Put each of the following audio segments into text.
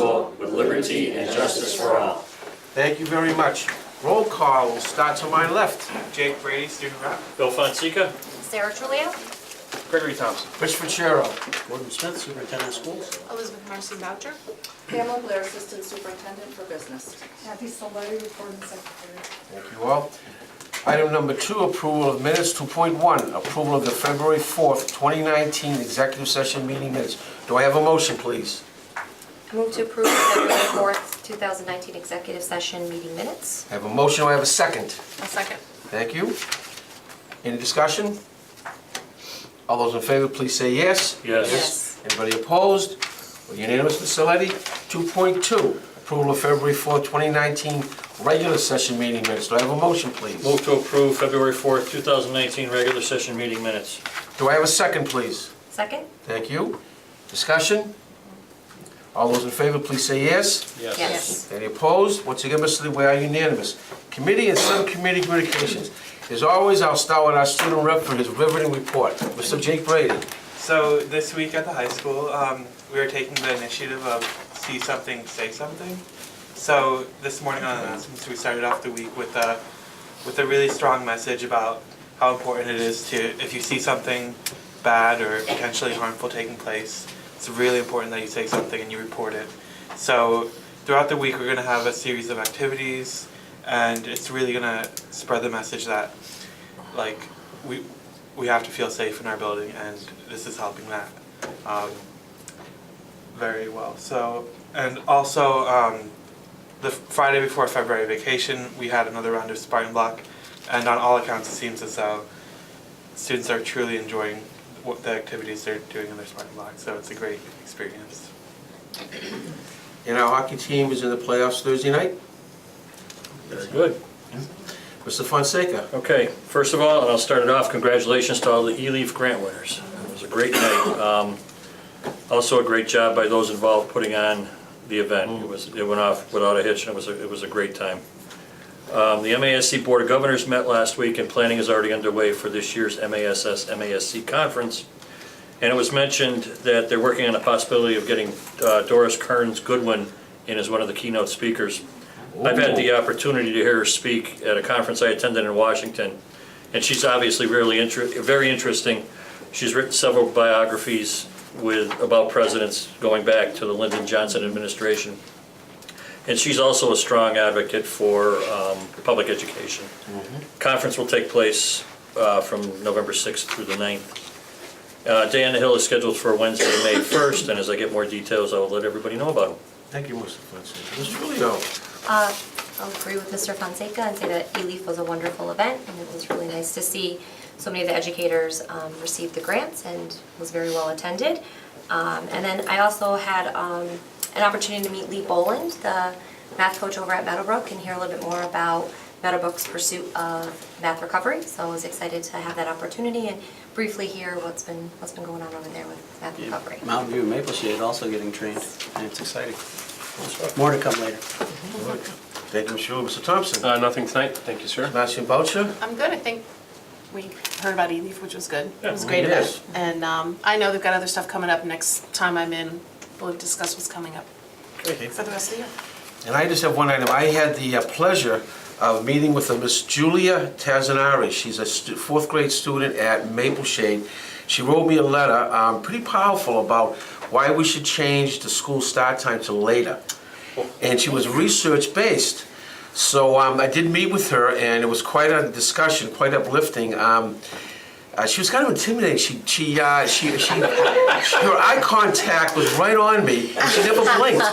indivisible, with liberty and justice for all. Thank you very much. Roll call will start to my left. Jake Brady, student rep. Bill Fonseca. Sarah Trulio. Gregory Thompson. Rich Fitzgerald. Gordon Smith, Superintendent of Schools. Elizabeth Marcy Boucher. Pamela Blair, Assistant Superintendent for Business. Kathy Salari, Recording Secretary. Thank you all. Item number 2, approval of minutes. 2.1, approval of the February 4th, 2019 executive session meeting minutes. Do I have a motion, please? I move to approve the February 4th, 2019 executive session meeting minutes. I have a motion. Do I have a second? A second. Thank you. Any discussion? All those in favor, please say yes. Yes. Anybody opposed? Well, unanimous, Mr. Leddy. 2.2, approval of February 4th, 2019 regular session meeting minutes. Do I have a motion, please? Move to approve February 4th, 2019 regular session meeting minutes. Do I have a second, please? Second? Thank you. Discussion? All those in favor, please say yes. Yes. Any opposed? Once again, Mr. Lee, we are unanimous. Committee and subcommittee communications. As always, I'll start with our student rep for his riveting report. Mr. Jake Brady. So this week at the high school, we are taking the initiative of see something, say something. So this morning on announcements, we started off the week with a really strong message about how important it is to, if you see something bad or potentially harmful taking place, it's really important that you say something and you report it. So throughout the week, we're going to have a series of activities, and it's really going to spread the message that, like, we have to feel safe in our building, and this is helping that very well. So, and also the Friday before February vacation, we had another round of Spartan Block, and on all accounts, it seems as though students are truly enjoying what the activities they're doing in their Spartan Block. So it's a great experience. And our hockey team is in the playoffs Thursday night. Very good. Mr. Fonseca. Okay, first of all, and I'll start it off, congratulations to all the E-Leaf grant winners. It was a great night. Also a great job by those involved putting on the event. It went off without a hitch, and it was a great time. The MASC Board of Governors met last week, and planning is already underway for this year's MASC conference. And it was mentioned that they're working on the possibility of getting Doris Kearns Goodwin in as one of the keynote speakers. I've had the opportunity to hear her speak at a conference I attended in Washington, and she's obviously really very interesting. She's written several biographies about presidents going back to the Lyndon Johnson administration, and she's also a strong advocate for public education. Conference will take place from November 6th through the 9th. Day on the Hill is scheduled for Wednesday, May 1st, and as I get more details, I will let everybody know about them. Thank you, Mr. Fonseca. Ms. Trulio. I'll agree with Mr. Fonseca and say that E-Leaf was a wonderful event, and it was really nice to see so many of the educators receive the grants, and was very well attended. And then I also had an opportunity to meet Lee Boland, the math coach over at Meadowbrook, and hear a little bit more about Meadowbrook's pursuit of math recovery. So I was excited to have that opportunity and briefly hear what's been going on over there with math recovery. Mountain View and Maple Shade also getting trained, and it's exciting. More to come later. Thank you, Mr. Thompson. Nothing tonight, thank you, sir. Sebastian Boucher. I'm good. I think we heard about E-Leaf, which was good. It was a great Yes. event. And I know they've got other stuff coming up next time I'm in. We'll discuss what's coming up for the rest of the year. And I just have one item. I had the pleasure of meeting with a Miss Julia Tazanari. She's a 4th grade student at Maple Shade. She wrote me a letter, pretty powerful, about why we should change the school start time to later. And she was research-based. So I did meet with her, and it was quite a discussion, quite uplifting. She was kind of intimidating. Her eye contact was right on me, and she never blinked.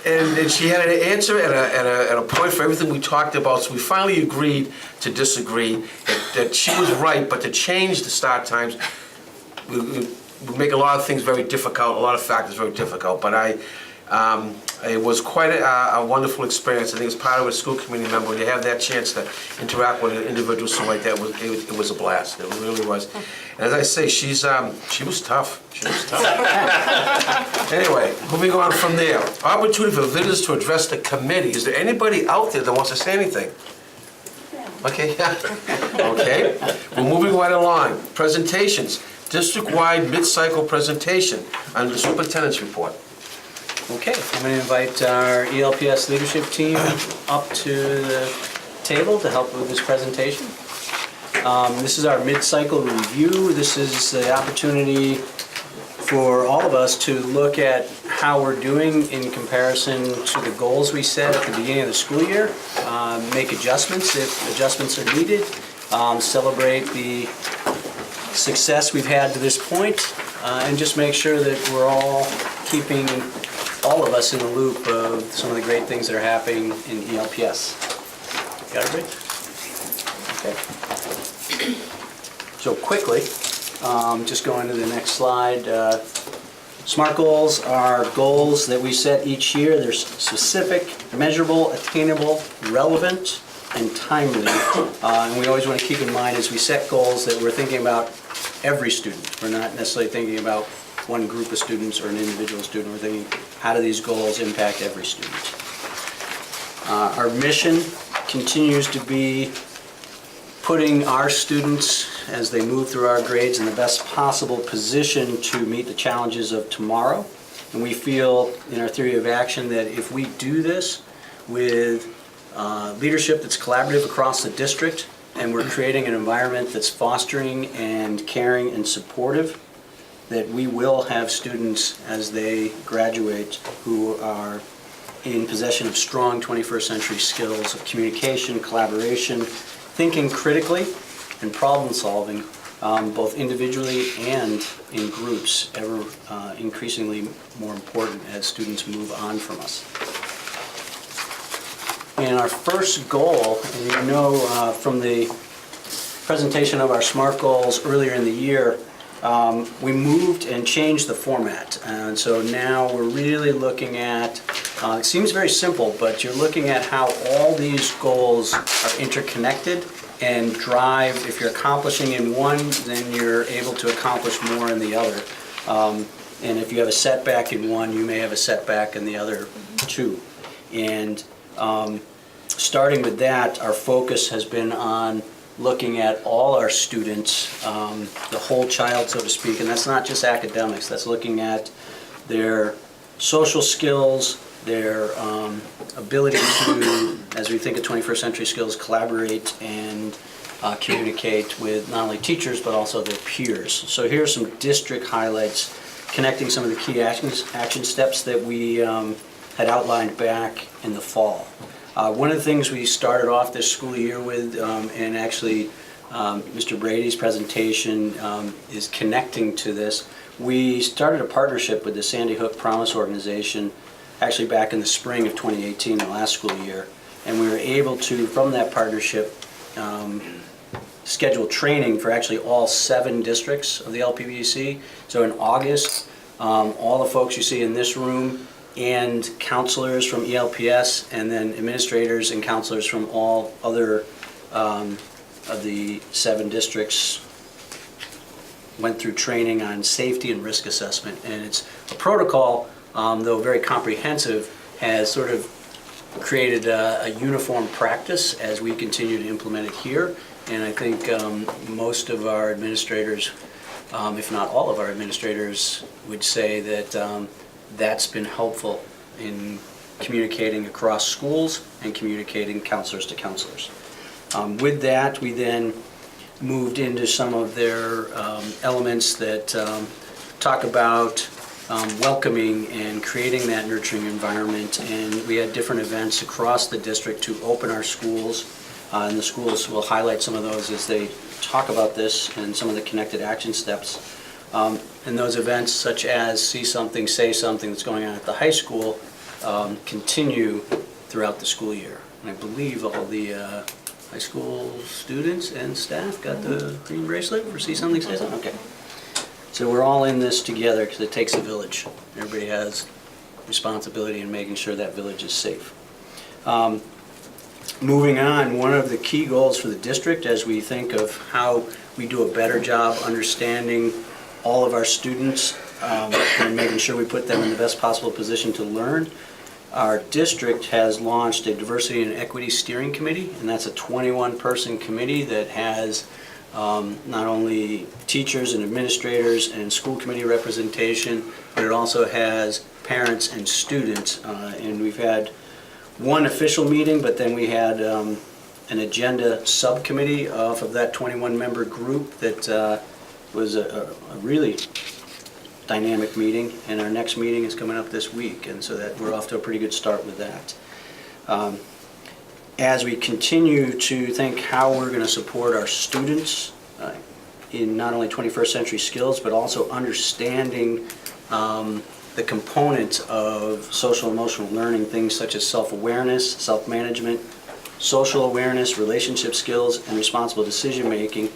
And she had an answer and a point for everything we talked about. So we finally agreed to disagree, that she was right, but to change the start times would make a lot of things very difficult, a lot of factors very difficult. But it was quite a wonderful experience. I think as part of a school committee member, when you have that chance to interact with an individual so like that, it was a blast. It really was. And as I say, she was tough. She was tough. Anyway, moving on from there. Opportunity for visitors to address the committee. Is there anybody out there that wants to say anything? Okay, okay. We're moving right along. Presentations. District-wide mid-cycle presentation under the superintendent's report. Okay, I'm going to invite our ELPS leadership team up to the table to help with this presentation. This is our mid-cycle review. This is the opportunity for all of us to look at how we're doing in comparison to the goals we set at the beginning of the school year, make adjustments if adjustments are needed, celebrate the success we've had to this point, and just make sure that we're all keeping all of us in the loop of some of the great things that are happening in ELPS. Got it, Rich? Okay. So quickly, just going to the next slide. SMART goals are goals that we set each year. They're specific, measurable, attainable, relevant, and timely. And we always want to keep in mind as we set goals that we're thinking about every student. We're not necessarily thinking about one group of students or an individual student. We're thinking, how do these goals impact every student? Our mission continues to be putting our students, as they move through our grades, in the best possible position to meet the challenges of tomorrow. And we feel in our theory of action that if we do this with leadership that's collaborative across the district, and we're creating an environment that's fostering and caring and supportive, that we will have students as they graduate who are in possession of strong 21st century skills of communication, collaboration, thinking critically, and problem solving, both individually and in groups, ever increasingly more important as students move on from us. And our first goal, and you know from the presentation of our SMART goals earlier in the year, we moved and changed the format. And so now we're really looking at, it seems very simple, but you're looking at how all these goals are interconnected and drive, if you're accomplishing in one, then you're able to accomplish more in the other. And if you have a setback in one, you may have a setback in the other two. And starting with that, our focus has been on looking at all our students, the whole child, so to speak, and that's not just academics, that's looking at their social skills, their ability to, as we think of 21st century skills, collaborate and communicate with not only teachers but also their peers. So here are some district highlights connecting some of the key action steps that we had outlined back in the fall. One of the things we started off this school year with, and actually Mr. Brady's presentation is connecting to this, we started a partnership with the Sandy Hook Promise Organization actually back in the spring of 2018, the last school year, and we were able to, from that partnership, schedule training for actually all 7 districts of the LPBC. So in August, all the folks you see in this room and counselors from ELPS, and then administrators and counselors from all other of the 7 districts went through training on safety and risk assessment. And it's a protocol, though very comprehensive, has sort of created a uniform practice as we continue to implement it here. And I think most of our administrators, if not all of our administrators, would say that that's been helpful in communicating across schools and communicating counselors to counselors. With that, we then moved into some of their elements that talk about welcoming and creating that nurturing environment. And we had different events across the district to open our schools. And the schools will highlight some of those as they talk about this and some of the connected action steps. And those events, such as See Something, Say Something, that's going on at the high school, continue throughout the school year. And I believe all the high school students and staff got the green bracelet for See Something, Say Something? Okay. So we're all in this together because it takes a village. Everybody has responsibility in making sure that village is safe. Moving on, one of the key goals for the district as we think of how we do a better job understanding all of our students and making sure we put them in the best possible position to learn. Our district has launched a diversity and equity steering committee, and that's a 21-person committee that has not only teachers and administrators and school committee representation, but it also has parents and students. And we've had one official meeting, but then we had an agenda subcommittee off of that 21-member group that was a really dynamic meeting, and our next meeting is coming up this week, and so that we're off to a pretty good start with that. As we continue to think how we're going to support our students in not only 21st century skills, but also understanding the components of social emotional learning, things such as self-awareness, self-management, social awareness, relationship skills, and responsible decision-making.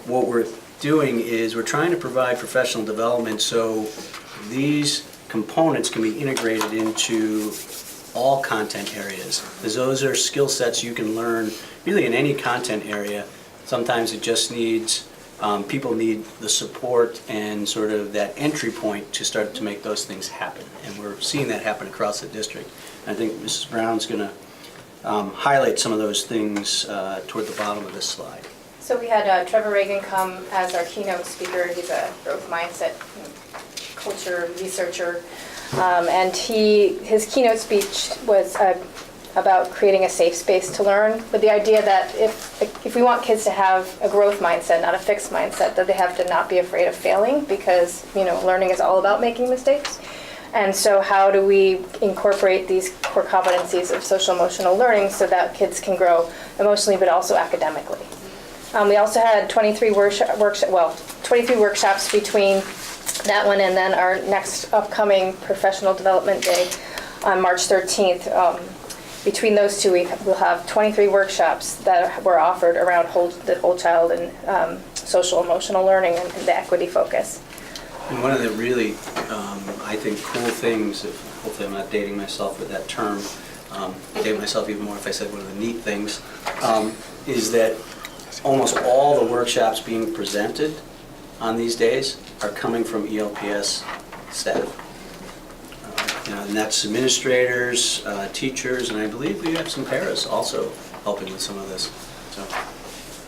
What we're doing is we're trying to provide professional development so these components can be integrated into all content areas, because those are skill sets you can learn really in any content area. Sometimes it just needs, people need the support and sort of that entry point to start to make those things happen. And we're seeing that happen across the district. And I think Mrs. Brown's going to highlight some of those things toward the bottom of this slide. So we had Trevor Reagan come as our keynote speaker. He's a growth mindset culture researcher. And his keynote speech was about creating a safe space to learn, with the idea that if we want kids to have a growth mindset, not a fixed mindset, that they have to not be afraid of failing, because learning is all about making mistakes. And so how do we incorporate these core competencies of social emotional learning so that kids can grow emotionally but also academically? We also had 23 workshops between that one and then our next upcoming professional development day on March 13th. Between those two, we'll have 23 workshops that were offered around the whole child and social emotional learning and the equity focus. And one of the really, I think, cool things, hopefully I'm not dating myself with that term, date myself even more if I said one of the neat things, is that almost all the workshops being presented on these days are coming from ELPS staff. And that's administrators, teachers, and I believe we have some paras also helping with some of this. So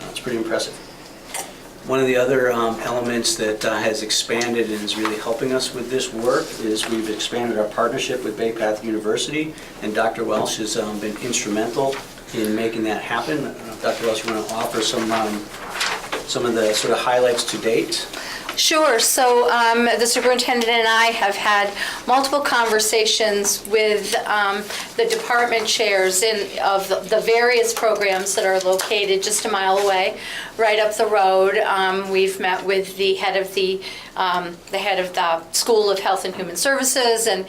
it's pretty impressive. One of the other elements that has expanded and is really helping us with this work is we've expanded our partnership with Bay Path University, and Dr. Welsh has been instrumental in making that happen. Dr. Welsh, you want to offer some of the sort of highlights to date? Sure. So the superintendent and I have had multiple conversations with the department chairs of the various programs that are located just a mile away, right up the road. We've met with the head of the School of Health and Human Services, and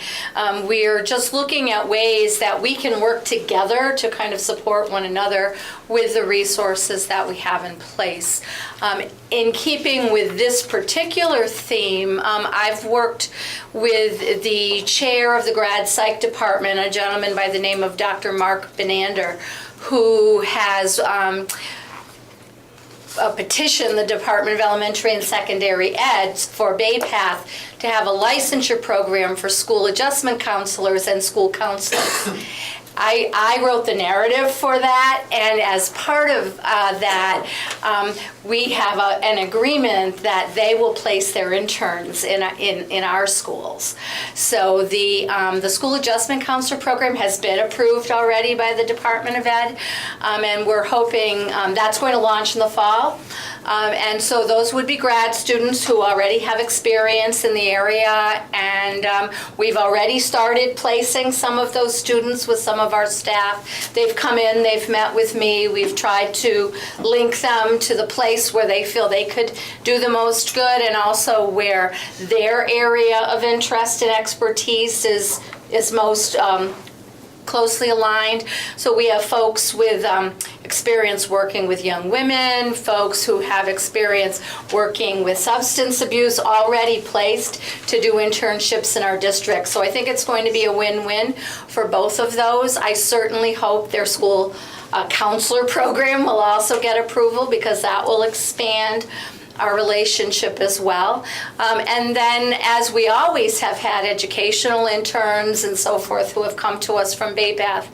we're just looking at ways that we can work together to kind of support one another with the resources that we have in place. In keeping with this particular theme, I've worked with the chair of the grad psych department, a gentleman by the name of Dr. Mark Benander, who has petitioned the Department of Elementary and Secondary Ed for Bay Path to have a licensure program for school adjustment counselors and school counselors. I wrote the narrative for that, and as part of that, we have an agreement that they will place their interns in our schools. So the school adjustment counselor program has been approved already by the Department of Ed, and we're hoping that's going to launch in the fall. And so those would be grad students who already have experience in the area, and we've already started placing some of those students with some of our staff. They've come in, they've met with me, we've tried to link them to the place where they feel they could do the most good, and also where their area of interest and expertise is most closely aligned. So we have folks with experience working with young women, folks who have experience working with substance abuse already placed to do internships in our district. So I think it's going to be a win-win for both of those. I certainly hope their school counselor program will also get approval, because that will expand our relationship as well. And then, as we always have had educational interns and so forth who have come to us from Bay Path,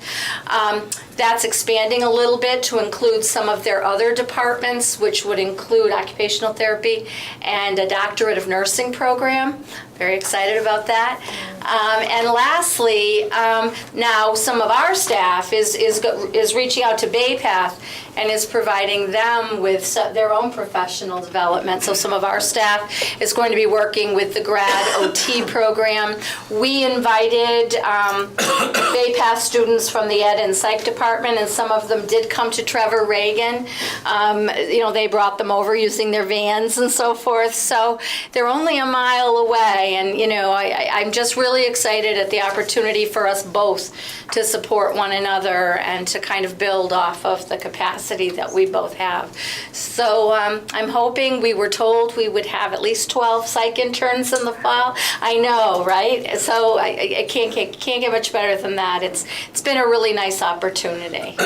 that's expanding a little bit to include some of their other departments, which would include occupational therapy and a doctorate of nursing program. Very excited about that. And lastly, now some of our staff is reaching out to Bay Path and is providing them with their own professional development. So some of our staff is going to be working with the grad OT program. We invited Bay Path students from the Ed and Psych department, and some of them did come to Trevor Reagan. They brought them over using their vans and so forth. So they're only a mile away, and I'm just really excited at the opportunity for us both to support one another and to kind of build off of the capacity that we both have. So I'm hoping, we were told we would have at least 12 psych interns in the fall. I know, right? So I can't get much better than that. It's been a really nice opportunity.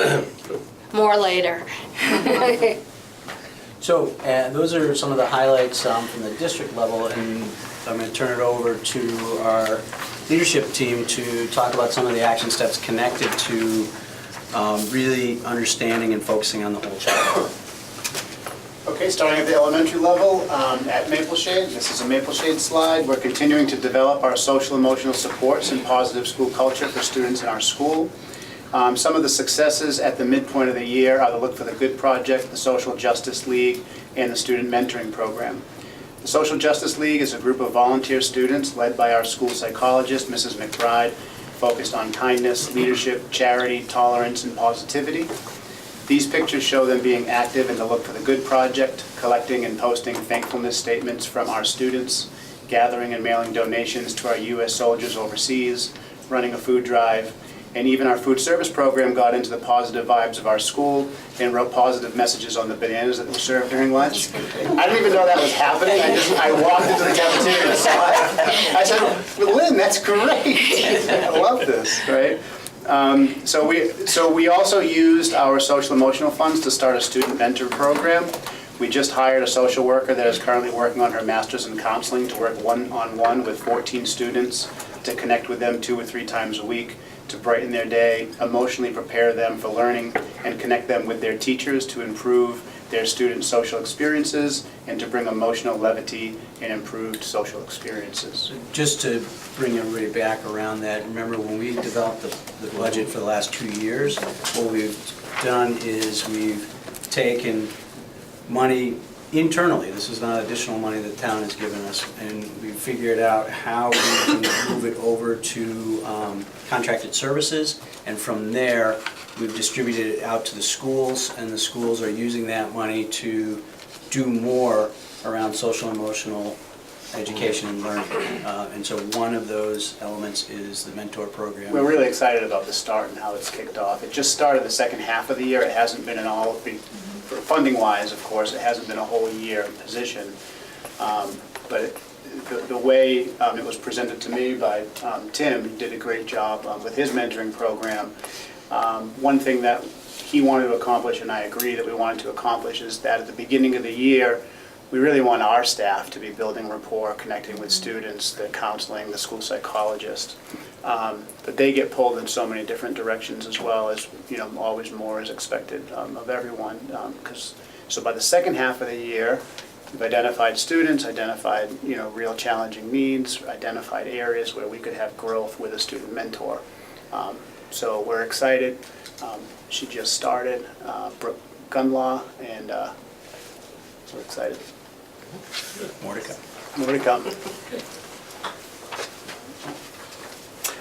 More later. So those are some of the highlights from the district level, and I'm going to turn it over to our leadership team to talk about some of the action steps connected to really understanding and focusing on the whole child. Okay, starting at the elementary level, at Maple Shade, this is a Maple Shade slide. We're continuing to develop our social emotional supports and positive school culture for students in our school. Some of the successes at the midpoint of the year are the Look for the Good Project, the Social Justice League, and the Student Mentoring Program. The Social Justice League is a group of volunteer students led by our school psychologist, Mrs. McBride, focused on kindness, leadership, charity, tolerance, and positivity. These pictures show them being active in the Look for the Good Project, collecting and posting thankfulness statements from our students, gathering and mailing donations to our U.S. soldiers overseas, running a food drive, and even our food service program got into the positive vibes of our school and wrote positive messages on the bananas that were served during lunch. I didn't even know that was happening. I walked into the cafeteria and saw it. I said, well, Lynn, that's great. I love this, right? So we also used our social emotional funds to start a student mentor program. We just hired a social worker that is currently working on her master's in counseling to work one-on-one with 14 students to connect with them 2 or 3 times a week, to brighten their day, emotionally prepare them for learning, and connect them with their teachers to improve their student social experiences and to bring emotional levity and improved social experiences. Just to bring everybody back around that, remember when we developed the budget for the last 2 years, what we've done is we've taken money internally. This is not additional money that the town has given us, and we figured out how we can move it over to contracted services, and from there we've distributed it out to the schools, and the schools are using that money to do more around social emotional education and learning. And so one of those elements is the mentor program. We're really excited about the start and how it's kicked off. It just started the second half of the year. It hasn't been funding-wise, of course, it hasn't been a whole year in position. But the way it was presented to me by Tim, he did a great job with his mentoring program. One thing that he wanted to accomplish, and I agree that we wanted to accomplish, is that at the beginning of the year, we really want our staff to be building rapport, connecting with students, the counseling, the school psychologist. But they get pulled in so many different directions as well, as always more is expected of everyone. So by the second half of the year, we've identified students, identified real challenging needs, identified areas where we could have growth with a student mentor. So we're excited. She just started, Brooke Gunlaw, and we're excited. More to come. More to come.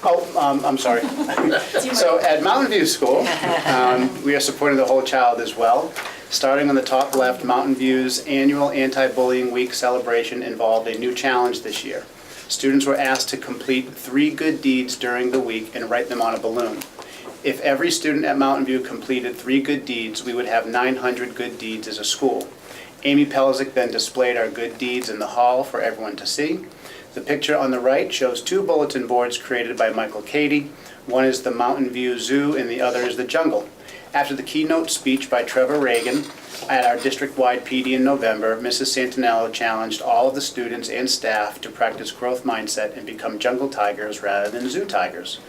Oh, I'm sorry. So at Mountain View School, we are supporting the whole child as well. Starting on the top left, Mountain View's annual Anti-Bullying Week celebration involved a new challenge this year. Students were asked to complete 3 good deeds during the week and write them on a balloon. If every student at Mountain View completed 3 good deeds, we would have 900 good deeds as a school. Amy Pelzick then displayed our good deeds in the hall for everyone to see. The picture on the right shows 2 bulletin boards created by Michael Cady. One is the Mountain View Zoo and the other is the jungle. After the keynote speech by Trevor Reagan at our district-wide PD in November, Mrs. Santinello challenged all of the students and staff to practice growth mindset and become jungle tigers rather than zoo tigers.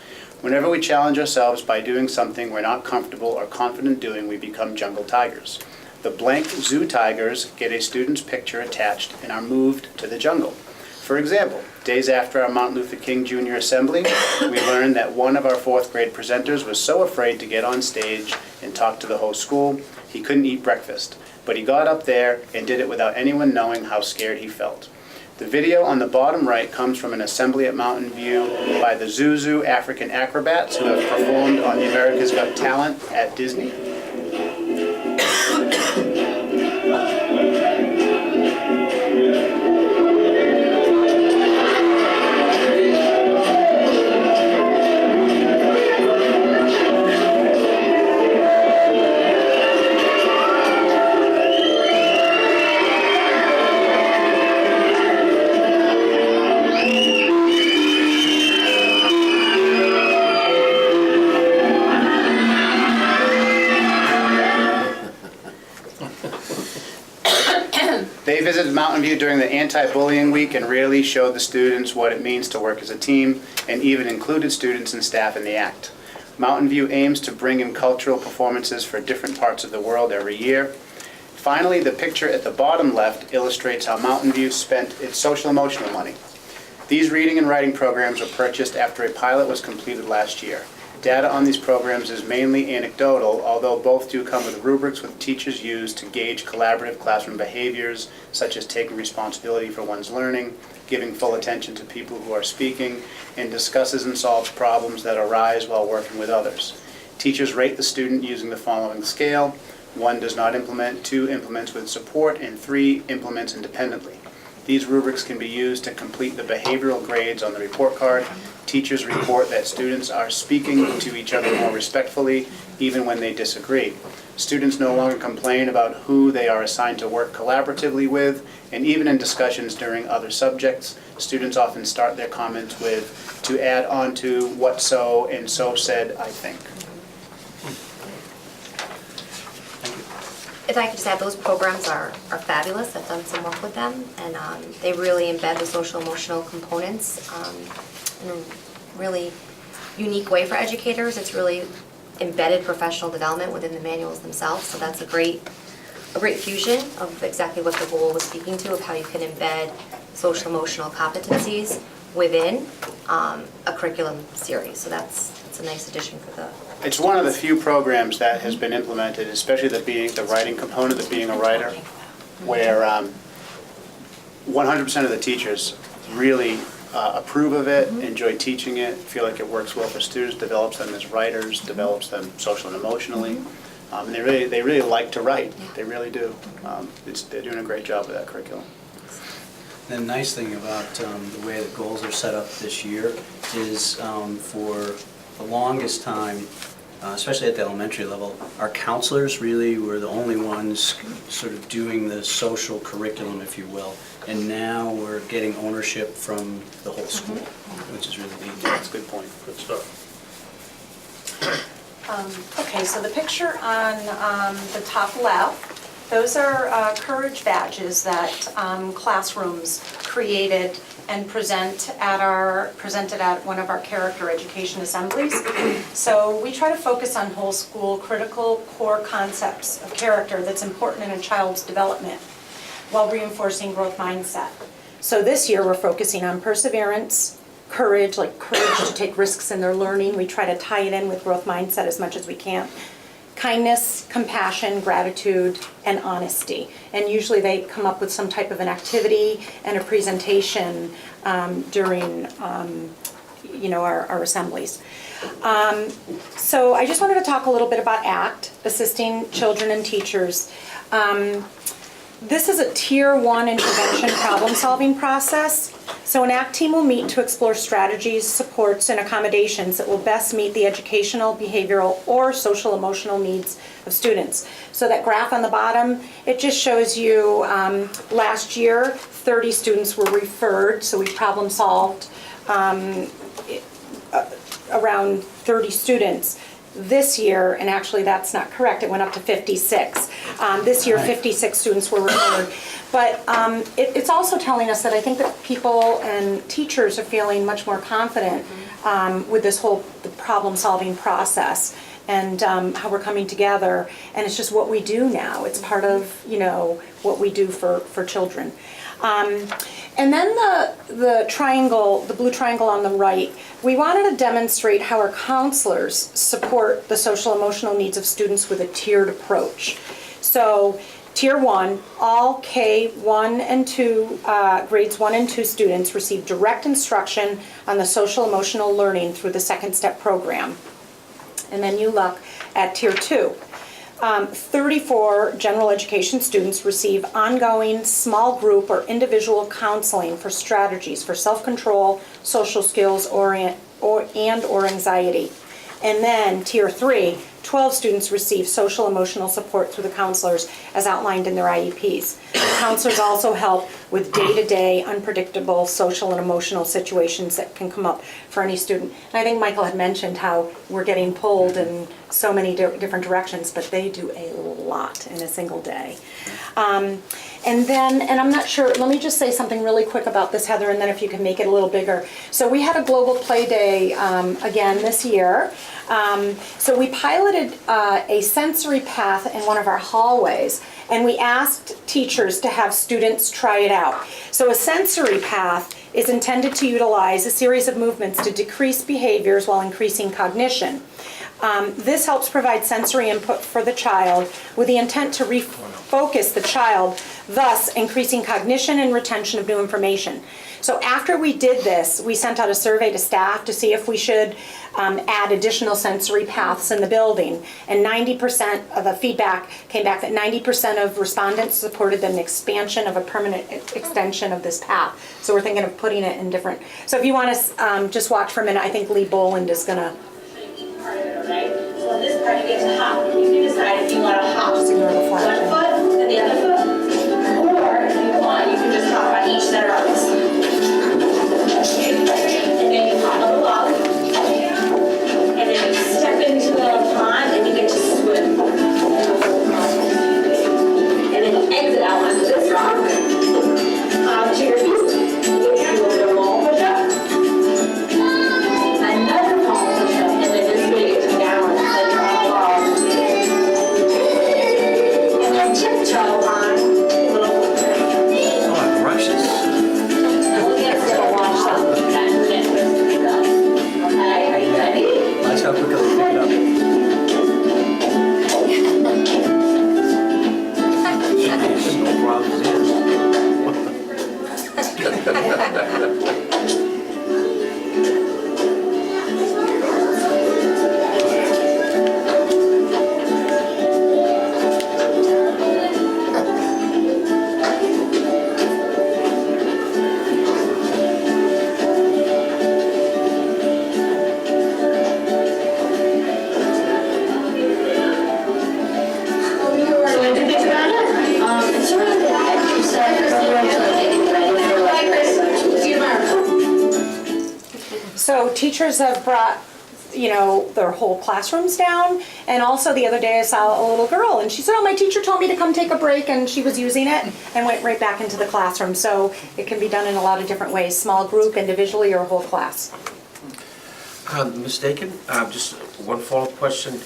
Whenever we challenge ourselves by doing something we're not comfortable or confident doing, we become jungle tigers. The blank zoo tigers get a student's picture attached and are moved to the jungle. For example, days after our Martin Luther King Jr. Assembly, we learned that one of our 4th grade presenters was so afraid to get on stage and talk to the whole school, he couldn't eat breakfast. But he got up there and did it without anyone knowing how scared he felt. The video on the bottom right comes from an assembly at Mountain View by the Zuzu African acrobats who have performed on the America's Got Talent at Disney. They visited Mountain View during the anti-bullying week and really showed the students what it means to work as a team, and even included students and staff in the act. Mountain View aims to bring in cultural performances for different parts of the world every year. Finally, the picture at the bottom left illustrates how Mountain View spent its social emotional money. These reading and writing programs were purchased after a pilot was completed last year. Data on these programs is mainly anecdotal, although both do come with rubrics which teachers use to gauge collaborative classroom behaviors, such as taking responsibility for one's learning, giving full attention to people who are speaking, and discusses and solves problems that arise while working with others. Teachers rate the student using the following scale: 1 does not implement, 2 implements with support, and 3 implements independently. These rubrics can be used to complete the behavioral grades on the report card. Teachers report that students are speaking to each other more respectfully, even when they disagree. Students no longer complain about who they are assigned to work collaboratively with, and even in discussions during other subjects, students often start their comments with, "to add on to what so and so said, I think." If I could just add, those programs are fabulous. I've done some work with them, and they really embed the social emotional components in a really unique way for educators. It's really embedded professional development within the manuals themselves, so that's a great fusion of exactly what the goal was speaking to, of how you can embed social emotional competencies within a curriculum series. So that's a nice addition for the. It's one of the few programs that has been implemented, especially the writing component, the being a writer, where 100% of the teachers really approve of it, enjoy teaching it, feel like it works well for students, develops them as writers, develops them socially and emotionally. And they really like to write. They really do. They're doing a great job with that curriculum. The nice thing about the way the goals are set up this year is for the longest time, especially at the elementary level, our counselors really were the only ones sort of doing the social curriculum, if you will. And now we're getting ownership from the whole school, which is really neat. That's a good point. Good stuff. Okay, so the picture on the top left, those are courage badges that classrooms created and presented at one of our character education assemblies. So we try to focus on whole school critical core concepts of character that's important in a child's development while reinforcing growth mindset. So this year we're focusing on perseverance, courage, like courage to take risks in their learning. We try to tie it in with growth mindset as much as we can. Kindness, compassion, gratitude, and honesty. And usually they come up with some type of an activity and a presentation during our assemblies. So I just wanted to talk a little bit about ACT, Assisting Children and Teachers. This is a Tier 1 intervention problem-solving process. So an ACT team will meet to explore strategies, supports, and accommodations that will best meet the educational, behavioral, or social emotional needs of students. So that graph on the bottom, it just shows you last year, 30 students were referred, so we problem-solved around 30 students. This year, and actually that's not correct, it went up to 56. This year, 56 students were referred. But it's also telling us that I think that people and teachers are feeling much more confident with this whole problem-solving process and how we're coming together. And it's just what we do now. It's part of, what we do for children. And then the triangle, the blue triangle on the right, we wanted to demonstrate how our counselors support the social emotional needs of students with a tiered approach. So Tier 1, all K1 and 2, grades 1 and 2 students receive direct instruction on the social emotional learning through the Second Step program. And then you look at Tier 2. 34 general education students receive ongoing small group or individual counseling for strategies for self-control, social skills, or anxiety. And then Tier 3, 12 students receive social emotional support through the counselors as outlined in their IEPs. Counselors also help with day-to-day unpredictable social and emotional situations that can come up for any student. And I think Michael had mentioned how we're getting pulled in so many different directions, but they do a lot in a single day. And I'm not sure, let me just say something really quick about this, Heather, and then if you can make it a little bigger. So we had a Global Play Day again this year. So we piloted a sensory path in one of our hallways, and we asked teachers to have students try it out. So a sensory path is intended to utilize a series of movements to decrease behaviors while increasing cognition. This helps provide sensory input for the child with the intent to refocus the child, thus increasing cognition and retention of new information. So after we did this, we sent out a survey to staff to see if we should add additional sensory paths in the building. And 90% of the feedback came back that 90% of respondents supported an expansion of a permanent extension of this path. So we're thinking of putting it in different. So if you want to just watch for a minute, I think Lee Boland is going to. Right? So in this part you get to hop. You can decide if you want to hop Just ignore the one flash. foot and the other foot, or if you want, you can just hop on each set of arms. And then you hop on the wall, and then you step into the pond and you get to swim. And then you exit out onto this rock, onto your feet. You can do a little wall push-up. Another wall push-up, and then this way you get down and then drop off. And then tiptoe on little footprints. Oh, precious. We'll get a little wash up with that and okay, are you ready? That's how quickly we pick it up. No problems there. So teachers have brought, their whole classrooms down. And also the other day I saw a little girl and she said, oh, my teacher told me to come take a break, and she was using it and went right back into the classroom. So it can be done in a lot of different ways, small group, individually, or whole class. Mistaken? Just one follow-up question.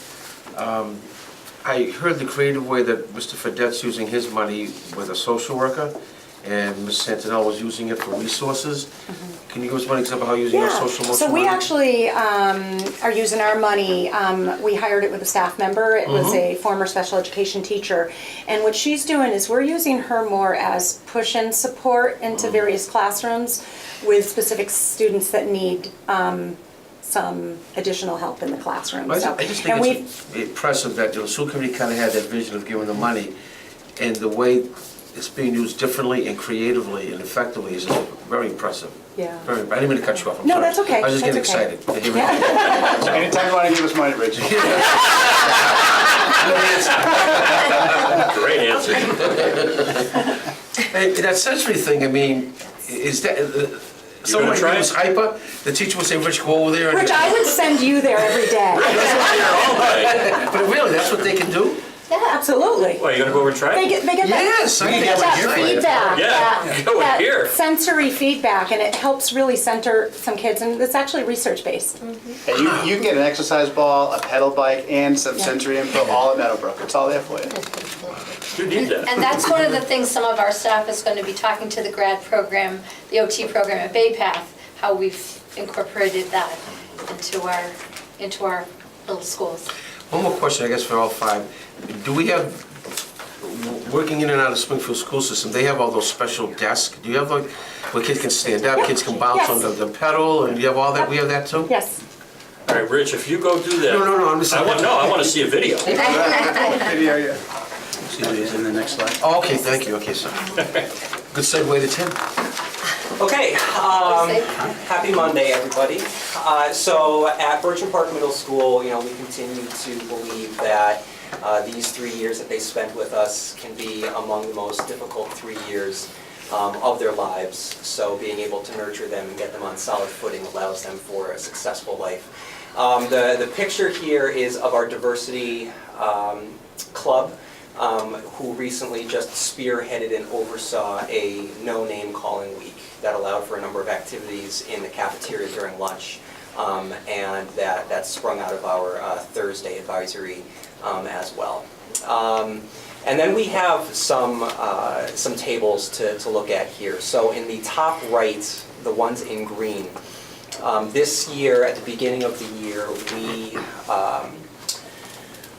I heard the creative way that Mr. Fedet's using his money with a social worker, and Ms. Santinella was using it for resources. Can you give us one example of how you're using your social emotional So we money? actually are using our money. We hired it with a staff member. It was a former special education teacher. And what she's doing is we're using her more as push-in support into various classrooms with specific students that need some additional help in the classroom. I So- just and think it's impressive that the school committee kind of had that vision of giving the money, and the way it's being used differently and creatively and effectively is just very impressive. Yeah. Very, I didn't mean to cut you off, I'm No, sorry. that's okay. I was just getting That's okay. excited. Here we go. So anytime you want to give us money, Rachel. Great answer. Hey, that sensory thing, I mean, is that, someone try was it? hyper, the teacher would say, Rich, go over there. and- Rich, I would send you there every day. But really, that's what they can do? Yeah, absolutely. Well, you gonna go over and try They it? get that. Yes, I They think get I that would hear it. feedback. Yeah, go that here. sensory feedback, and it helps really center some kids, and it's actually research based. And you can get an exercise ball, a pedal bike, and some sensory input all at Meadowbrook. It's all there for you. You need that. And that's one of the things some of our staff is going to be talking to the grad program, the OT program at Bay Path, how we've incorporated that into our little schools. One more question, I guess, for all five. Do we have, working in and out of Springfield school system, they have all those special desks? Do you have like, where kids can stand up, kids can bounce on the pedal, and you have all that, we have that too? Yes. All right, Rich, if you go do that. No, I'm just. I want to see a video. Video, yeah. See these in the next slide. Oh, okay, thank you, okay, sorry. Good segue to Tim. Okay, happy Monday, everybody. So at Bircham Park Middle School, we continue to believe that these 3 years that they spent with us can be among the most difficult 3 years of their lives. So being able to nurture them and get them on solid footing allows them for a successful life. The picture here is of our diversity club, who recently just spearheaded and oversaw a no-name calling week that allowed for a number of activities in the cafeteria during lunch, and that sprung out of our Thursday advisory as well. And then we have some tables to look at here. So in the top right, the ones in green, this year, at the beginning of the year, we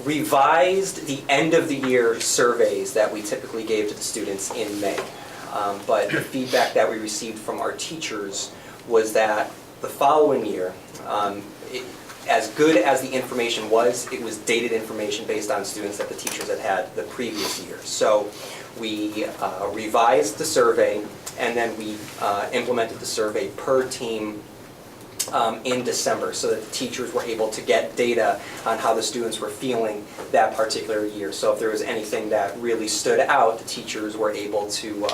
revised the end of the year surveys that we typically gave to the students in May. But the feedback that we received from our teachers was that the following year, as good as the information was, it was dated information based on students that the teachers had had the previous year. So we revised the survey, and then we implemented the survey per team in December, so that the teachers were able to get data on how the students were feeling that particular year. So if there was anything that really stood out, the teachers were able to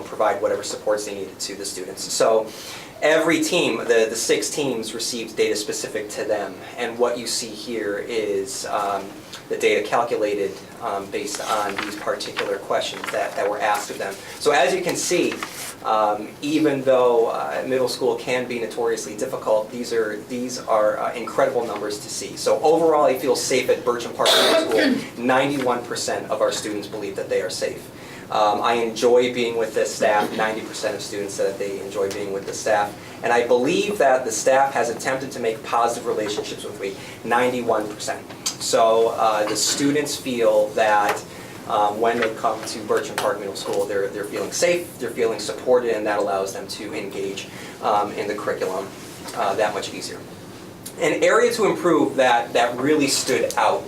provide whatever supports they needed to the students. So every team, the 6 teams, received data specific to them, and what you see here is the data calculated based on these particular questions that were asked of them. So as you can see, even though middle school can be notoriously difficult, these are incredible numbers to see. So overall, I feel safe at Bircham Park Middle School. 91% of our students believe that they are safe. I enjoy being with this staff. 90% of students said that they enjoy being with the staff. And I believe that the staff has attempted to make positive relationships with me. 91%. So the students feel that when they come to Bircham Park Middle School, they're feeling safe, they're feeling supported, and that allows them to engage in the curriculum that much easier. An area to improve that really stood out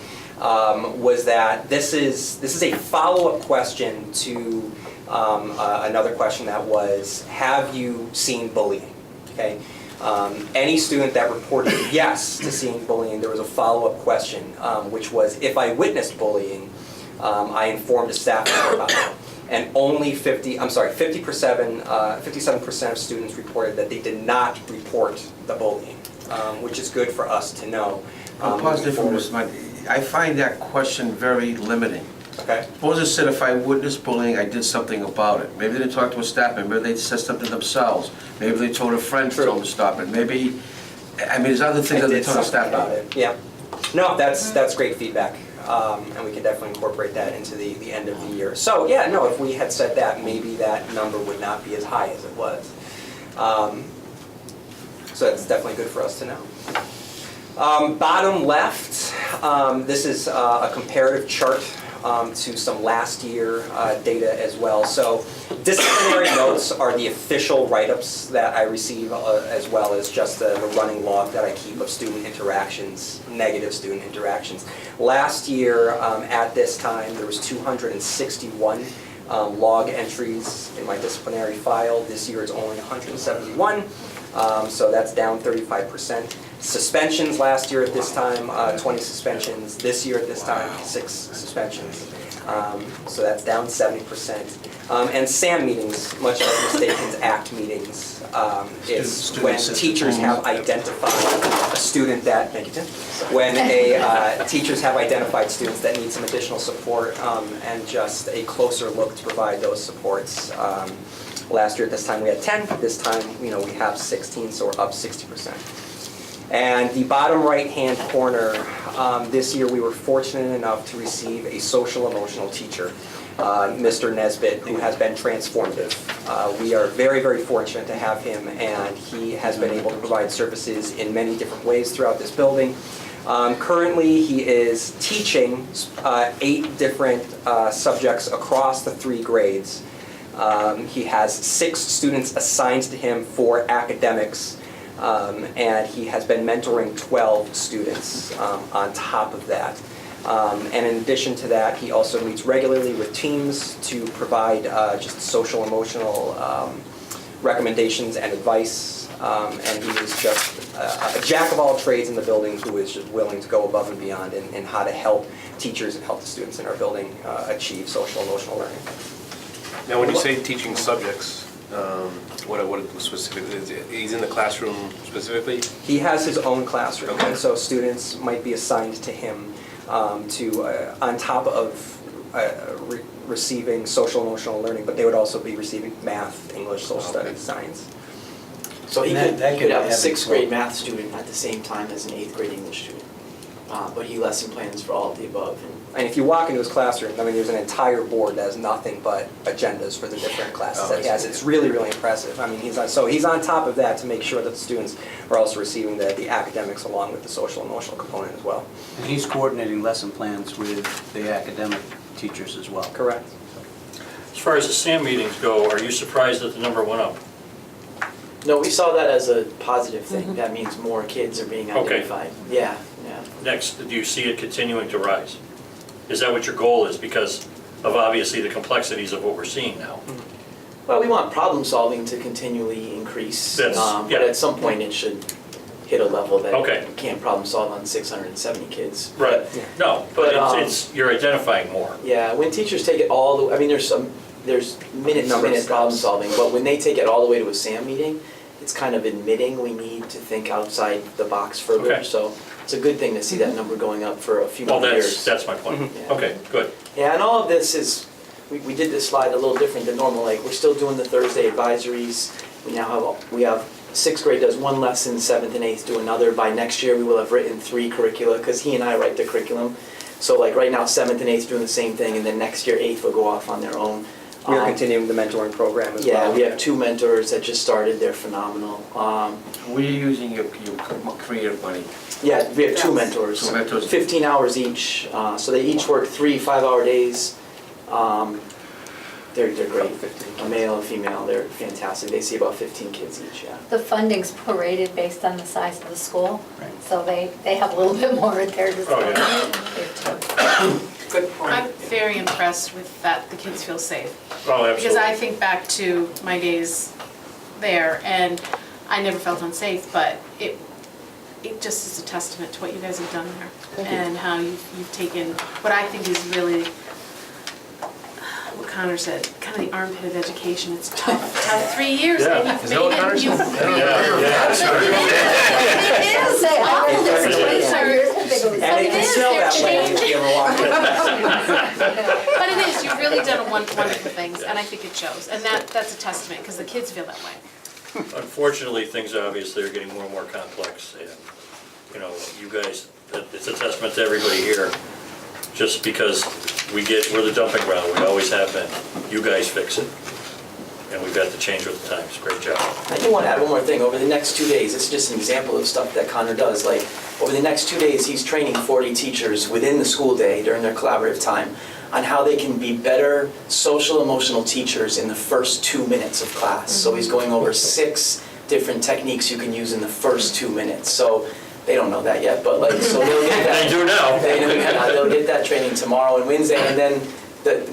was that this is a follow-up question to another question that was, have you seen bullying? Okay. Any student that reported yes to seeing bullying, there was a follow-up question, which was, if I witnessed bullying, I informed a staff member about it. And only 57% of students reported that they did not report the bullying, which is good for us to know. I'm positive from this, I find that question very limiting. Okay. Suppose it said, if I witnessed bullying, I did something about it. Maybe they didn't talk to a staff member, maybe they said something themselves. Maybe they told a friend to tell them to stop it. Maybe, there's other things that they told a staff about member. it. Yeah. No, that's great feedback. And we can definitely incorporate that into the end of the year. So yeah, no, if we had said that, maybe that number would not be as high as it was. So that's definitely good for us to know. Bottom left, this is a comparative chart to some last year data as well. So disciplinary notes are the official write-ups that I receive, as well as just the running log that I keep of student interactions, negative student interactions. Last year, at this time, there was 261 log entries in my disciplinary file. This year it's only 171, so that's down 35%. Suspensions last year at this time, 20 suspensions. This year at this time, 6 suspensions. So that's down 70%. And SAM meetings, much like Mistakens Act meetings, it's when teachers have identified a student that, thank you Tim, when teachers have identified students that need some additional support and just a closer look to provide those supports. Last year at this time we had 10, this time we have 16, so we're up 60%. And the bottom right-hand corner, this year we were fortunate enough to receive a social emotional teacher, Mr. Nesbitt, who has been transformative. We are very, very fortunate to have him, and he has been able to provide services in many different ways throughout this building. Currently, he is teaching 8 different subjects across the 3 grades. He has 6 students assigned to him for academics, and he has been mentoring 12 students on top of that. And in addition to that, he also meets regularly with teams to provide just social, emotional recommendations and advice. And he is just a jack of all trades in the building who is just willing to go above and beyond in how to help teachers and help the students in our building achieve social, emotional learning. Now, when you say teaching subjects, what specifically, he's in the classroom specifically? He has his own classroom, Okay. and so students might be assigned to him on top of receiving social emotional learning, but they would also be receiving math, English, social studies, science. So he And that could could have a have 6th it. grade math student at the same time as an 8th grade English student. But he lesson plans for all of the above. And if you walk into his classroom, I mean, there's an entire board that has nothing but agendas for the different classes that he has. It's really, really impressive. I mean, he's on top of that to make sure that the students are also receiving the academics along with the social emotional component as well. And he's coordinating lesson plans with the academic teachers as well. Correct. As far as the SAM meetings go, are you surprised that the number went up? No, we saw that as a positive thing. That means more kids are being Okay. identified. Yeah, yeah. Next, do you see it continuing to rise? Is that what your goal is, because of obviously the complexities of what we're seeing now? Well, we want problem solving to continually increase. That's- But yeah. at some point it should hit a level that Okay. you can't problem solve on 670 kids. Right, no, but But, it's, you're identifying more. Yeah, when teachers take it all the, I mean, there's minute to Number of minute problem steps. solving, but when they take it all the way to a SAM meeting, it's kind of admitting we need to think outside the box further. Okay. So it's a good thing to see that number going up for a few Well, more years. that's my point. Yeah. Okay, good. Yeah, and all of this is, we did this slide a little different than normal, like, we're still doing the Thursday advisories. We have 6th grade does 1 lesson, 7th and 8th do another. By next year, we will have written 3 curricula, because he and I write the curriculum. So like right now, 7th and 8th doing the same thing, and then next year, 8th will go off on their own. We are continuing the mentoring program as well. Yeah, we have 2 mentors that just started, they're phenomenal. Where are you using your creative money? Yeah, we have 2 mentors. 2 mentors. 15 hours each, so they each work 3 5-hour days. They're great, a male, a female, they're fantastic. They see about 15 kids each, yeah. The funding's prorated based on the size of the school, Right. so they have a little bit more at their disposal. Good point. I'm very impressed with that the kids feel safe. Oh, absolutely. Because I think back to my days there, and I never felt unsafe, but it just is a testament to what you guys have done there. And how you've taken what I think is really, what Connor said, kind of the armpit of education. It's tough. 3 years and you've Is that what Connor made it. Yeah, It is. Say, I It this is. way, so yours will think it was- And it can smell that way if you ever walk in. But it is, you've really done wonderful things, and I think it shows. And that's a testament, because the kids feel that way. Unfortunately, things obviously are getting more and more complex, and, you know, you guys, it's a testament to everybody here, just because we're the dumping ground, we always have been. You guys fix it, and we've got to change with the times. Great job. I do want to add one more thing. Over the next 2 days, this is just an example of stuff that Connor does. Like, over the next 2 days, he's training 40 teachers within the school day during their collaborative time on how they can be better social emotional teachers in the first 2 minutes of class. So he's going over 6 different techniques you can use in the first 2 minutes. So they don't know that yet, but like, so they'll get that. They do now. They'll get that training tomorrow and Wednesday, and then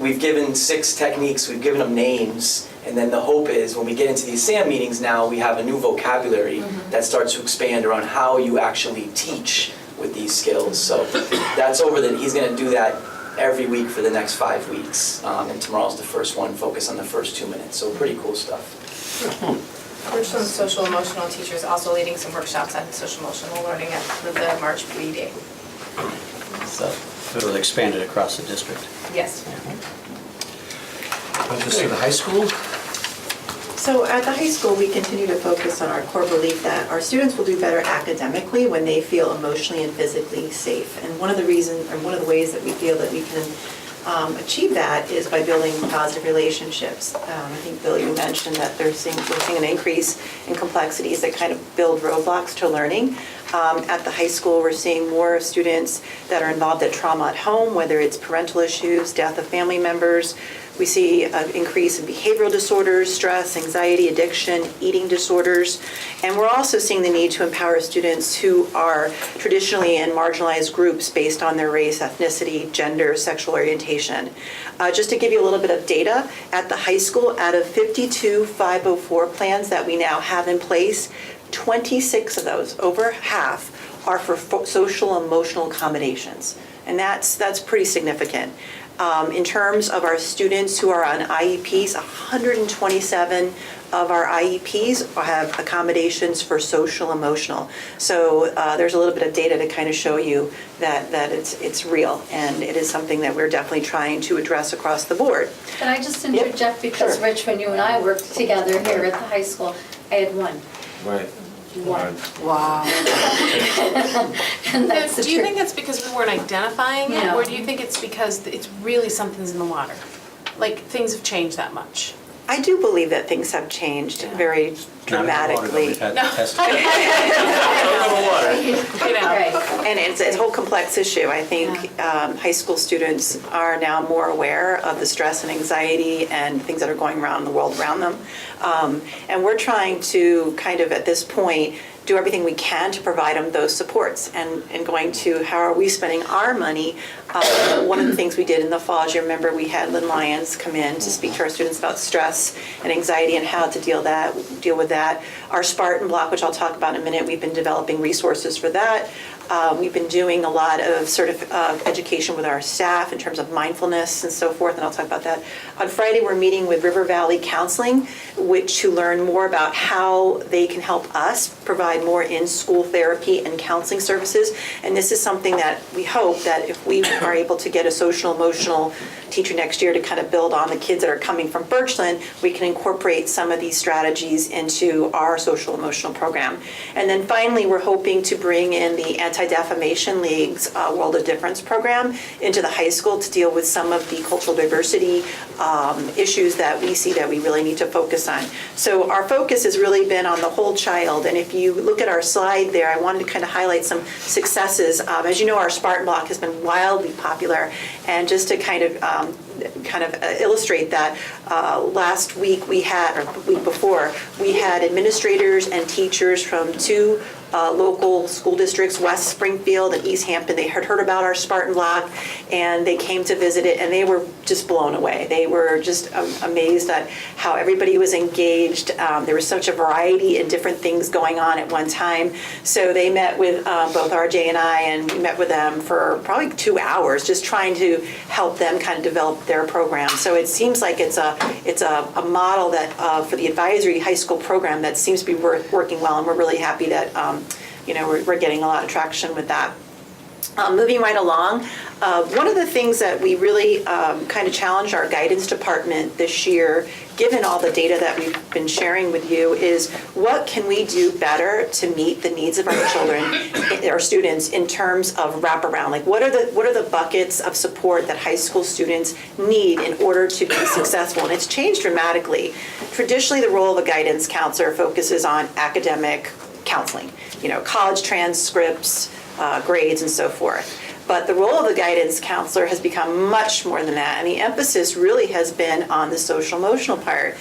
we've given 6 techniques, we've given them names, and then the hope is when we get into these SAM meetings now, we have a new vocabulary that starts to expand around how you actually teach with these skills. So that's he's gonna do that every week for the next 5 weeks, and tomorrow's the first one, focus on the first 2 minutes, so pretty cool stuff. We're some social emotional teachers also leading some workshops on social emotional learning at the March PE Day. So it'll expand it across the district. Yes. Brings us to the high school. So at the high school, we continue to focus on our core belief that our students will do better academically when they feel emotionally and physically safe. And one of the ways that we feel that we can achieve that is by building positive relationships. I think, Bill, you mentioned that we're seeing an increase in complexities that kind of build roadblocks to learning. At the high school, we're seeing more students that are involved at trauma at home, whether it's parental issues, death of family members. We see an increase in behavioral disorders, stress, anxiety, addiction, eating disorders. And we're also seeing the need to empower students who are traditionally in marginalized groups based on their race, ethnicity, gender, sexual orientation. Just to give you a little bit of data, at the high school, out of 52 504 plans that we now have in place, 26 of those, over half, are for social emotional accommodations. And that's pretty significant. In terms of our students who are on IEPs, 127 of our IEPs have accommodations for social emotional. So there's a little bit of data to kind of show you that it's real, and it is something that we're definitely trying to address across the board. Can I just interject, because Sure. Rich, when you and I worked together here at the high school, I had one. Right. One. Wow. And that's the Do you truth. think it's because we weren't identifying it, No. or do you think it's because it's really something's in the water? Like, things have changed that much? I do believe that things have changed very dramatically. We've had tests. You know. And it's a whole complex issue. I think high school students are now more aware of the stress and anxiety and things that are going around in the world around them. And we're trying to kind of, at this point, do everything we can to provide them those supports, and going to how are we spending our money. One of the things we did in the fall, as you remember, we had Lynn Lyons come in to speak to our students about stress and anxiety and how to deal with that. Our Spartan Block, which I'll talk about in a minute, we've been developing resources for that. We've been doing a lot of education with our staff in terms of mindfulness and so forth, and I'll talk about that. On Friday, we're meeting with River Valley Counseling, to learn more about how they can help us provide more in-school therapy and counseling services. And this is something that we hope that if we are able to get a social emotional teacher next year to kind of build on the kids that are coming from Birchland, we can incorporate some of these strategies into our social emotional program. And then finally, we're hoping to bring in the Anti-Defamation League's World of Difference program into the high school to deal with some of the cultural diversity issues that we see that we really need to focus on. So our focus has really been on the whole child. And if you look at our slide there, I wanted to kind of highlight some successes. As you know, our Spartan Block has been wildly popular. And just to kind of illustrate that, last week we had, or the week before, we had administrators and teachers from two local school districts, West Springfield and East Hampton. They had heard about our Spartan Block, and they came to visit it, and they were just blown away. They were just amazed at how everybody was engaged. There was such a variety and different things going on at one time. So they met with both RJ and I, and we met with them for probably 2 hours, just trying to help them kind of develop their program. So it seems like it's a model that for the advisory high school program that seems to be working well, and we're really happy that we're getting a lot of traction with that. Moving right along, one of the things that we really kind of challenged our guidance department this year, given all the data that we've been sharing with you, is what can we do better to meet the needs of our children, our students, in terms of wraparound? Like, what are the buckets of support that high school students need in order to be successful? And it's changed dramatically. Traditionally, the role of a guidance counselor focuses on academic counseling, college transcripts, grades, and so forth. But the role of the guidance counselor has become much more than that, and the emphasis really has been on the social emotional part.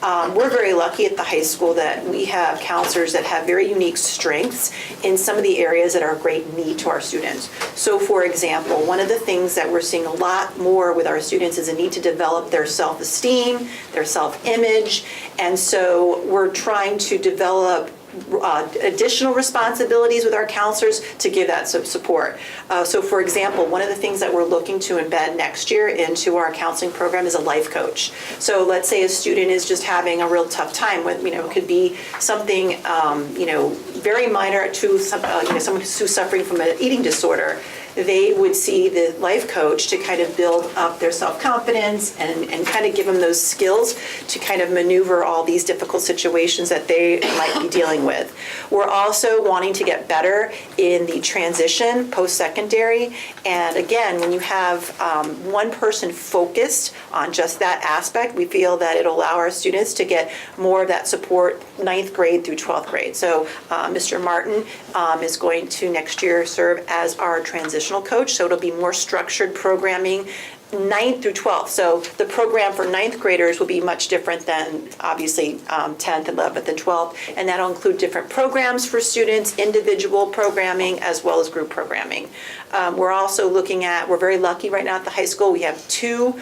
We're very lucky at the high school that we have counselors that have very unique strengths in some of the areas that are of great need to our students. So for example, one of the things that we're seeing a lot more with our students is a need to develop their self-esteem, their self-image, and so we're trying to develop additional responsibilities with our counselors to give that support. So for example, one of the things that we're looking to embed next year into our counseling program is a life coach. So let's say a student is just having a real tough time with, it could be something, very minor to someone who's suffering from an eating disorder. they would see the life coach to kind of build up their self-confidence and kind of give them those skills to kind of maneuver all these difficult situations that they might be dealing with. We're also wanting to get better in the transition post-secondary. And again, when you have one person focused on just that aspect, we feel that it'll allow our students to get more of that support 9th grade through 12th grade. So Mr. Martin is going to next year serve as our transitional coach, so it'll be more structured programming 9th through 12th. So the program for 9th graders will be much different than obviously 10th, 11th, and 12th. And that'll include different programs for students, individual programming, as well as group programming. We're also looking at, we're very lucky right now at the high school, we have 2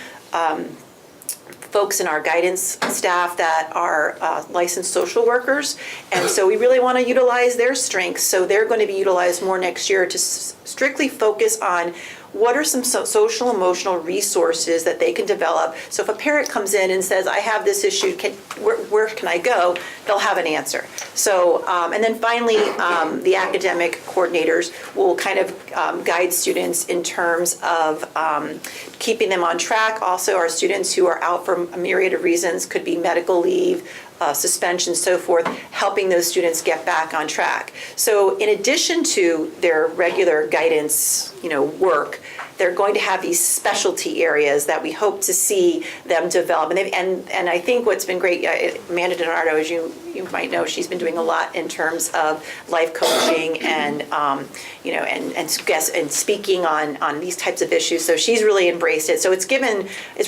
folks in our guidance staff that are licensed social workers. And so we really want to utilize their strengths. So they're going to be utilized more next year to strictly focus on what are some social emotional resources that they can develop. So if a parent comes in and says, I have this issue, where can I go? They'll have an answer. So, and then finally, the academic coordinators will kind of guide students in terms of keeping them on track. Also, our students who are out for a myriad of reasons, could be medical leave, suspension, so forth, helping those students get back on track. So in addition to their regular guidance, work, they're going to have these specialty areas that we hope to see them develop. And I think what's been great, Amanda DiNardo, as you might know, she's been doing a lot in terms of life coaching and and speaking on these types of issues. So she's really embraced it. So it's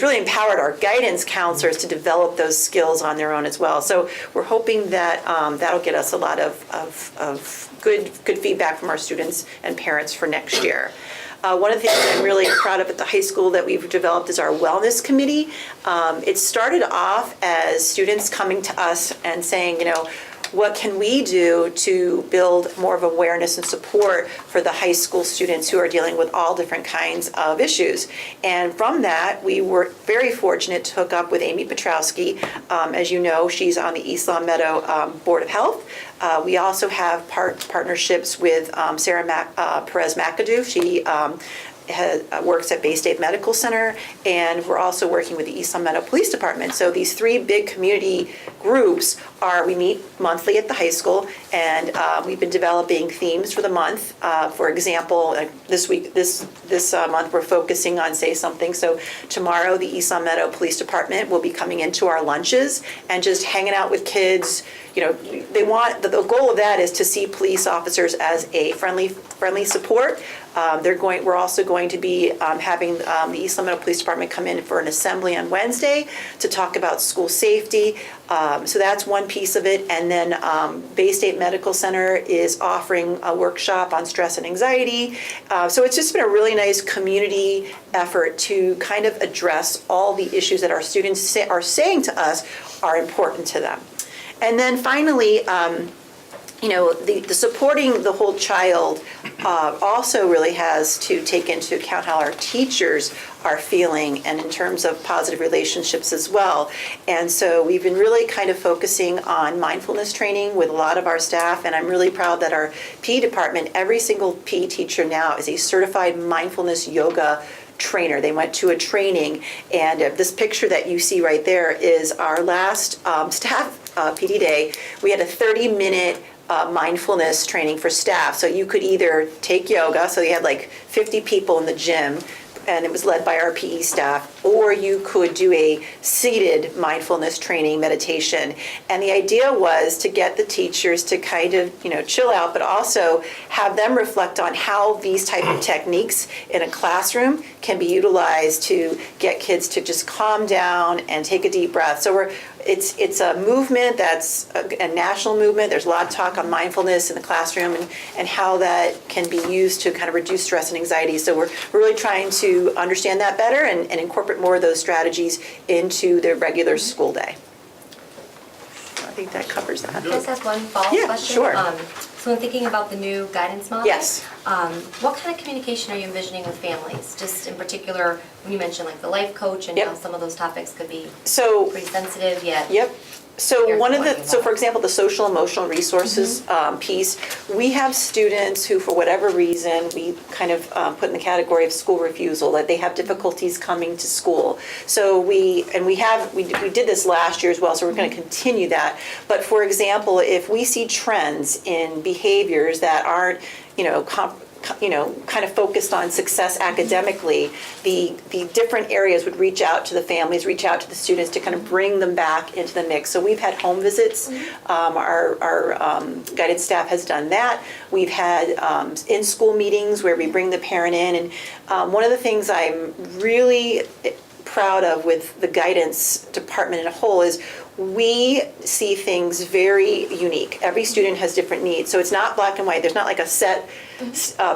really empowered our guidance counselors to develop those skills on their own as well. So we're hoping that that'll get us a lot of good feedback from our students and parents for next year. One of the things I'm really proud of at the high school that we've developed is our wellness committee. It started off as students coming to us and saying, what can we do to build more of awareness and support for the high school students who are dealing with all different kinds of issues? And from that, we were very fortunate to hook up with Amy Petrowski. As you know, she's on the East Long Meadow Board of Health. We also have partnerships with Sarah Perez McAdoo. She works at Bay State Medical Center, and we're also working with the East Long Meadow Police Department. So these 3 big community groups we meet monthly at the high school, and we've been developing themes for the month. For example, this month we're focusing on Say Something. So tomorrow the East Long Meadow Police Department will be coming into our lunches and just hanging out with kids. They want, the goal of that is to see police officers as a friendly support. We're also going to be having the East Long Meadow Police Department come in for an assembly on Wednesday to talk about school safety. So that's one piece of it. And then Bay State Medical Center is offering a workshop on stress and anxiety. So it's just been a really nice community effort to kind of address all the issues that our students are saying to us are important to them. And then finally, the supporting the whole child also really has to take into account how our teachers are feeling, and in terms of positive relationships as well. And so we've been really kind of focusing on mindfulness training with a lot of our staff, and I'm really proud that our PE department, every single PE teacher now is a certified mindfulness yoga trainer. They went to a training, and this picture that you see right there is our last staff PD day. We had a 30-minute mindfulness training for staff. So you could either take yoga, so you had like 50 people in the gym, and it was led by our PE staff, or you could do a seated mindfulness training meditation. And the idea was to get the teachers to kind of, chill out, but also have them reflect on how these type of techniques in a classroom can be utilized to get kids to just calm down and take a deep breath. So it's a movement that's a national movement. There's a lot of talk on mindfulness in the classroom and how that can be used to kind of reduce stress and anxiety. So we're really trying to understand that better and incorporate more of those strategies into the regular school day. So I think that covers that. Can I just ask one follow-up question? Sure. So when thinking about the new guidance model, yes. What kind of communication are you envisioning with families? Just in particular, when you mentioned like the life coach and how some of those topics could be pretty sensitive yet. Yep. So one of the, so for example, the social emotional resources piece, we have students who, for whatever reason, we kind of put in the category of school refusal, that they have difficulties coming to school. So we did this last year as well, so we're going to continue that. But for example, if we see trends in behaviors that aren't, kind of focused on success academically, the different areas would reach out to the families, reach out to the students to kind of bring them back into the mix. So we've had home visits. Our guidance staff has done that. We've had in-school meetings where we bring the parent in. And one of the things I'm really proud of with the guidance department in a whole is we see things very unique. Every student has different needs. So it's not black and white. There's not like a set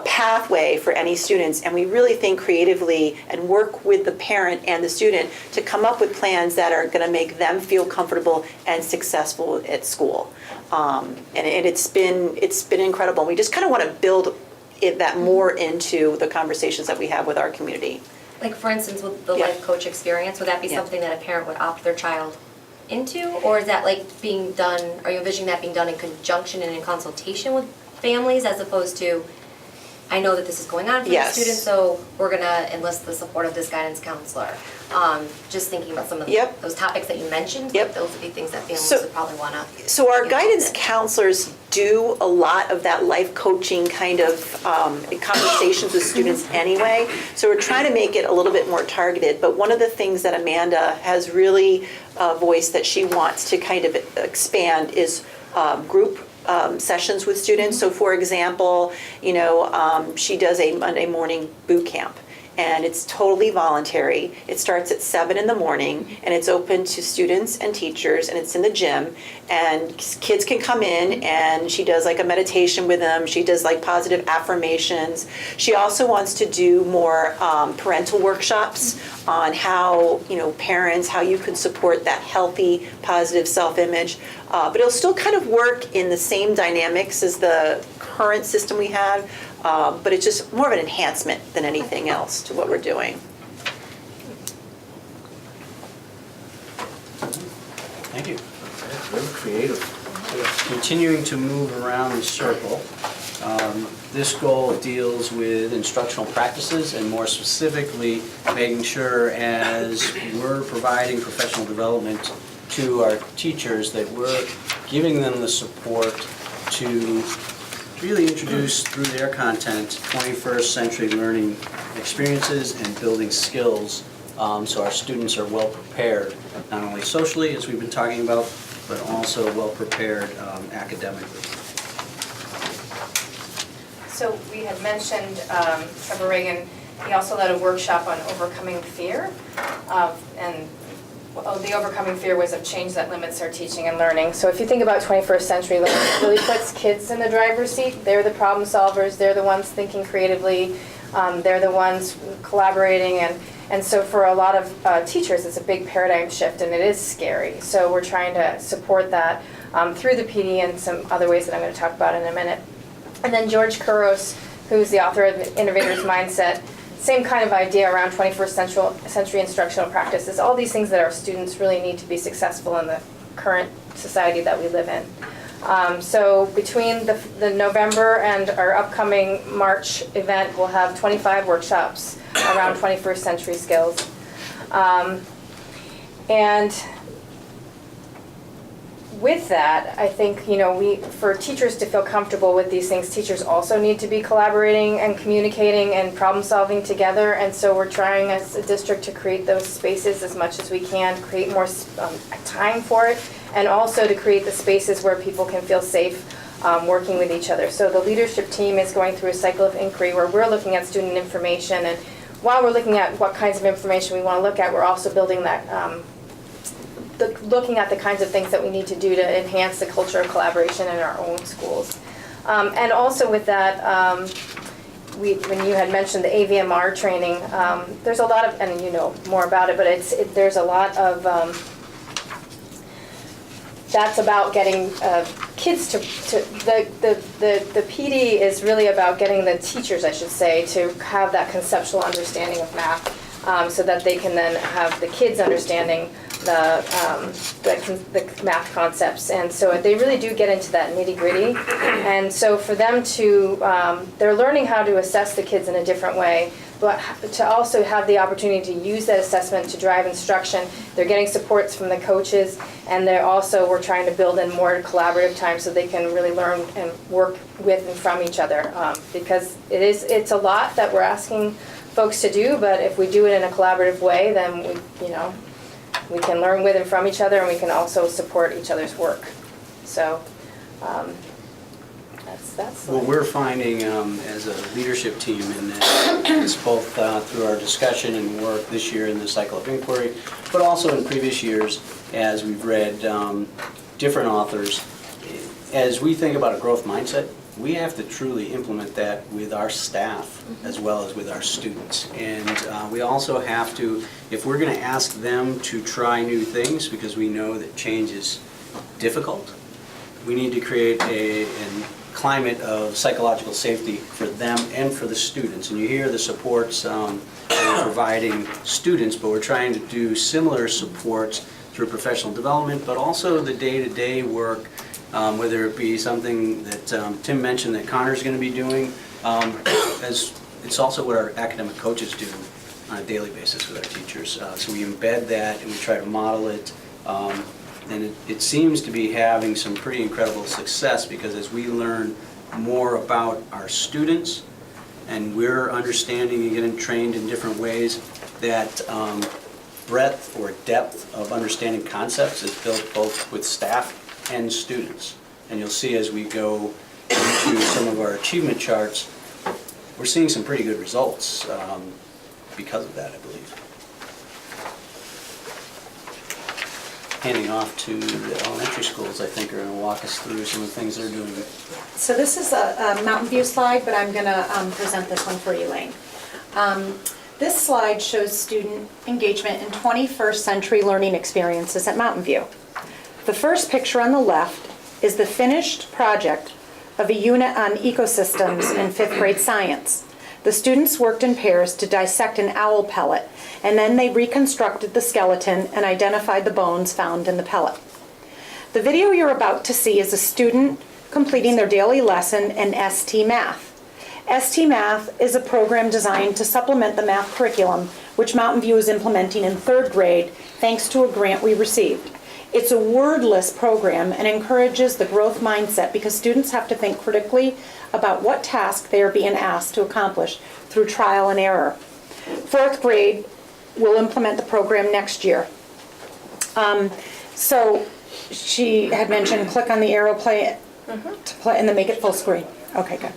pathway for any students. And we really think creatively and work with the parent and the student to come up with plans that are going to make them feel comfortable and successful at school. And it's been incredible. We just kind of want to build that more into the conversations that we have with our community. Like for instance, with the life coach experience, would that be something that a parent would opt their child into? Or is that like being done, are you envisioning that being done in conjunction and in consultation with families as opposed to, I know that this is going on for the students, so we're gonna enlist the support of this guidance counselor. Just thinking about some of those topics that you mentioned, those would be things that families would probably wanna. So our guidance counselors do a lot of that life coaching kind of conversations with students anyway. So we're trying to make it a little bit more targeted. But one of the things that Amanda has really voiced that she wants to kind of expand is group sessions with students. So for example, she does a Monday morning boot camp. And it's totally voluntary. It starts at 7 in the morning, and it's open to students and teachers, and it's in the gym. And kids can come in, and she does like a meditation with them. She does like positive affirmations. She also wants to do more parental workshops on how, parents, how you can support that healthy, positive self-image. But it'll still kind of work in the same dynamics as the current system we have. But it's just more of an enhancement than anything else to what we're doing. Thank you. Very creative. Continuing to move around the circle, this goal deals with instructional practices and more specifically making sure as we're providing professional development to our teachers that we're giving them the support to really introduce through their content 21st century learning experiences and building skills so our students are well prepared, not only socially as we've been talking about, but also well prepared academically. So we had mentioned Trevor Reagan, he also led a workshop on overcoming fear. The overcoming fear was of change that limits our teaching and learning. So if you think about 21st century learning, it really puts kids in the driver's seat. They're the problem solvers, they're the ones thinking creatively, they're the ones collaborating. And so for a lot of teachers, it's a big paradigm shift and it is scary. So we're trying to support that through the PD and some other ways that I'm going to talk about in a minute. And then George Couros, who's the author of Innovator's Mindset, same kind of idea around 21st century instructional practices, all these things that our students really need to be successful in the current society that we live in. So between the November and our upcoming March event, we'll have 25 workshops around 21st century skills. And with that, I think, for teachers to feel comfortable with these things, teachers also need to be collaborating and communicating and problem solving together. And so we're trying as a district to create those spaces as much as we can, create more time for it, and also to create the spaces where people can feel safe working with each other. So the leadership team is going through a cycle of inquiry where we're looking at student information. And while we're looking at what kinds of information we want to look at, we're also building that looking at the kinds of things that we need to do to enhance the culture of collaboration in our own schools. And also with that, when you had mentioned the AVMR training, there's a lot of, and you know more about it, but there's a lot of, that's about getting kids to the PD is really about getting the teachers, I should say, to have that conceptual understanding of math so that they can then have the kids understanding the math concepts. And so they really do get into that nitty-gritty. And so for them to, they're learning how to assess the kids in a different way, but to also have the opportunity to use that assessment to drive instruction. They're getting supports from the coaches, and we're trying to build in more collaborative time so they can really learn and work with and from each other. Because it's a lot that we're asking folks to do, but if we do it in a collaborative way, then we can learn with and from each other, and we can also support each other's work. So that's What we're finding as a leadership team, and it's both through our discussion and work this year in the cycle of inquiry, but also in previous years as we've read different authors, as we think about a growth mindset, we have to truly implement that with our staff as well as with our students. And we also have to, if we're going to ask them to try new things, because we know that change is difficult, we need to create a climate of psychological safety for them and for the students. And you hear the supports we're providing students, but we're trying to do similar supports through professional development, but also the day-to-day work, whether it be something that Tim mentioned that Connor's going to be doing, as it's also what our academic coaches do on a daily basis with our teachers. So we embed that and we try to model it. And it seems to be having some pretty incredible success, because as we learn more about our students and we're understanding and getting trained in different ways, that breadth or depth of understanding concepts is built both with staff and students. And you'll see as we go into some of our achievement charts, we're seeing some pretty good results because of that, I believe. Handing off to the elementary schools, I think, are going to walk us through some of the things they're doing. So this is a Mountain View slide, but I'm going to present this one for Elaine. This slide shows student engagement in 21st century learning experiences at Mountain View. The first picture on the left is the finished project of a unit on ecosystems in 5th grade science. The students worked in pairs to dissect an owl pellet, and then they reconstructed the skeleton and identified the bones found in the pellet. The video you're about to see is a student completing their daily lesson in ST Math. ST Math is a program designed to supplement the math curriculum, which Mountain View is implementing in 3rd grade thanks to a grant we received. It's a wordless program and encourages the growth mindset, because students have to think critically about what task they are being asked to accomplish through trial and error. 4th grade will implement the program next year. So she had mentioned click on the arrow to play and then make it full screen. Okay, good.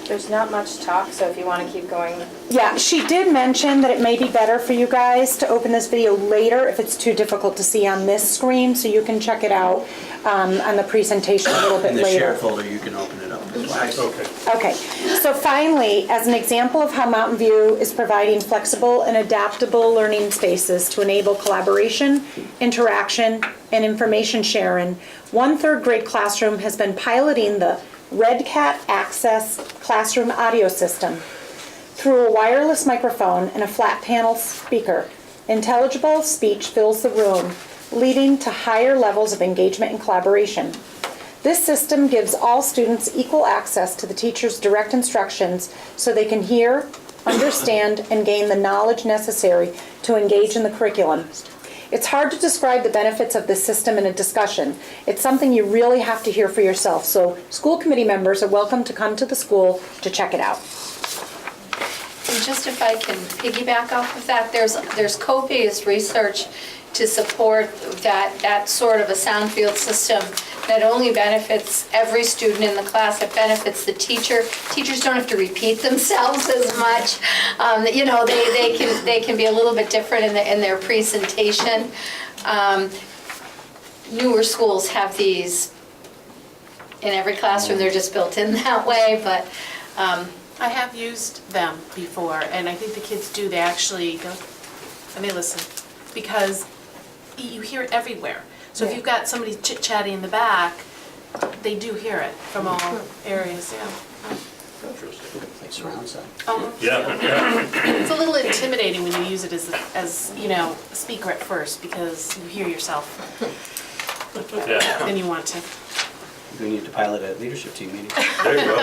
There's not much talk, so if you want to keep going. Yeah, she did mention that it may be better for you guys to open this video later if it's too difficult to see on this screen, so you can check it out on the presentation a little bit In the later. share folder, you can open it up as well. Okay. Okay, so finally, as an example of how Mountain View is providing flexible and adaptable learning spaces to enable collaboration, interaction, and information sharing, one 3rd grade classroom has been piloting the Red Cat Access classroom audio system. Through a wireless microphone and a flat panel speaker, intelligible speech fills the room, leading to higher levels of engagement and collaboration. This system gives all students equal access to the teacher's direct instructions so they can hear, understand, and gain the knowledge necessary to engage in the curriculum. It's hard to describe the benefits of this system in a discussion. It's something you really have to hear for yourself, so school committee members are welcome to come to the school to check it out. And just if I can piggyback off of that, there's co-based research to support that sort of a sound field system that only benefits every student in the class. It benefits the teacher. Teachers don't have to repeat themselves as much. You know, they can be a little bit different in their presentation. Newer schools have these in every classroom. They're just built in that way, but. I have used them before, and I think the kids do. They actually go and they listen, because you hear it everywhere. So if you've got somebody chit-chatting in the back, they do hear it from all areas, yeah. Like surround sound. Oh, It's a little intimidating when you use it as you know, a speaker at first, because you hear yourself. Yeah. Then you want to. We need to pilot a leadership team meeting. There you go.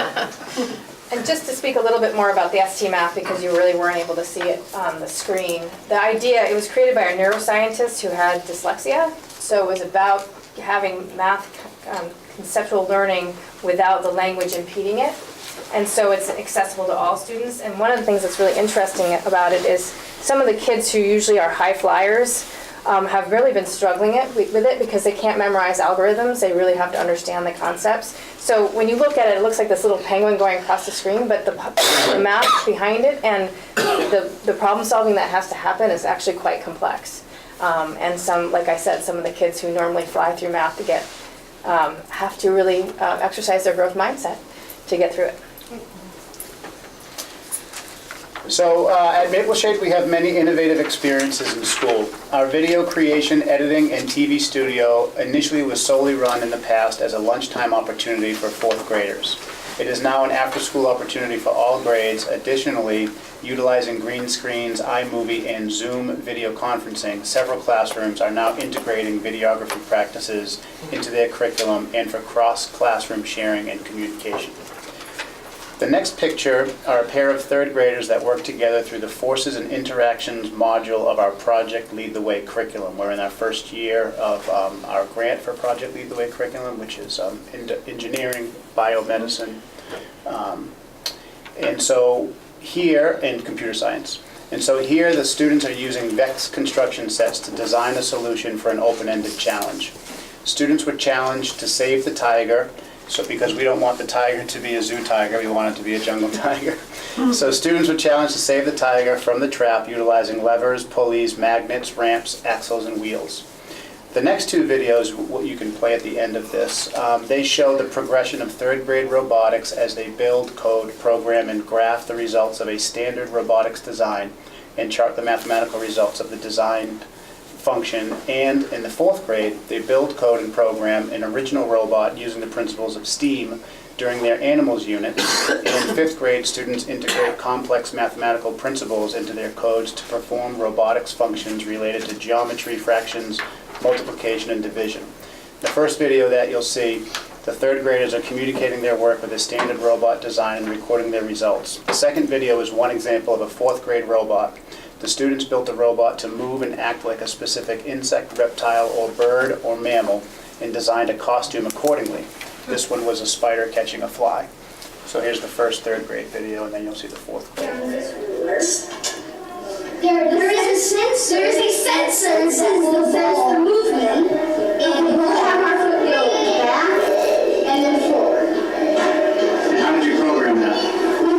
And just to speak a little bit more about the ST Math, because you really weren't able to see it on the screen. The idea, it was created by a neuroscientist who had dyslexia. So it was about having math conceptual learning without the language impeding it. And so it's accessible to all students. And one of the things that's really interesting about it is some of the kids who usually are high flyers have really been struggling with it because they can't memorize algorithms. They really have to understand the concepts. So when you look at it, it looks like this little penguin going across the screen, but the math behind it and the problem solving that has to happen is actually quite complex. And some, like I said, some of the kids who normally fly through math to get have to really exercise their growth mindset to get through it. So at Maple Shade, we have many innovative experiences in school. Our video creation, editing, and TV studio initially was solely run in the past as a lunchtime opportunity for fourth graders. It is now an after-school opportunity for all grades. Additionally, utilizing green screens, iMovie, and Zoom video conferencing, several classrooms are now integrating videography practices into their curriculum and for cross-classroom sharing and communication. The next picture are a pair of third graders that work together through the Forces and Interactions module of our Project Lead the Way curriculum. We're in our first year of our grant for Project Lead the Way curriculum, which is engineering, biomedicine, and so here, and computer science. And so here the students are using VEX construction sets to design a solution for an open-ended challenge. Students were challenged to save the tiger. So because we don't want the tiger to be a zoo tiger, we want it to be a jungle tiger. So students were challenged to save the tiger from the trap utilizing levers, pulleys, magnets, ramps, axles, and wheels. The next two videos, what you can play at the end of this, they show the progression of third grade robotics as they build, code, program, and graph the results of a standard robotics design and chart the mathematical results of the designed function. And in the fourth grade, they build, code, and program an original robot using the principles of STEAM during their animals unit. And in fifth grade, students integrate complex mathematical principles into their codes to perform robotics functions related to geometry, fractions, multiplication, and division. The first video that you'll see, the third graders are communicating their work with a standard robot design and recording their results. The second video is one example of a fourth grade robot. The students built a robot to move and act like a specific insect, reptile, or bird or mammal and designed a costume accordingly. This one was a spider catching a fly. So here's the first third grade video, and then you'll see the fourth grade. There is a sensor that says the movement, and we'll have our foot go back and then forward. How did you program that?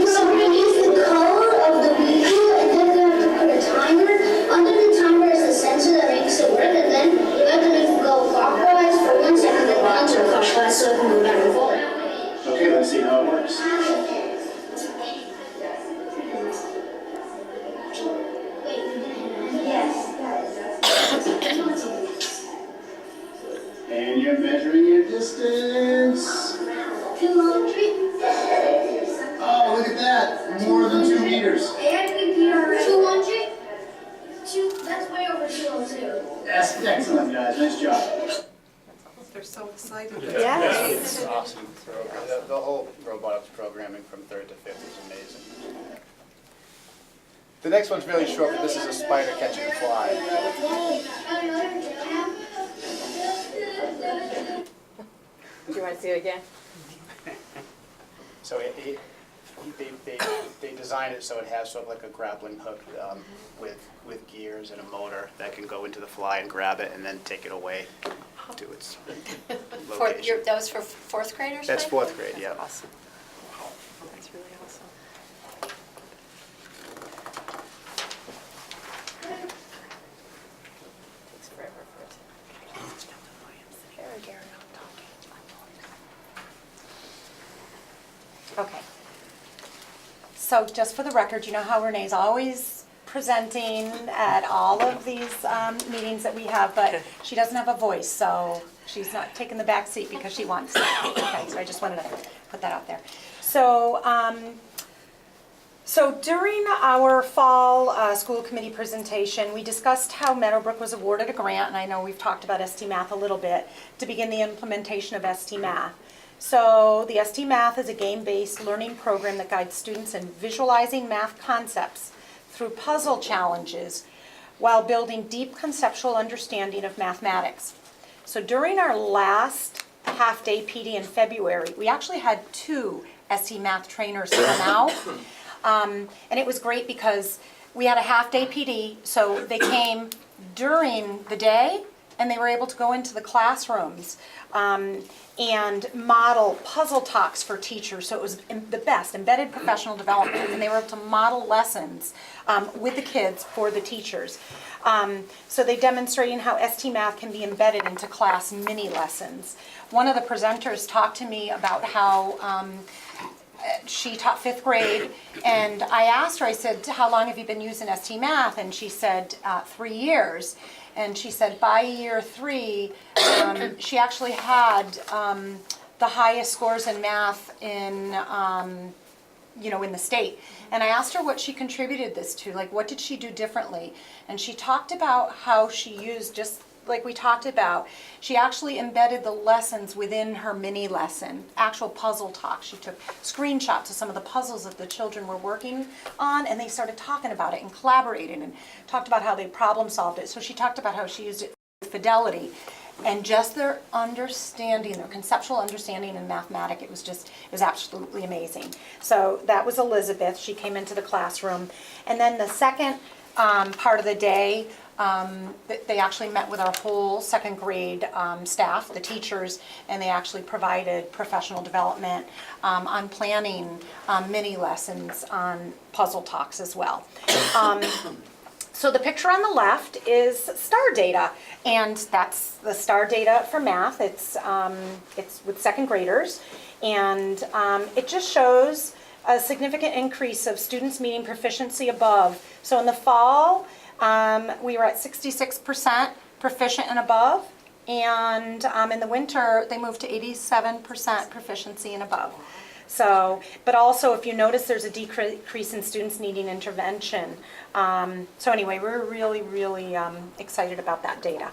So we're going to use the code of the video, and then we're going to put a timer. Under the timer is a sensor that makes it work, and then you have to make it go clockwise for 1 second, then counterclockwise so it can move back and forth. Okay, let's see how it works. And you're measuring your distance. 200. Oh, look at that. More than 2 meters. 200. That's way over 202. That's excellent, guys. Nice job. They're so excited. It's awesome. The whole robotics programming from third to fifth is amazing. The next one's really short, but this is a spider catching a fly. Do you want to see it again? So they designed it so it has sort of like a grappling hook with gears and a motor that can go into the fly and grab it and then take it away to its location. That was for fourth graders? That's Mike? fourth grade, yeah. Awesome. That's really awesome. Takes forever for it to... Gary, I'm talking. Okay. So just for the record, you know how Renee's always presenting at all of these meetings that we have, but she doesn't have a voice, so she's not taking the back seat because she wants to. Okay, so I just wanted to put that out there. So, so during our fall school committee presentation, we discussed how Meadowbrook was awarded a grant, and I know we've talked about ST Math a little bit, to begin the implementation of ST Math. So the ST Math is a game-based learning program that guides students in visualizing math concepts through puzzle challenges while building deep conceptual understanding of mathematics. So during our last half-day PD in February, we actually had 2 ST Math trainers come out. And it was great because we had a half-day PD, so they came during the day and they were able to go into the classrooms and model puzzle talks for teachers. So it was the best, embedded professional development, and they were able to model lessons with the kids for the teachers. So they demonstrating how ST Math can be embedded into class mini lessons. One of the presenters talked to me about how she taught 5th grade, and I asked her, I said, how long have you been using ST Math? And she said, 3 years. And she said by year 3, she actually had the highest scores in math in, in the state. And I asked her what she contributed this to, like what did she do differently? And she talked about how she used, just like we talked about, she actually embedded the lessons within her mini lesson, actual puzzle talk. She took screenshots of some of the puzzles that the children were working on, and they started talking about it and collaborating and talked about how they problem solved it. So she talked about how she used it with fidelity and just their understanding, their conceptual understanding in mathematics. It was absolutely amazing. So that was Elizabeth. She came into the classroom. And then the second part of the day, they actually met with our whole 2nd grade staff, the teachers, and they actually provided professional development on planning mini lessons on puzzle talks as well. So the picture on the left is STAR data, and that's the STAR data for math. It's with 2nd graders, and it just shows a significant increase of students meeting proficiency above. So in the fall, we were at 66% proficient and above, and in the winter, they moved to 87% proficiency and above. So, but also if you notice, there's a decrease in students needing intervention. So anyway, we're really, really excited about that data.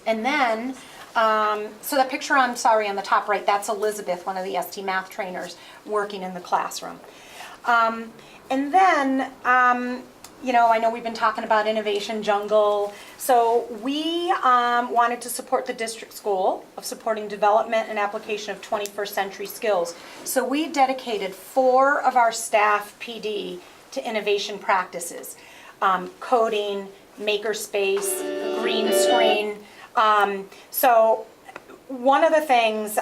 And then, so that picture on the top right, that's Elizabeth, one of the ST Math trainers working in the classroom. And then, I know we've been talking about Innovation Jungle. So we wanted to support the district goal of supporting development and application of 21st century skills. So we dedicated 4 of our staff PD to innovation practices. Coding, makerspace, green screen. So one of the things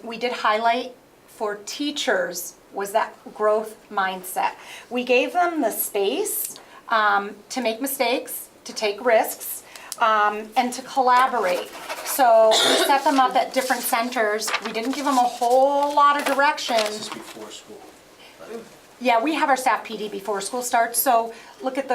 we did highlight for teachers was that growth mindset. We gave them the space to make mistakes, to take risks, and to collaborate. So we set them up at different centers. We didn't give them a whole lot of direction. This is before school. Yeah, we have our staff PD before school starts. So look at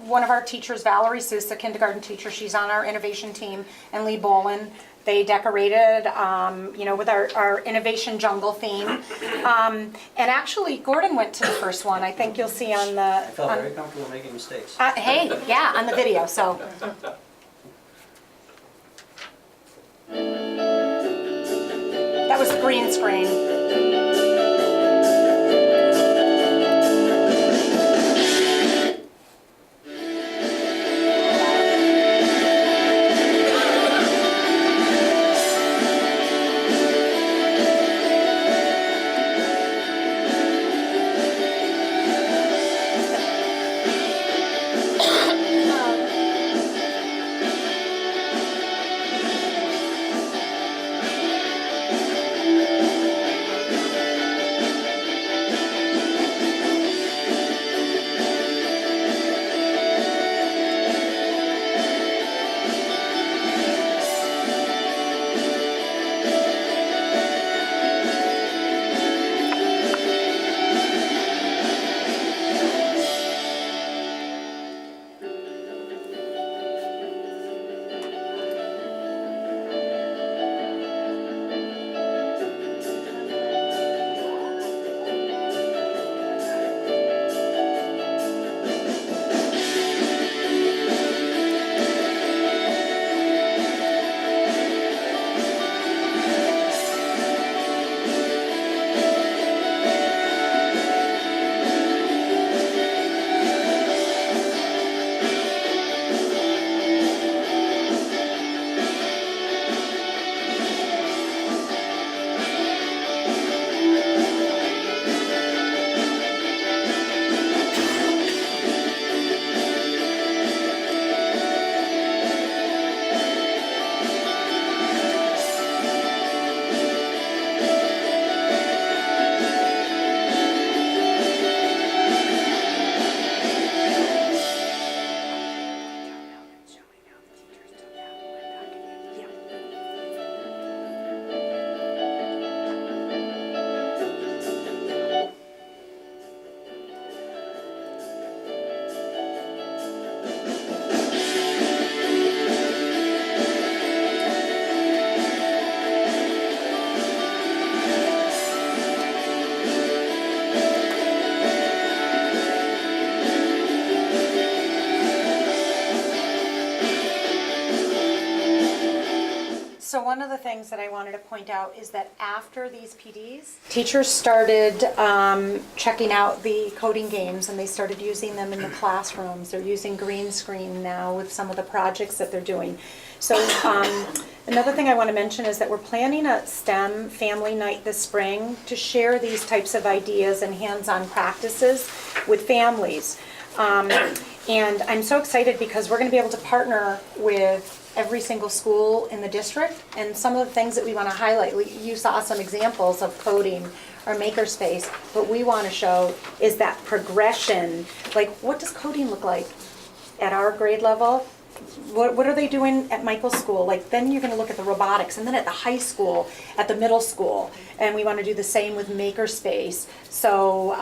one of our teachers, Valerie Seuss, the kindergarten teacher. She's on our innovation team, and Lee Bolin. They decorated, with our Innovation Jungle theme. And actually, Gordon went to the first one. I think you'll see on the... I felt very comfortable making mistakes. Hey, yeah, on the video, so. That was green screen. So one of the things that I wanted to point out is that after these PDs, teachers started checking out the coding games and they started using them in the classrooms. They're using green screen now with some of the projects that they're doing. So another thing I want to mention is that we're planning a STEM family night this spring to share these types of ideas and hands-on practices with families. And I'm so excited because we're going to be able to partner with every single school in the district, and some of the things that we want to highlight, you saw some examples of coding or makerspace, what we want to show is that progression, like what does coding look like at our grade level? What are they doing at Michael's school? Like then you're going to look at the robotics, and then at the high school, at the middle school, and we want to do the same with makerspace. So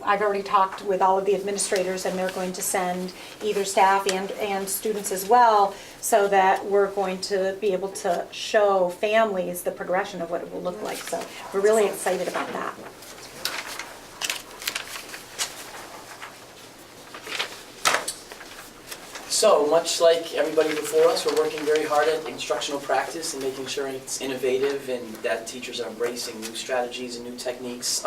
I've already talked with all of the administrators, and they're going to send either staff and students as well, so that we're going to be able to show families the progression of what it will look like. So we're really excited about that. So, much like everybody before us, we're working very hard at instructional practice and making sure it's innovative and that teachers are embracing new strategies and new techniques.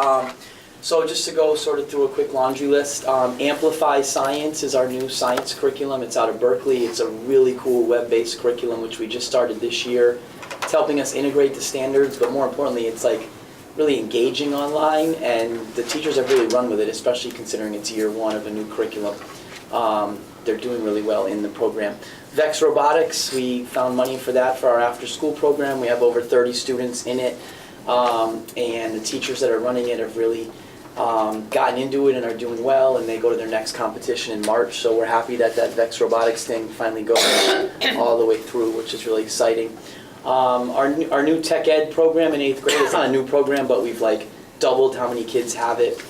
So just to go sort of through a quick laundry list, Amplify Science is our new science curriculum. It's out of Berkeley. It's a really cool web-based curriculum which we just started this year. It's helping us integrate the standards, but more importantly, it's like really engaging online, and the teachers have really run with it, especially considering it's year one of a new curriculum. They're doing really well in the program. Vex Robotics, we found money for that for our after-school program. We have over 30 students in it, and the teachers that are running it have really gotten into it and are doing well, and they go to their next competition in March, so we're happy that that Vex Robotics thing finally goes all the way through, which is really exciting. Our new tech ed program in 8th grade, it's not a new program, but we've like doubled how many kids have it.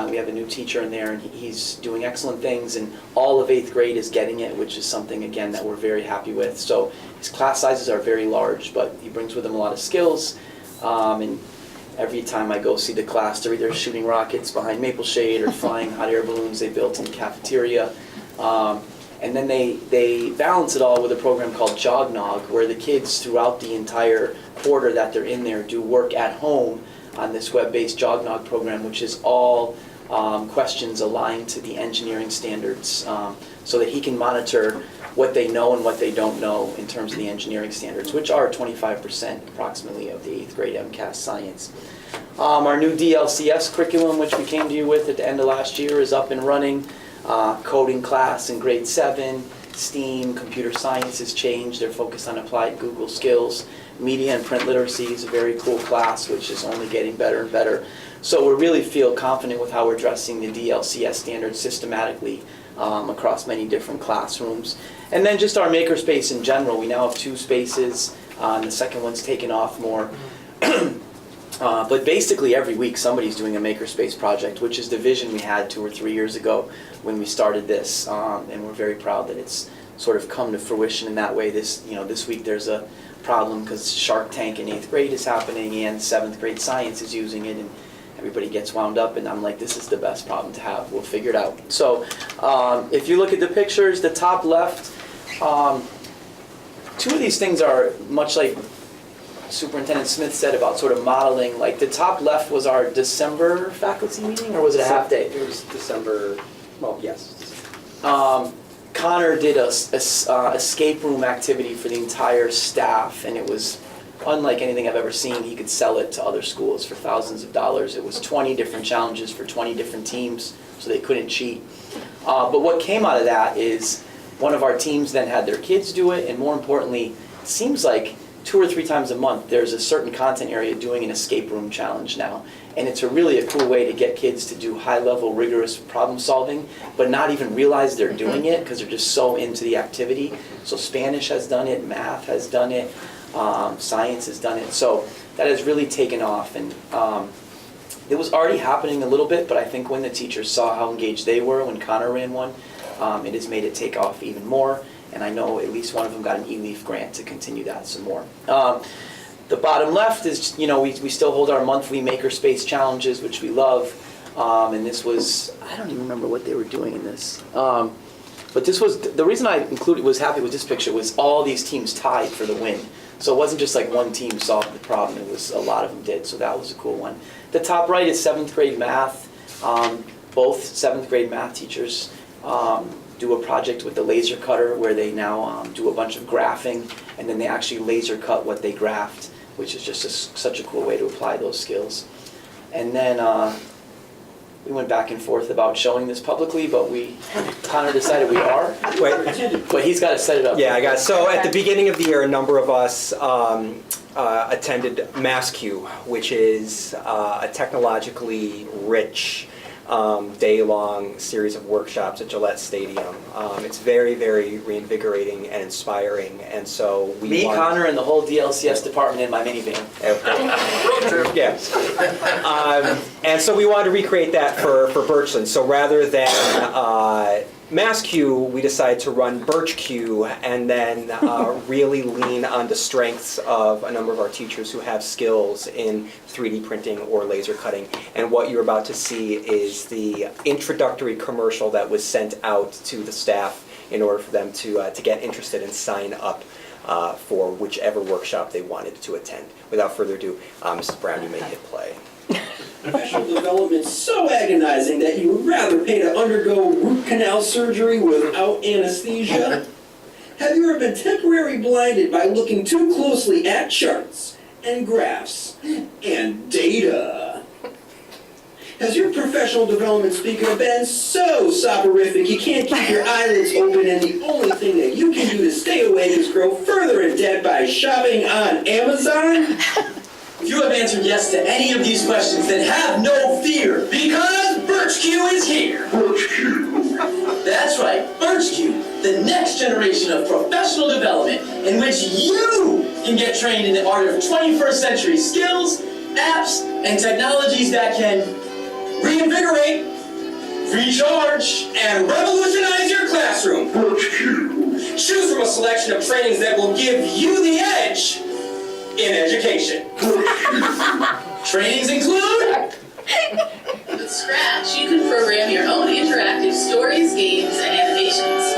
We have a new teacher in there, and he's doing excellent things, and all of 8th grade is getting it, which is something, again, that we're very happy with. So his class sizes are very large, but he brings with him a lot of skills, and every time I go see the class, they're either shooting rockets behind Maple Shade or flying hot air balloons they built in the cafeteria. And then they balance it all with a program called Jognog, where the kids throughout the entire quarter that they're in there do work at home on this web-based Jognog program, which is all questions aligned to the engineering standards, so that he can monitor what they know and what they don't know in terms of the engineering standards, which are 25% approximately of the 8th grade MCAS science. Our new DLCS curriculum, which we came to you with at the end of last year, is up and running. Coding class in grade 7, STEAM, computer science has changed. They're focused on applied Google skills. Media and print literacy is a very cool class, which is only getting better and better. So we really feel confident with how we're addressing the DLCS standards systematically across many different classrooms. And then just our makerspace in general. We now have 2 spaces. The second one's taken off more. But basically every week somebody's doing a makerspace project, which is the vision we had 2 or 3 years ago when we started this. And we're very proud that it's sort of come to fruition in that way. This week there's a problem because Shark Tank in 8th grade is happening and 7th grade science is using it, and everybody gets wound up, and I'm like, this is the best problem to have. We'll figure it out. So if you look at the pictures, the top left, 2 of these things are much like Superintendent Smith said about sort of modeling. Like the top left was our December faculty meeting, or was it a half day? It was December, well, yes. Connor did a escape room activity for the entire staff, and it was unlike anything I've ever seen. He could sell it to other schools for thousands of dollars. It was 20 different challenges for 20 different teams, so they couldn't cheat. But what came out of that is one of our teams then had their kids do it, and more importantly, it seems like 2 or 3 times a month there's a certain content area doing an escape room challenge now. And it's really a cool way to get kids to do high-level, rigorous problem solving, but not even realize they're doing it because they're just so into the activity. So Spanish has done it, math has done it, science has done it. So that has really taken off. And it was already happening a little bit, but I think when the teachers saw how engaged they were when Connor ran one, it has made it take off even more. And I know at least one of them got an eLeaf grant to continue that some more. The bottom left is, we still hold our monthly Makerspace challenges, which we love. And this was, I don't even remember what they were doing in this. But this was, the reason I was happy with this picture was all these teams tied for the win. So it wasn't just like one team solved the problem, it was a lot of them did, so that was a cool one. The top right is 7th grade math. Both 7th grade math teachers do a project with the laser cutter where they now do a bunch of graphing, and then they actually laser cut what they graphed, which is just such a cool way to apply those skills. And then we went back and forth about showing this publicly, but we kind of decided we are. But he's got to set it up. Yeah, I got it. So at the beginning of the year, a number of us attended MassQ, which is a technologically rich day-long series of workshops at Gillette Stadium. It's very, very reinvigorating and inspiring, and so we Me, wanted- Connor, and the whole DLCS department in my minivan. Yeah. And so we wanted to recreate that for Birchland. So rather than MassQ, we decided to run BirchQ and then really lean on the strengths of a number of our teachers who have skills in 3D printing or laser cutting. And what you're about to see is the introductory commercial that was sent out to the staff in order for them to get interested and sign up for whichever workshop they wanted to attend. Without further ado, Mrs. Brown, you may hit play. Professional development so agonizing that you would rather pay to undergo root canal surgery without anesthesia? Have you ever been temporarily blinded by looking too closely at charts and graphs and data? Has your professional development speaker been so soporific you can't keep your eyelids open and the only thing that you can do to stay awake is grow further in debt by shopping on Amazon? If you have answered yes to any of these questions, then have no fear, because BirchQ is here. BirchQ. That's right, BirchQ, the next generation of professional development in which you can get trained in the art of 21st century skills, apps, and technologies that can reinvigorate, recharge, and revolutionize your classroom. BirchQ. Choose from a selection of trainings that will give you the edge in education. Trainings include... With Scratch, you can program your own interactive stories, games, and animations.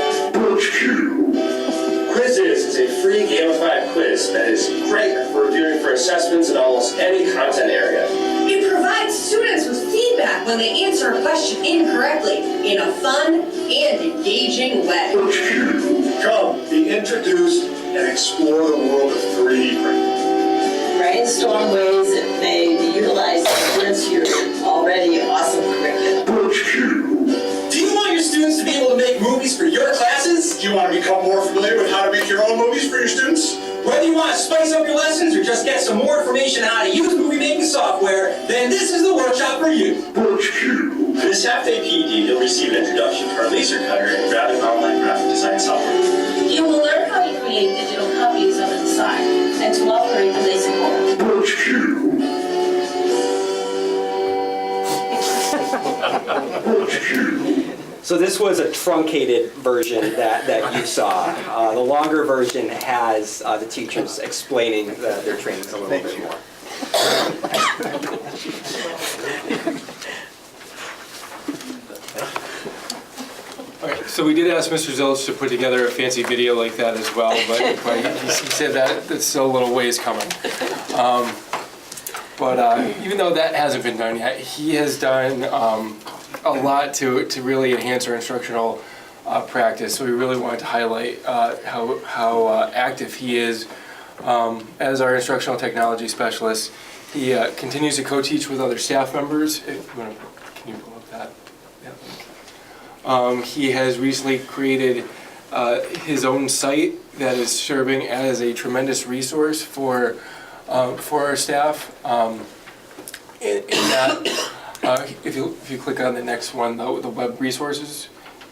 Quizzes is a free gamified quiz that is great for reviewing for assessments in almost any content area. It provides students with feedback when they answer a question incorrectly in a fun and engaging way. Come, be introduced and explore the world of 3D printing. Brainstorm ways that may be utilized to enhance your already awesome curriculum. Do you want your students to be able to make movies for your classes? Do you want to become more familiar with how to make your own movies for your students? Whether you want to spice up your lessons or just get some more information on how to use movie-making software, then this is the workshop for you. For this half-day PED, you'll receive an introduction to our laser cutter and graphic online graphic design software. You will learn how to create digital copies of a design and to operate the laser cutter. So this was a truncated version that you saw. The longer version has the teachers explaining their trainings a little bit more. All right, so we did ask Mr. Zilch to put together a fancy video like that as well, but he said that it's still a little ways coming. But even though that hasn't been done yet, he has done a lot to really enhance our instructional practice. So we really wanted to highlight how active he is as our instructional technology specialist. He continues to co-teach with other staff members. Can you pull up that? Yeah. He has recently created his own site that is serving as a tremendous resource for our staff. In that, if you click on the next one, the web resources,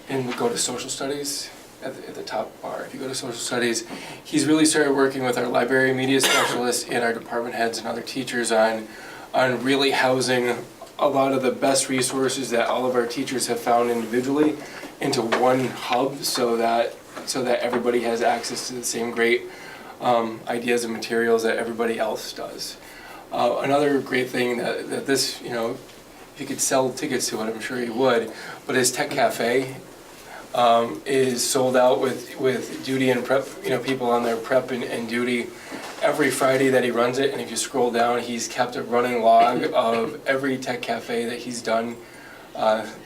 and go to social studies at the top bar. If you go to social studies, he's really started working with our library media specialists and our department heads and other teachers on really housing a lot of the best resources that all of our teachers have found individually into one hub, so that everybody has access to the same great ideas and materials that everybody else does. Another great thing that this, if you could sell tickets to it, I'm sure you would, but his Tech Cafe. is sold out with duty and prep, people on their prep and duty every Friday that he runs it. And if you scroll down, he's kept a running log of every tech cafe that he's done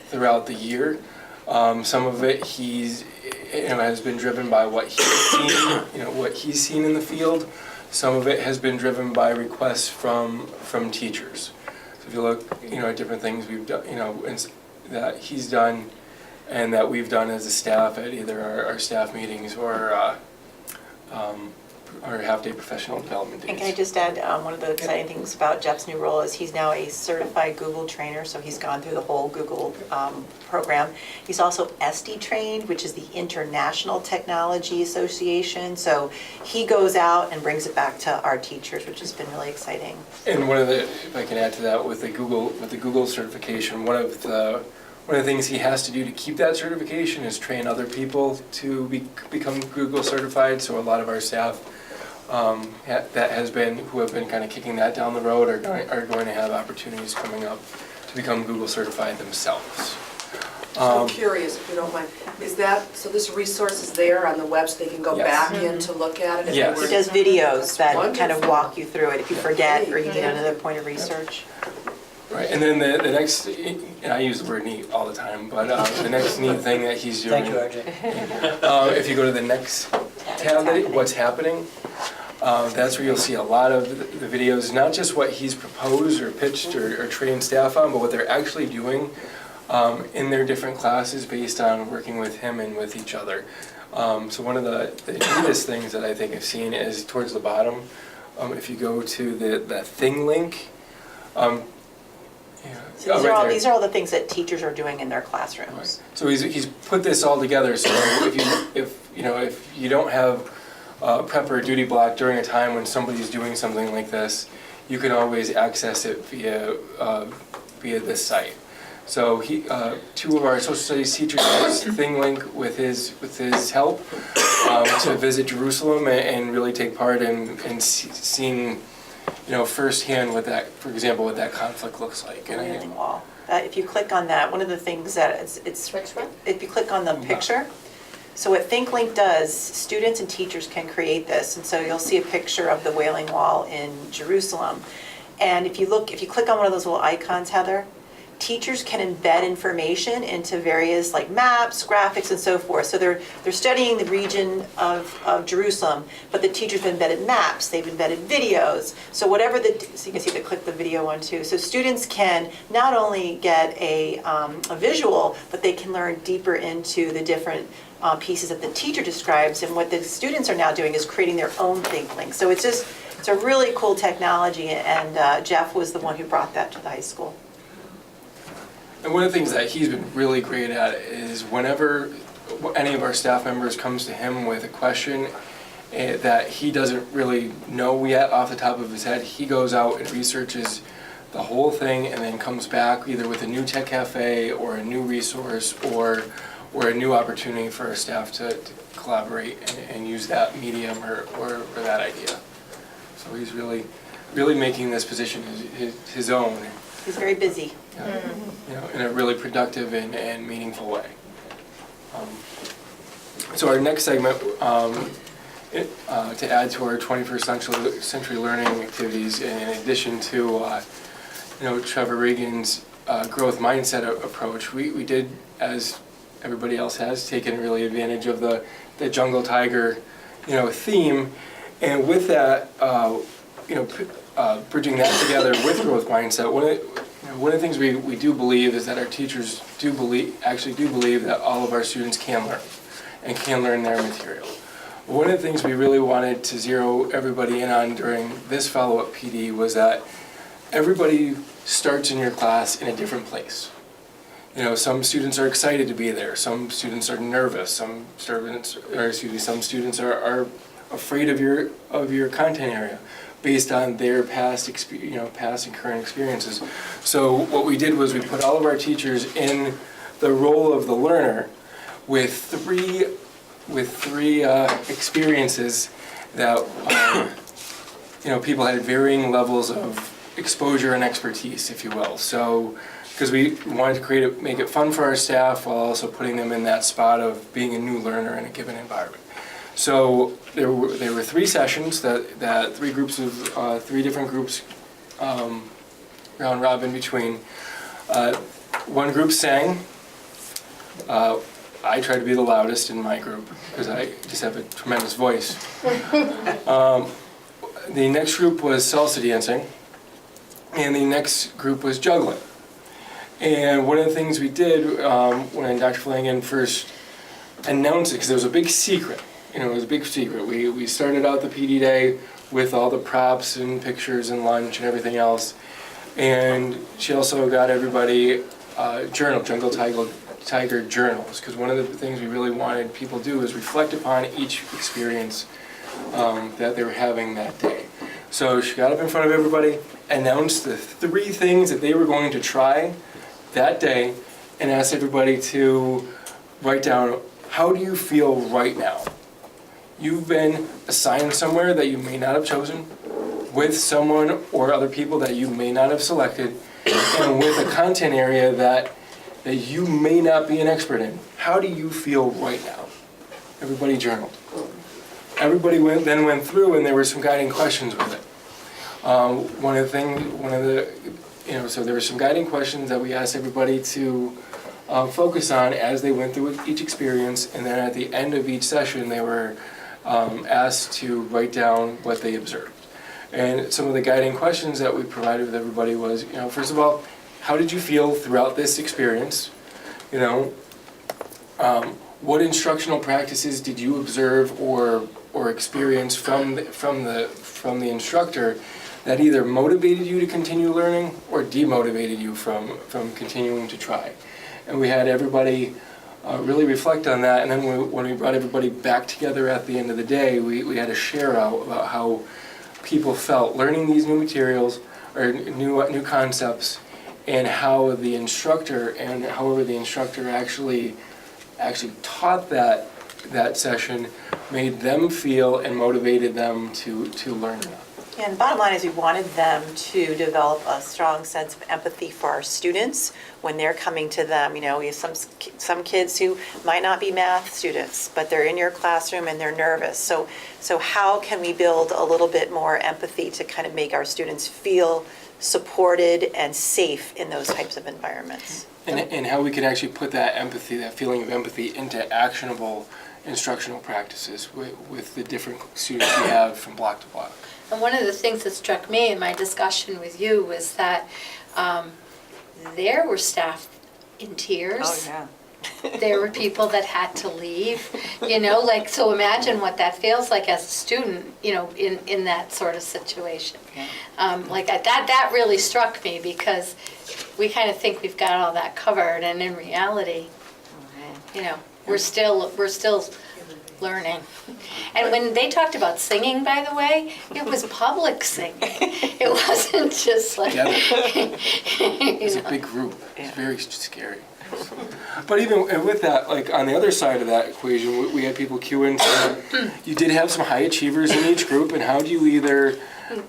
throughout the year. Some of it has been driven by what he's seen in the field. Some of it has been driven by requests from teachers. So if you look, at different things we've done, that he's done and that we've done as a staff at either our staff meetings or half-day professional development days. And can I just add, one of the exciting things about Jeff's new role is he's now a certified Google trainer, so he's gone through the whole Google program. He's also ESTE trained, which is the International Technology Association, so he goes out and brings it back to our teachers, which has been really exciting. And if I can add to that, with the Google certification, one of the things he has to do to keep that certification is train other people to become Google certified. So a lot of our staff who have been kind of kicking that down the road are going to have opportunities coming up to become Google certified themselves. I'm curious, if you don't mind, so this resource is there on the web so they can go Yes. back in to look at it? Yes. He does videos that kind of Wonderful. walk you through it if you forget or you need another point of research. Right, and then the next, and I use the word neat all the time, but the next neat thing that he's doing. Thank you, RJ. If you go to the next tab, what's happening, that's where you'll see a lot of the videos, not just what he's proposed or pitched or trained staff on, but what they're actually doing in their different classes based on working with him and with each other. So one of the neatest things that I think I've seen is towards the bottom, if you go to the thing link. So these are all the things that teachers are doing in their classrooms. So he's put this all together. So if you don't have prep or duty block during a time when somebody's doing something like this, you can always access it via this site. So two of our social studies teachers used ThingLink with his help to visit Jerusalem and really take part in seeing firsthand what that, for example, what that conflict looks like. The Wailing Wall. If you click on that, one of the things that if you click on the picture, so what ThinkLink does, students and teachers can create this, and so you'll see a picture of the Wailing Wall in Jerusalem. And if you click on one of those little icons, Heather, teachers can embed information into various like maps, graphics, and so forth. So they're studying the region of Jerusalem, but the teachers have embedded maps, they've embedded videos. So so you can see they click the video one too. So students can not only get a visual, but they can learn deeper into the different pieces that the teacher describes. And what the students are now doing is creating their own ThinkLink. So it's a really cool technology, and Jeff was the one who brought that to the high school. And one of the things that he's been really great at is whenever any of our staff members comes to him with a question that he doesn't really know yet off the top of his head, he goes out and researches the whole thing and then comes back either with a new tech cafe or a new resource or a new opportunity for our staff to collaborate and use that medium or that idea. So he's really making this position his own. He's very busy. In a really productive and meaningful way. So our next segment, to add to our 21st century learning activities, in addition to Trevor Reagan's growth mindset approach, we did, as everybody else has, taken really advantage of the jungle tiger theme, and with that bridging that together with growth mindset, one of the things we do believe is that our teachers actually do believe that all of our students can learn and can learn their material. One of the things we really wanted to zero everybody in on during this follow-up PD was that everybody starts in your class in a different place. Some students are excited to be there, some students are nervous, some students are afraid of your content area, based on their past and current experiences. So what we did was we put all of our teachers in the role of the learner with three experiences that people had varying levels of exposure and expertise, if you will. So because we wanted to make it fun for our staff while also putting them in that spot of being a new learner in a given environment. So there were 3 sessions that 3 groups of 3 different groups round robin between. One group sang. I tried to be the loudest in my group because I just have a tremendous voice. The next group was salsa dancing, and the next group was juggling. And one of the things we did when Dr. Flanagan first announced it, because it was a big secret, it was a big secret. We started out the PD day with all the props and pictures and lunch and everything else. And she also got everybody journal, Jungle Tiger journals, because one of the things we really wanted people to do is reflect upon each experience that they were having that day. So she got up in front of everybody, announced the 3 things that they were going to try that day, and asked everybody to write down, how do you feel right now? You've been assigned somewhere that you may not have chosen, with someone or other people that you may not have selected, and with a content area that you may not be an expert in. How do you feel right now? Everybody journaled. Everybody then went through, and there were some guiding questions with it. So there were some guiding questions that we asked everybody to focus on as they went through each experience, and then at the end of each session, they were asked to write down what they observed. And some of the guiding questions that we provided with everybody was, first of all, how did you feel throughout this experience? What instructional practices did you observe or experience from the instructor that either motivated you to continue learning or demotivated you from continuing to try? And we had everybody really reflect on that, and then when we brought everybody back together at the end of the day, we had a share out about how people felt learning these new materials or new concepts, and how the instructor and however the instructor actually taught that session made them feel and motivated them to learn enough. And bottom line is we wanted them to develop a strong sense of empathy for our students when they're coming to them. We have some kids who might not be math students, but they're in your classroom and they're nervous. So how can we build a little bit more empathy to kind of make our students feel supported and safe in those types of environments? And how we can actually put that empathy, that feeling of empathy, into actionable instructional practices with the different students we have from block to block. And one of the things that struck me in my discussion with you was that there were staff in tears. Oh, yeah. There were people that had to leave, so imagine what that feels like as a student, in that sort of situation. That really struck me, because we kind of think we've got all that covered, and in reality, we're still learning. And when they talked about singing, by the way, it was public singing. It wasn't just like... It was a big group. It's very scary. But even with that, on the other side of that equation, we had people queue in. You did have some high achievers in each group, and how do you either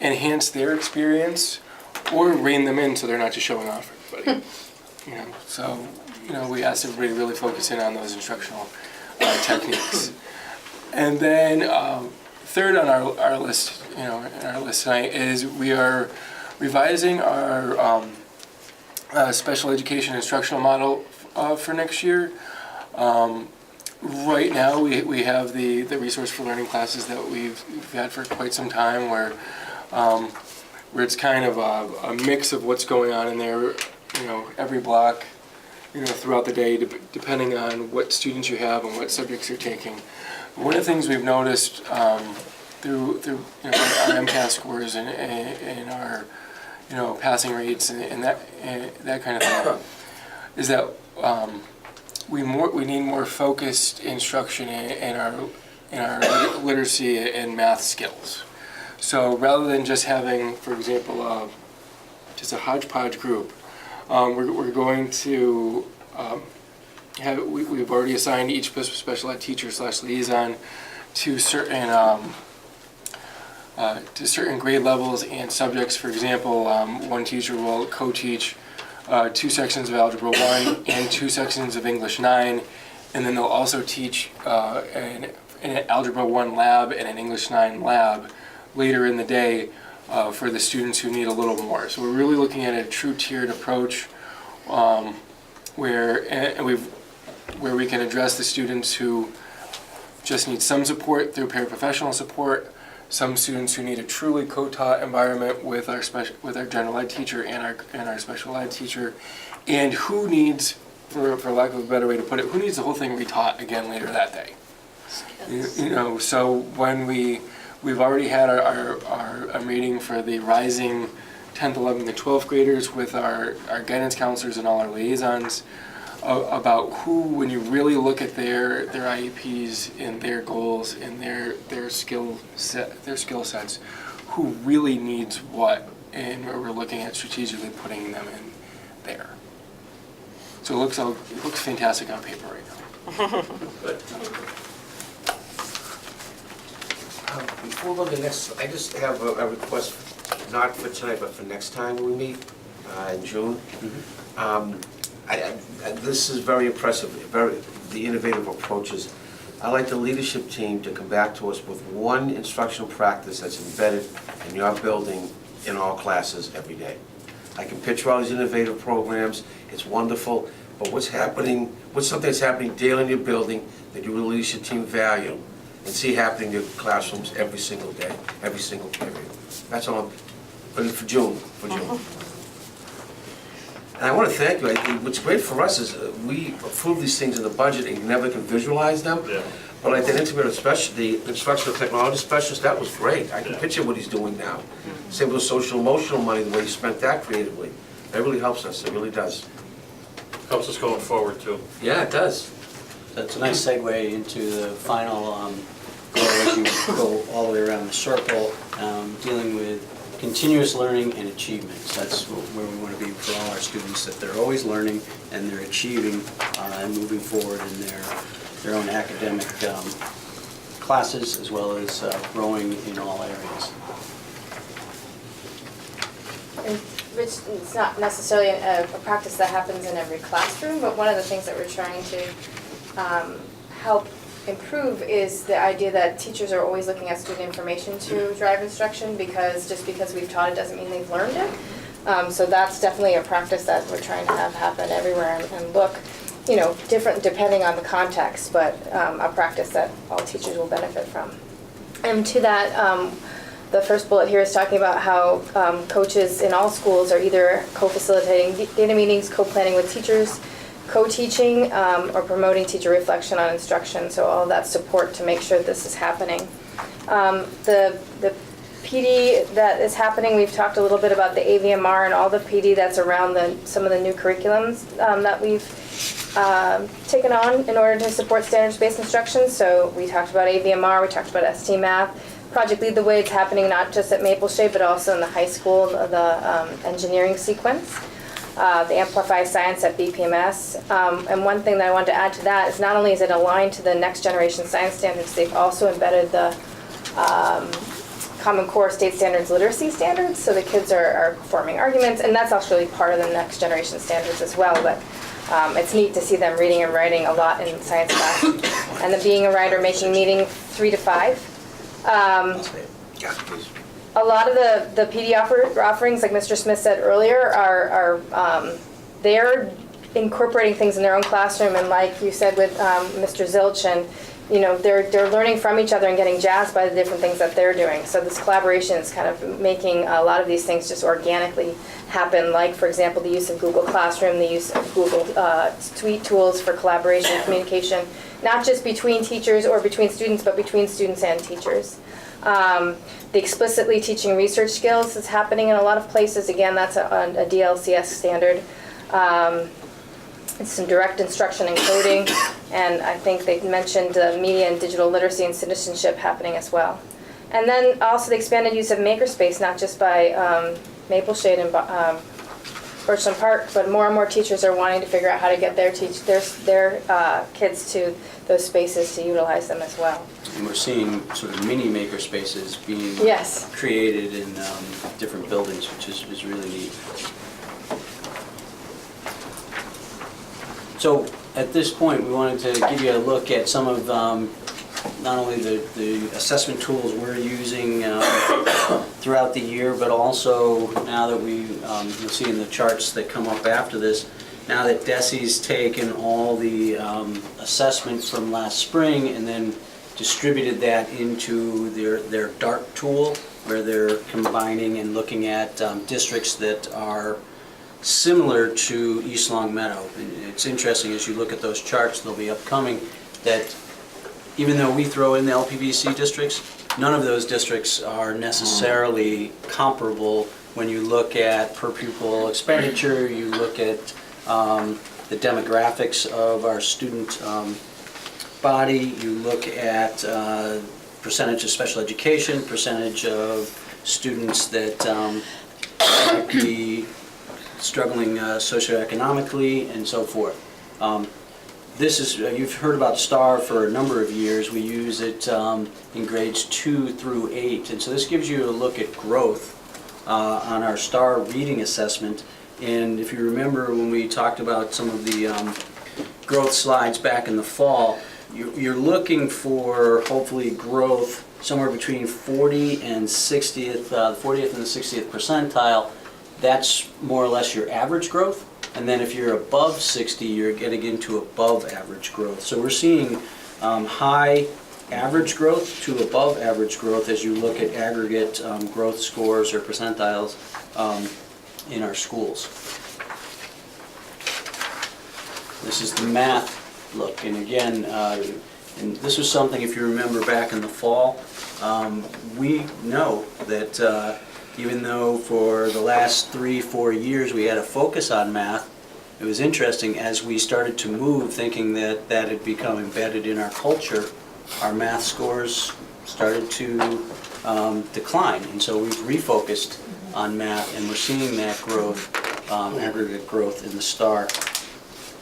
enhance their experience or rein them in so they're not just showing off for everybody? We asked everybody to really focus in on those instructional techniques. And then third on our list, tonight is we are revising our special education instructional model for next year. Right now, we have the resource for learning classes that we've had for quite some time, where it's kind of a mix of what's going on in there, every block, throughout the day, depending on what students you have and what subjects you're taking. One of the things we've noticed through our MCAS scores and our passing rates and that kind of thing is that we need more focused instruction in our literacy and math skills. So rather than just having, for example, just a hodgepodge group, we're going to we've already assigned each special ed teacher / liaison to certain grade levels and subjects. For example, one teacher will co-teach 2 sections of Algebra 1 and 2 sections of English 9. And then they'll also teach an Algebra 1 lab and an English 9 lab later in the day for the students who need a little more. So we're really looking at a true tiered approach where we can address the students who just need some support through paraprofessional support, some students who need a truly co-taught environment with our general ed teacher and our special ed teacher, and who needs, for lack of a better way to put it, who needs the whole thing retaught again later that day. You know, so when we've already had our meeting for the rising 10th, 11th, and 12th graders with our guidance counselors and all our liaisons about who, when you really look at their IEPs and their goals and their skill sets, who really needs what, and we're looking at strategically putting them in there. So it looks fantastic on paper right now. Before we go to the next, I just have a request, not for tonight, but for next time we meet in June. This is very impressive, the innovative approaches. I'd like the leadership team to come back to us with one instructional practice that's embedded in your building in all classes every day. I can picture all these innovative programs, it's wonderful, but what's something that's happening daily in your building that you, the leadership team, value and see happening in your classrooms every single day, every single period. That's all, but for June. And I want to thank you. What's great for us is we approve these things in the budget and you never can visualize them. Yeah. But like that integrated specialist, the instructional technology specialist, that was great. I can picture what he's doing now. Same with the social emotional money, the way he spent that creatively. That really helps us, it really does. Helps us going forward too. Yeah, it does. That's a nice segue into the final goal as you go all the way around the circle, dealing with continuous learning and achievements. That's where we want to be for all our students, that they're always learning and they're achieving and moving forward in their own academic classes, as well as growing in all areas. And Rich, it's not necessarily a practice that happens in every classroom, but one of the things that we're trying to help improve is the idea that teachers are always looking at student information to drive instruction, because just because we've taught it doesn't mean they've learned it. So that's definitely a practice that we're trying to have happen everywhere and look, you know, different depending on the context, but a practice that all teachers will benefit from. And to that, the first bullet here is talking about how coaches in all schools are either co-facilitating data meetings, co-planning with teachers, co-teaching, or promoting teacher reflection on instruction. So all of that support to make sure this is happening. The PD that is happening, we've talked a little bit about the AVMR and all the PD that's around some of the new curriculums that we've taken on in order to support standards-based instruction. So we talked about AVMR, we talked about ST Math. Project Lead the Way, it's happening not just at Maple Shade, but also in the high school, the engineering sequence. The Amplify Science at BPMS. And one thing that I wanted to add to that is not only is it aligned to the next generation science standards, they've also embedded the Common Core State Standards literacy standards, so the kids are forming arguments, and that's actually part of the next generation standards as well. But it's neat to see them reading and writing a lot in science class. And the Being a Writer Making meeting 3 to 5. A lot of the PD offerings, like Mr. Smith said earlier, are they're incorporating things in their own classroom, and like you said with Mr. Zilch, and you know, they're learning from each other and getting jazzed by the different things that they're doing. So this collaboration is kind of making a lot of these things just organically happen, like, for example, the use of Google Classroom, the use of Google Suite tools for collaboration and communication, not just between teachers or between students, but between students and teachers. The explicitly teaching research skills is happening in a lot of places. Again, that's a DLCS standard. It's some direct instruction and coding, and I think they mentioned media and digital literacy and citizenship happening as well. And then also the expanded use of Makerspace, not just by Maple Shade and Birchland Park, but more and more teachers are wanting to figure out how to get their kids to those spaces to utilize them as well. And we're seeing sort of mini maker spaces being created in different buildings, which is really neat. So at this point, we wanted to give you a look at some of not only the assessment tools we're using throughout the year, but also now that you'll see in the charts that come up after this, now that DESE's taken all the assessment from last spring and then distributed that into their DART tool, where they're combining and looking at districts that are similar to East Long Meadow. And it's interesting as you look at those charts, they'll be upcoming, that even though we throw in the LPVC districts, none of those districts are necessarily comparable when you look at per pupil expenditure, you look at the demographics of our student body, you look at percentage of special education, percentage of students that might be struggling socioeconomically, and so forth. This is, you've heard about STAR for a number of years. We use it in grades 2 through 8, and so this gives you a look at growth on our STAR reading assessment. And if you remember when we talked about some of the growth slides back in the fall, you're looking for hopefully growth somewhere between 40 and 60th, the 40th and the 60th percentile. That's more or less your average growth. And then if you're above 60, you're getting into above average growth. So we're seeing high average growth to above average growth as you look at aggregate growth scores or percentiles in our schools. This is the math look, and again, and this was something, if you remember back in the fall, we know that even though for the last 3-4 years we had a focus on math, it was interesting as we started to move thinking that that had become embedded in our culture, our math scores started to decline, and so we've refocused on math, and we're seeing that growth, aggregate growth in the STAR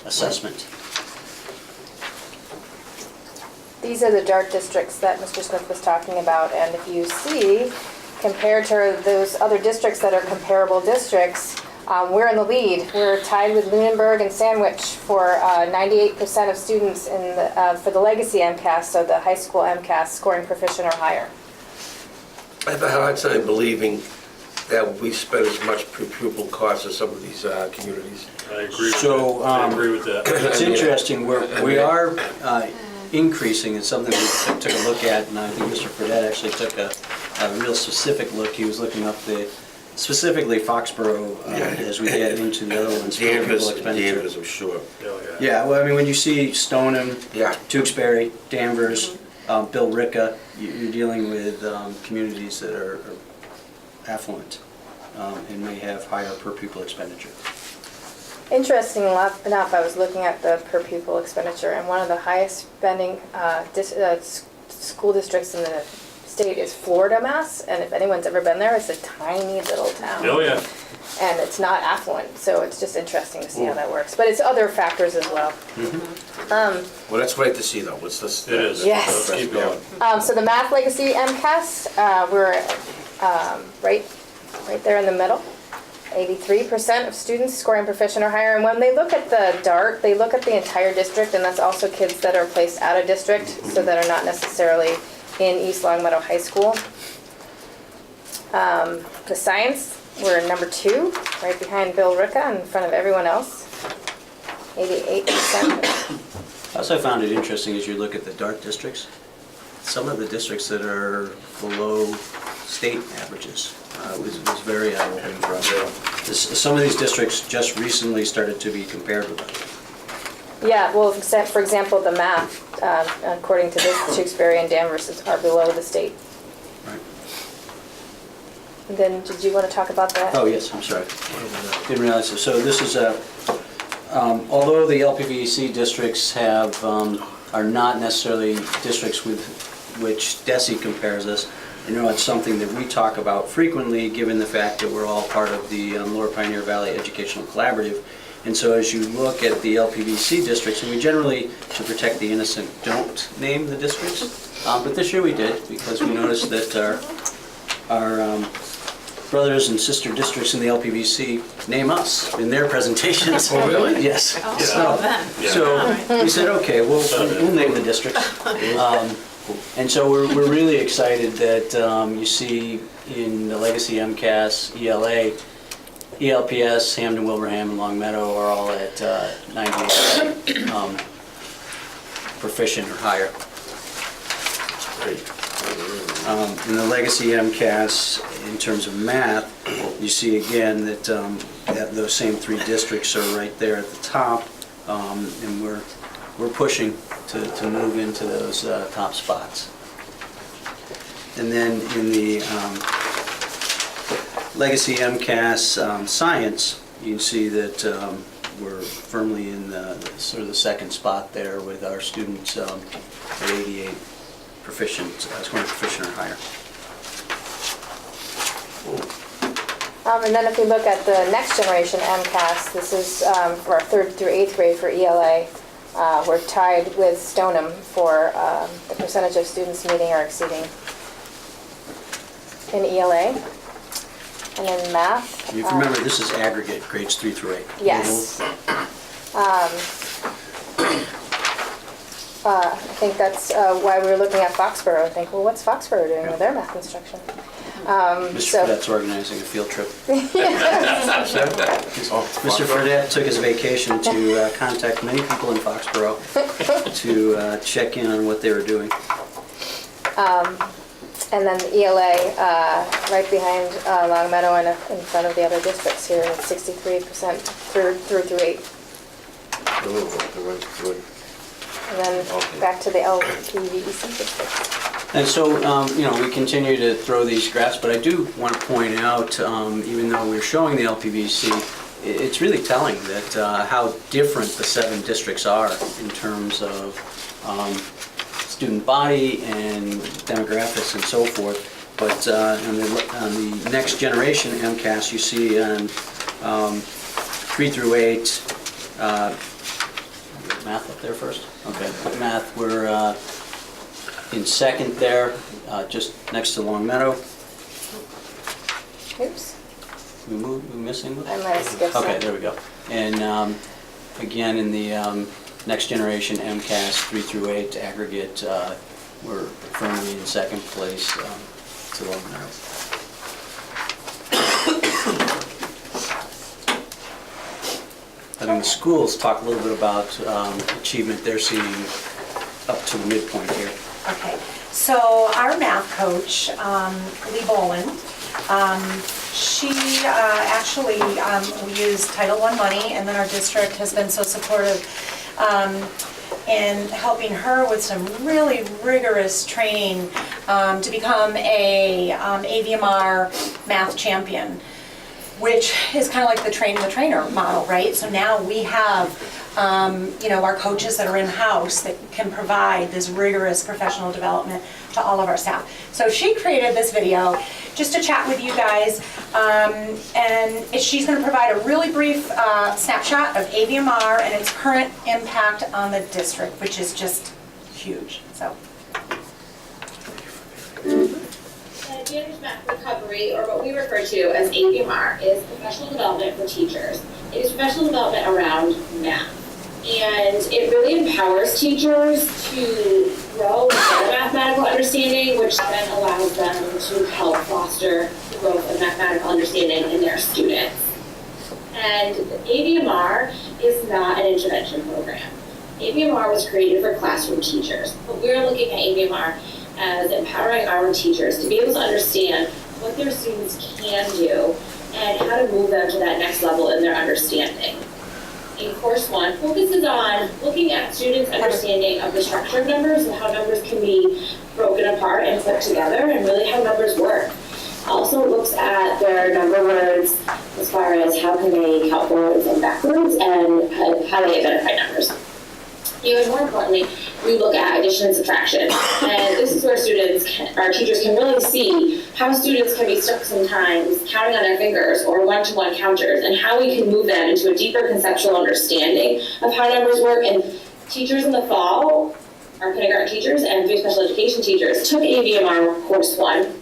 assessment. These are the DART districts that Mr. Smith was talking about, and if you see, compared to those other districts that are comparable districts, we're in the lead. We're tied with Lunenburg and Sandwich for 98% of students in for the legacy MCAS, so the high school MCAS, scoring proficient or higher. I have a hard time believing that we spend as much per pupil cost as some of these communities. I agree with So, that. I agree with that. It's interesting, we are increasing, it's something we took a look at, and I think Mr. Fredette actually took a real specific look. He was looking up specifically Foxborough as we get into the other ones. Danvers, I'm sure. Yeah, well, I mean, when you see Stoneham, Tewksbury, Danvers, Bill Ricca, you're dealing with communities that are affluent and may have higher per pupil expenditure. Interesting enough, I was looking at the per pupil expenditure, and one of the highest spending school districts in the state is Florida, Mass. And if anyone's ever been there, it's a tiny little town. Oh, yeah. And it's not affluent, so it's just interesting to see how that works. But it's other factors as well. Well, that's great to see, though. What's this? It is. Yes. Let's keep going. So the Math Legacy MCAS, we're right there in the middle. 83% of students scoring proficient or higher. And when they look at the DART, they look at the entire district, and that's also kids that are placed out of district, so that are not necessarily in East Long Meadow High School. The science, we're number 2, right behind Bill Ricca, in front of everyone else. 88%. Also, I found it interesting as you look at the DART districts, some of the districts that are below state averages. Was very eye-opening for us. Some of these districts just recently started to be compared with us. Yeah, well, for example, the math, according to this, Tewksbury and Danvers are below the state. Right. And then, did you want to talk about that? Oh, yes, I'm sorry. Didn't realize this. So this is although the LPVEC districts are not necessarily districts with which DESE compares us, I know it's something that we talk about frequently, given the fact that we're all part of the Lower Pioneer Valley Educational Collaborative. And so as you look at the LPVC districts, and we generally, to protect the innocent, don't name the districts, but this year we did, because we noticed that our brothers and sister districts in the LPVC name us in their presentations. Oh, really? Yes. Oh, So- then. So we said, okay, we'll name the districts. And so we're really excited that you see in the Legacy MCAS, ELA, ELPS, Hamden, Wilbraham, and Long Meadow are all at 98 proficient or higher. In the Legacy MCAS, in terms of math, you see again that those same 3 districts are right there at the top, and we're pushing to move into those top spots. And then in the Legacy MCAS science, you can see that we're firmly in the sort of the second spot there with our students at 88 proficient, scoring proficient or higher. And then if we look at the next generation MCAS, this is for our 3rd through 8th grade for ELA. We're tied with Stoneham for the percentage of students meeting or exceeding in ELA. And in math. You remember, this is aggregate, grades 3 through 8. Yes. I think that's why we were looking at Foxborough and think, well, what's Foxborough doing with their math instruction? Mr. Fredette's organizing a field trip. Mr. Fredette took his vacation to contact many people in Foxborough to check in on what they were doing. And then the ELA right behind Long Meadow and in front of the other districts here at 63% through 8. Good. And then back to the LPVEC districts. And so, we continue to throw these graphs, but I do want to point out, even though we're showing the LPVC, it's really telling that how different the 7 districts are in terms of student body and demographics and so forth. But on the next generation MCAS, you see on 3 through 8, math up there first? Okay, math, we're in second there, just next to Long Meadow. Oops. We missing one? I might have skipped some. Okay, there we go. And again, in the next generation MCAS 3 through 8 aggregate, we're firmly in second place to Long Meadow. I think the schools talk a little bit about achievement they're seeing up to the midpoint here. Okay, so our math coach, Lee Boland, she actually, we use Title I money, and then our district has been so supportive in helping her with some really rigorous training to become a AVMR math champion, which is kind of like the train the trainer model, right? So now we have our coaches that are in-house that can provide this rigorous professional development to all of our staff. So she created this video just to chat with you guys, and she's going to provide a really brief snapshot of AVMR and its current impact on the district, which is just huge. So. Advanced Math Recovery, or what we refer to as AVMR, is professional development for teachers. It is professional development around math. And it really empowers teachers to grow their mathematical understanding, which then allows them to help foster the growth of mathematical understanding in their students. And AVMR is not an intervention program. AVMR was created for classroom teachers, but we're looking at AVMR as empowering our teachers to be able to understand what their students can do and how to move them to that next level in their understanding. In Course 1 focuses on looking at students' understanding of the structure of numbers and how numbers can be broken apart and put together and really how numbers work. Also looks at their number words as far as how can they count forwards and backwards and how they identify numbers. Even more importantly, we look at addition and subtraction. And this is where our teachers can really see how students can be stuck sometimes counting on their fingers or one-to-one counters, and how we can move them into a deeper conceptual understanding of how numbers work. And teachers in the fall, our kindergarten teachers and special education teachers, took AVMR Course 1.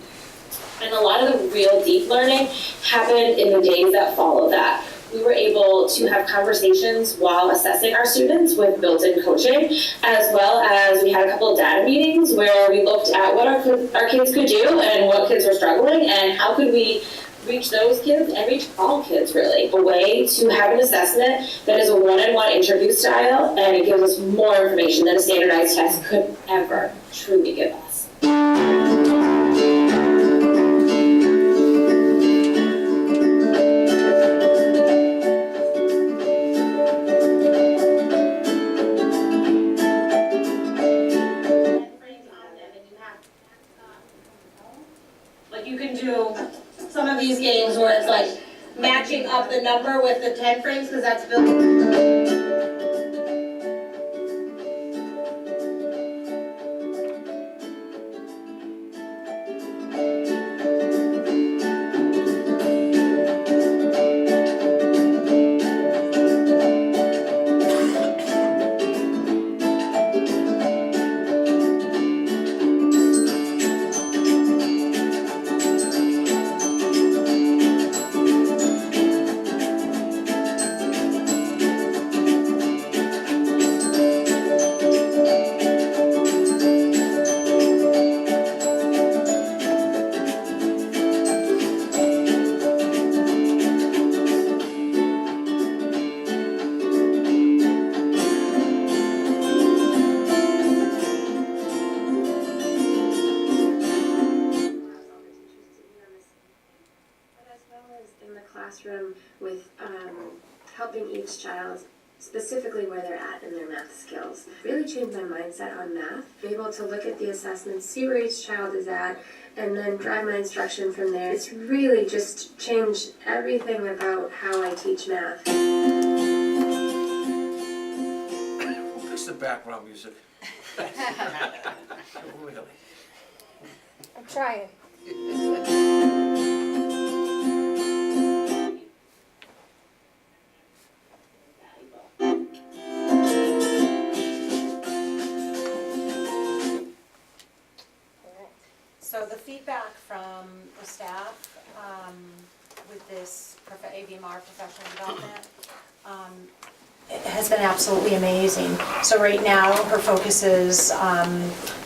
And a lot of the real deep learning happened in the days that followed that. We were able to have conversations while assessing our students with built-in coaching, as well as we had a couple of data meetings where we looked at what our kids could do and what kids were struggling, and how could we reach those kids and reach all kids, really. A way to have an assessment that is a one-on-one interview style, and it gives us more information than a standardized test could ever truly give us. Like you can do some of these games where it's like matching up the number with the 10 frames because that's built. Classroom with helping each child specifically where they're at in their math skills. Really changed my mindset on math. Be able to look at the assessments, see where each child is at, and then drive my instruction from there. It's really just changed everything about how I teach math. What's the background music? Really? I'm trying. So the feedback from the staff with this ABMR professional development it has been absolutely amazing. So right now her focus is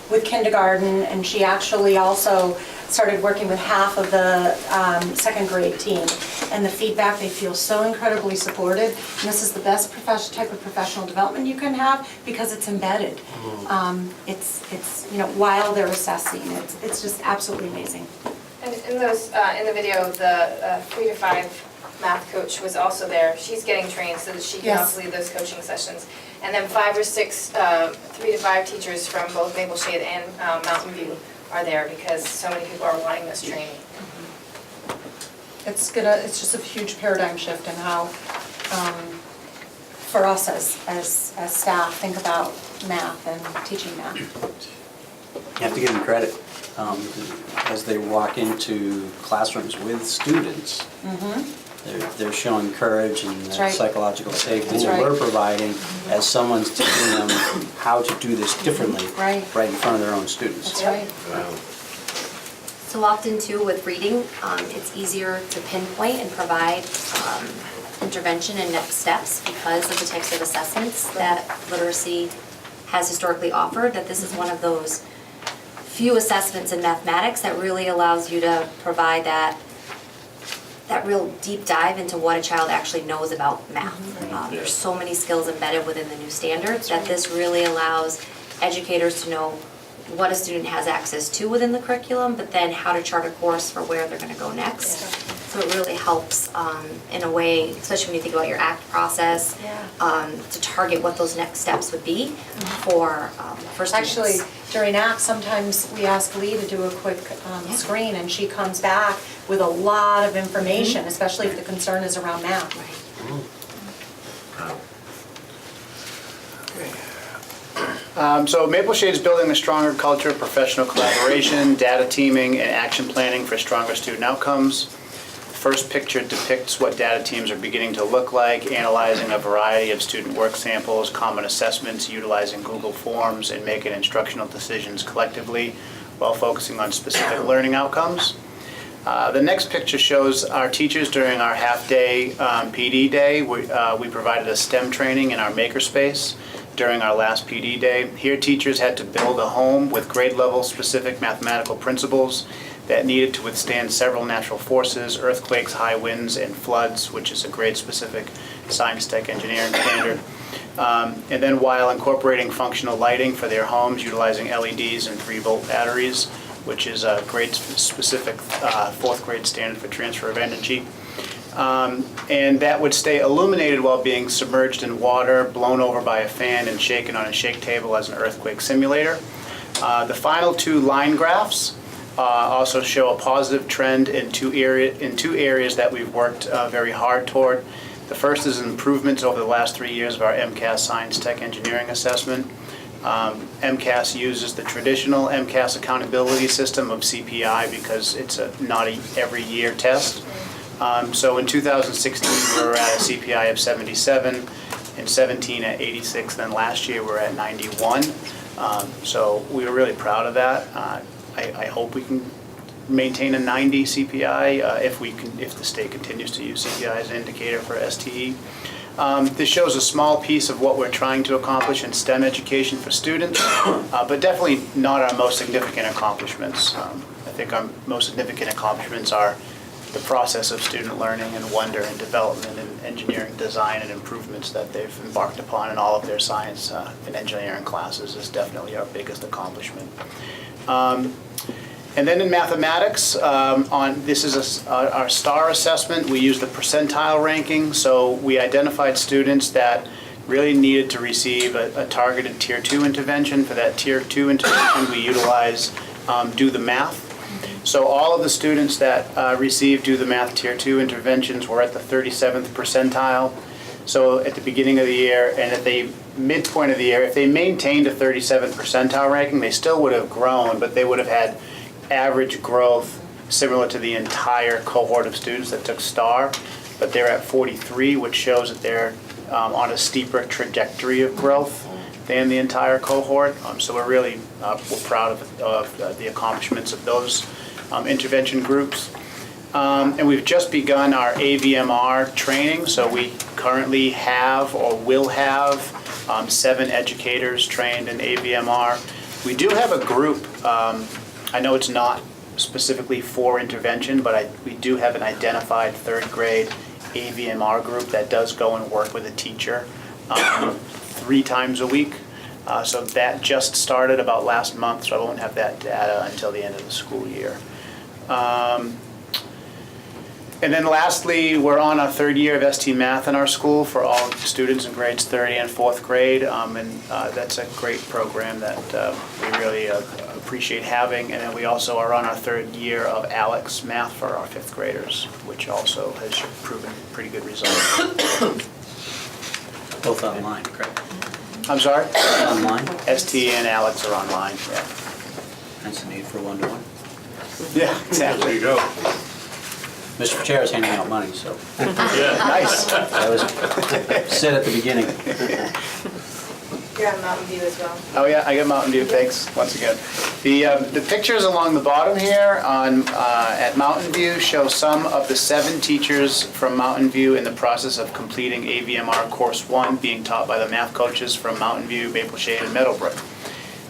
with kindergarten, and she actually also started working with half of the second grade team. And the feedback, they feel so incredibly supported. And this is the best type of professional development you can have because it's embedded. It's you know, while they're assessing, it's just absolutely amazing. And in the video, the 3 to 5 math coach was also there. She's getting trained so that she can also lead those coaching sessions. And then 5 or 6 3 to 5 teachers from both Maple Shade and Mountain View are there because so many people are wanting this training. It's just a huge paradigm shift in how, for us as staff, think about math and teaching math. You have to give them credit. As they walk into classrooms with students, they're showing courage and psychological safety that we're providing as someone's teaching them how to do this differently right in front of their own students. That's right. So often too with reading, it's easier to pinpoint and provide intervention and next steps because of the types of assessments that literacy has historically offered, that this is one of those few assessments in mathematics that really allows you to provide that real deep dive into what a child actually knows about math. There's so many skills embedded within the new standards that this really allows educators to know what a student has access to within the curriculum, but then how to chart a course for where they're going to go next. So it really helps in a way, especially when you think about your ACT process, to target what those next steps would be for students. Actually, during ACT, sometimes we ask Lee to do a quick screen, and she comes back with a lot of information, especially if the concern is around math. So Maple Shade is building a stronger culture of professional collaboration, data teaming, and action planning for stronger student outcomes. The first picture depicts what data teams are beginning to look like, analyzing a variety of student work samples, common assessments, utilizing Google Forms, and making instructional decisions collectively while focusing on specific learning outcomes. The next picture shows our teachers during our half-day PD day. We provided a STEM training in our makerspace during our last PD day. Here, teachers had to build a home with grade-level specific mathematical principles that needed to withstand several natural forces, earthquakes, high winds, and floods, which is a grade-specific science, tech, engineering standard. And then while incorporating functional lighting for their homes, utilizing LEDs and 3-volt batteries, which is a grade-specific 4th grade standard for transfer of energy. And that would stay illuminated while being submerged in water, blown over by a fan, and shaken on a shake table as an earthquake simulator. The final 2 line graphs also show a positive trend in two areas that we've worked very hard toward. The first is improvements over the last 3 years of our MCAS Science Tech Engineering Assessment. MCAS uses the traditional MCAS accountability system of CPI because it's not a every year test. So in 2016 we were at a CPI of 77, in 17 at 86, then last year we're at 91. So we were really proud of that. I hope we can maintain a 90 CPI if the state continues to use CPI as an indicator for STE. This shows a small piece of what we're trying to accomplish in STEM education for students, but definitely not our most significant accomplishments. I think our most significant accomplishments are the process of student learning and wonder and development and engineering design and improvements that they've embarked upon in all of their science and engineering classes is definitely our biggest accomplishment. And then in mathematics, this is our STAR assessment. We use the percentile ranking. So we identified students that really needed to receive a targeted Tier 2 intervention. For that Tier 2 intervention, we utilize Do the Math. So all of the students that received Do the Math Tier 2 interventions were at the 37th percentile. So at the beginning of the year and at the midpoint of the year, if they maintained a 37th percentile ranking, they still would have grown, but they would have had average growth similar to the entire cohort of students that took STAR, but they're at 43, which shows that they're on a steeper trajectory of growth than the entire cohort. So we're really we're proud of the accomplishments of those intervention groups. And we've just begun our AVMR training, so we currently have or will have 7 educators trained in AVMR. We do have a group. I know it's not specifically for intervention, but we do have an identified 3rd grade AVMR group that does go and work with a teacher 3 times a week. So that just started about last month, so I won't have that data until the end of the school year. And then lastly, we're on our 3rd year of ST Math in our school for all students in grades 3rd and 4th grade, and that's a great program that we really appreciate having. And then we also are on our 3rd year of ALEX Math for our 5th graders, which also has proven pretty good results. Both online, correct? I'm sorry? Online? ST and ALEX are online, yeah. That's the need for one-to-one. Yeah, exactly. There you go. Mr. Chair is handing out money, so. Yeah. Nice. I was said at the beginning. You're on Mountain View as well. Oh yeah, I got Mountain View, thanks, once again. The pictures along the bottom here at Mountain View show some of the 7 teachers from Mountain View in the process of completing AVMR Course 1 being taught by the math coaches from Mountain View, Maple Shade, and Meadowbrook.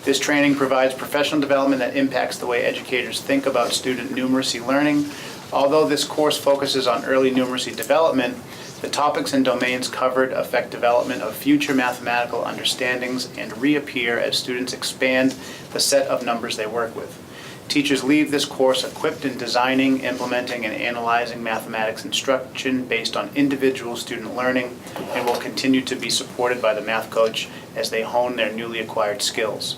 This training provides professional development that impacts the way educators think about student numeracy learning. Although this course focuses on early numeracy development, the topics and domains covered affect development of future mathematical understandings and reappear as students expand the set of numbers they work with. Teachers leave this course equipped in designing, implementing, and analyzing mathematics instruction based on individual student learning and will continue to be supported by the math coach as they hone their newly acquired skills.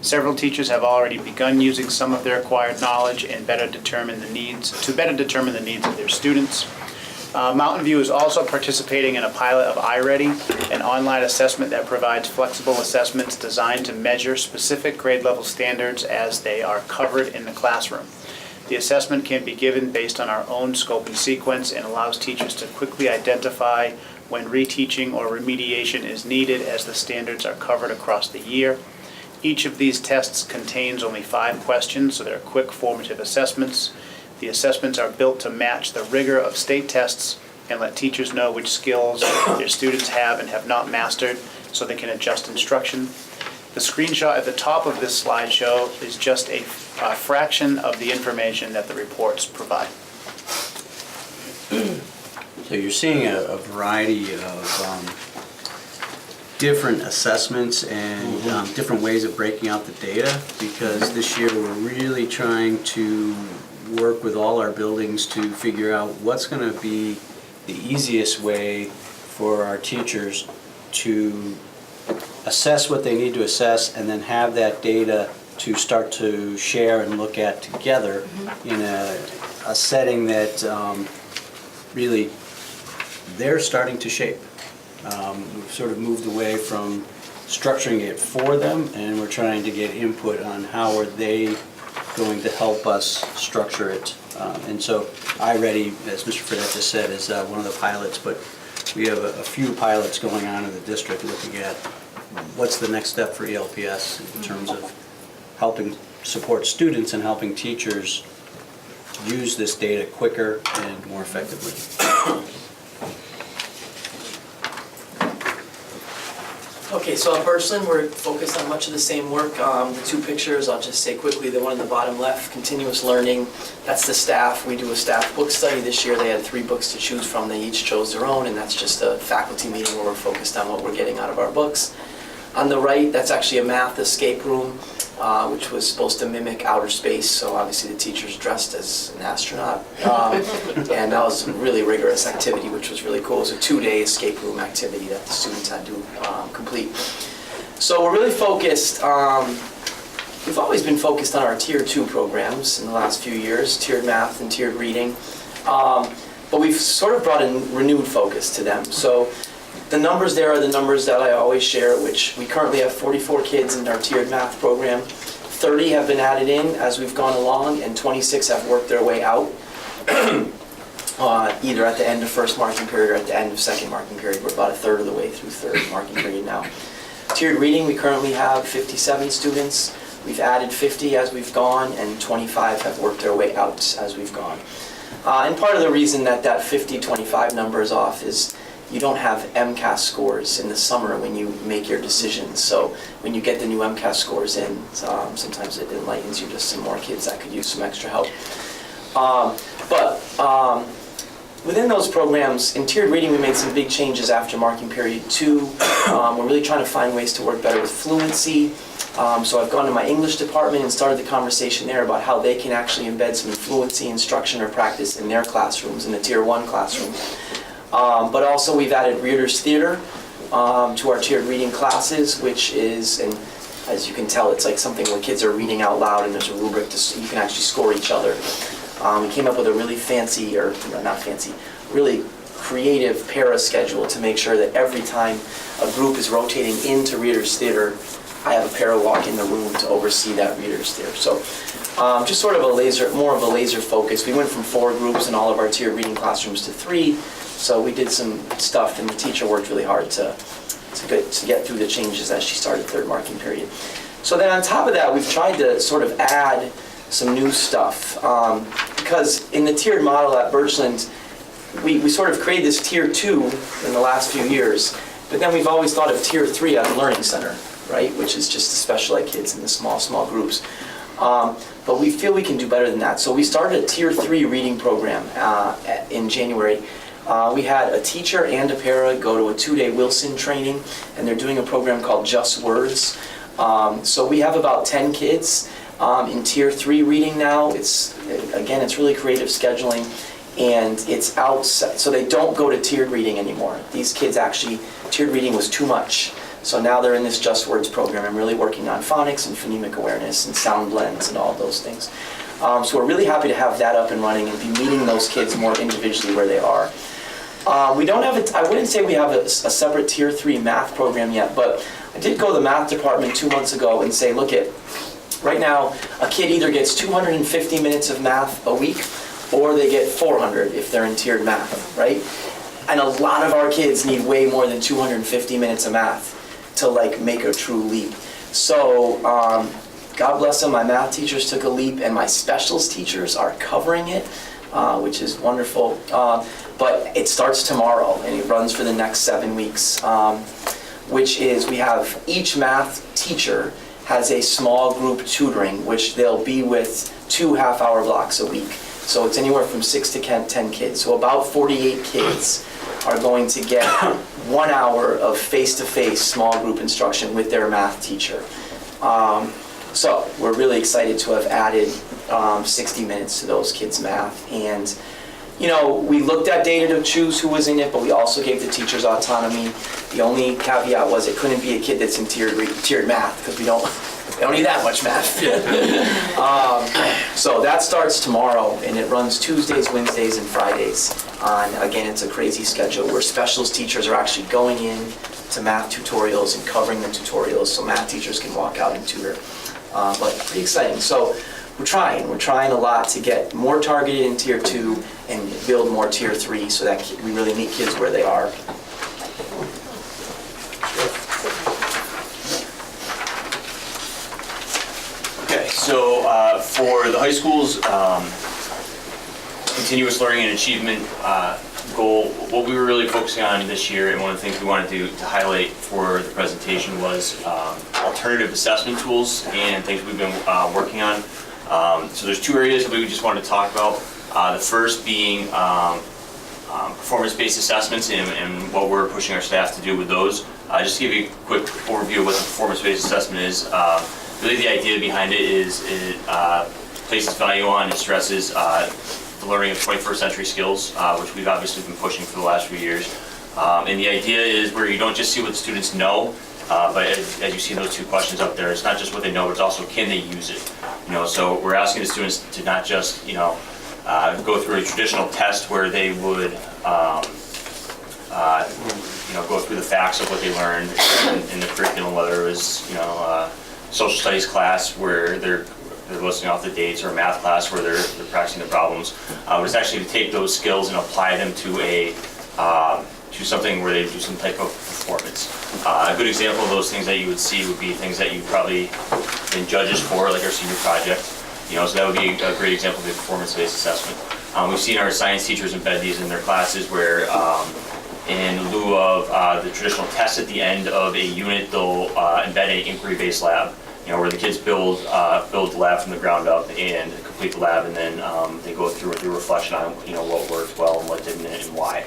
Several teachers have already begun using some of their acquired knowledge and better determine the needs of their students. Mountain View is also participating in a pilot of iReady, an online assessment that provides flexible assessments designed to measure specific grade level standards as they are covered in the classroom. The assessment can be given based on our own scope and sequence and allows teachers to quickly identify when reteaching or remediation is needed as the standards are covered across the year. Each of these tests contains only 5 questions, so they're quick formative assessments. The assessments are built to match the rigor of state tests and let teachers know which skills their students have and have not mastered so they can adjust instruction. The screenshot at the top of this slideshow is just a fraction of the information that the reports provide. So you're seeing a variety of different assessments and different ways of breaking out the data, because this year we're really trying to work with all our buildings to figure out what's going to be the easiest way for our teachers to assess what they need to assess and then have that data to start to share and look at together in a setting that really they're starting to shape. We've sort of moved away from structuring it for them, and we're trying to get input on how are they going to help us structure it. And so iReady, as Mr. Fredette just said, is one of the pilots, but we have a few pilots going on in the district looking at what's the next step for ELPS in terms of helping support students and helping teachers use this data quicker and more effectively. Okay, so at Birchland, we're focused on much of the same work. The two pictures, I'll just say quickly, the one in the bottom left, continuous learning, that's the staff. We do a staff book study. This year they had 3 books to choose from. They each chose their own, and that's just a faculty meeting where we're focused on what we're getting out of our books. On the right, that's actually a math escape room, which was supposed to mimic outer space, so obviously the teacher's dressed as an astronaut. And that was a really rigorous activity, which was really cool. It was a 2-day escape room activity that the students had to complete. So we're really focused, we've always been focused on our Tier 2 programs in the last few years, tiered math and tiered reading. But we've sort of brought a renewed focus to them. So the numbers there are the numbers that I always share, which we currently have 44 kids in our tiered math program. 30 have been added in as we've gone along, and 26 have worked their way out, either at the end of first marking period or at the end of second marking period. We're about a third of the way through third marking period now. Tiered reading, we currently have 57 students. We've added 50 as we've gone, and 25 have worked their way out as we've gone. And part of the reason that 50-25 number is off is you don't have MCAS scores in the summer when you make your decisions. So when you get the new MCAS scores in, sometimes it enlightens you just some more kids that could use some extra help. Within those programs, in tiered reading, we made some big changes after marking period 2. We're really trying to find ways to work better with fluency. So I've gone to my English department and started the conversation there about how they can actually embed some fluency instruction or practice in their classrooms, in the Tier 1 classroom. But also we've added Reader's Theater to our tiered reading classes, which is, and as you can tell, it's like something where kids are reading out loud and there's a rubric to, you can actually score each other. We came up with a really fancy, or not fancy, really creative para schedule to make sure that every time a group is rotating into Reader's Theater, I have a para walk in the room to oversee that Reader's Theater. So just sort of more of a laser focus. We went from 4 groups in all of our tiered reading classrooms to 3. So we did some stuff, and the teacher worked really hard to get through the changes as she started third marking period. So then on top of that, we've tried to sort of add some new stuff. Because in the tiered model at Birchland, we sort of created this Tier 2 in the last few years, but then we've always thought of Tier 3 at the Learning Center, right? Which is just the special ed kids in the small groups. But we feel we can do better than that. So we started a Tier 3 reading program in January. We had a teacher and a para go to a 2-day Wilson training, and they're doing a program called Just Words. So we have about 10 kids in Tier 3 reading now. It's really creative scheduling, and it's outside, so they don't go to tiered reading anymore. These kids actually, tiered reading was too much. So now they're in this Just Words program and really working on phonics and phonemic awareness and sound blends and all those things. So we're really happy to have that up and running and be meeting those kids more individually where they are. We don't have I wouldn't say we have a separate Tier 3 math program yet, but I did go to the math department 2 months ago and say, look right now, a kid either gets 250 minutes of math a week, or they get 400 if they're in tiered math, right? And a lot of our kids need way more than 250 minutes of math to make a true leap. So God bless them, my math teachers took a leap, and my specials teachers are covering it, which is wonderful. But it starts tomorrow, and it runs for the next 7 weeks, which is we have each math teacher has a small group tutoring, which they'll be with 2 half-hour blocks a week. So it's anywhere from 6 to 10 kids. So about 48 kids are going to get 1 hour of face-to-face small group instruction with their math teacher. So we're really excited to have added 60 minutes to those kids' math. And you know, we looked at data to choose who was in it, but we also gave the teachers autonomy. The only caveat was it couldn't be a kid that's in tiered math, because we don't need that much math. So that starts tomorrow, and it runs Tuesdays, Wednesdays, and Fridays. Again, it's a crazy schedule where specials teachers are actually going in to math tutorials and covering the tutorials, so math teachers can walk out and tutor. But pretty exciting. So we're trying a lot to get more targeted in Tier 2 and build more Tier 3 so that we really meet kids where they are. Okay, so for the high school's continuous learning and achievement goal, what we were really focusing on this year, and one of the things we wanted to highlight for the presentation was alternative assessment tools and things we've been working on. So there's 2 areas that we just wanted to talk about. The first being performance-based assessments and what we're pushing our staff to do with those. Just to give you a quick overview of what the performance-based assessment is. Really the idea behind it is it places value on and stresses the learning of 21st century skills, which we've obviously been pushing for the last few years. And the idea is where you don't just see what the students know, but as you see those 2 questions up there, it's not just what they know, but it's also can they use it. You know, so we're asking the students to not just, you know, go through a traditional test where they would, you know, go through the facts of what they learned in the curriculum, whether it was, you know, social studies class where they're listing off the dates, or a math class where they're practicing the problems. But it's actually to take those skills and apply them to to something where they do some type of performance. A good example of those things that you would see would be things that you've probably been judges for, like our senior project. You know, so that would be a great example of a performance-based assessment. We've seen our science teachers embed these in their classes where in lieu of the traditional test at the end of a unit, they'll embed an inquiry-based lab. You know, where the kids build the lab from the ground up and complete the lab, and then they go through a reflection on, you know, what worked well and what didn't and why.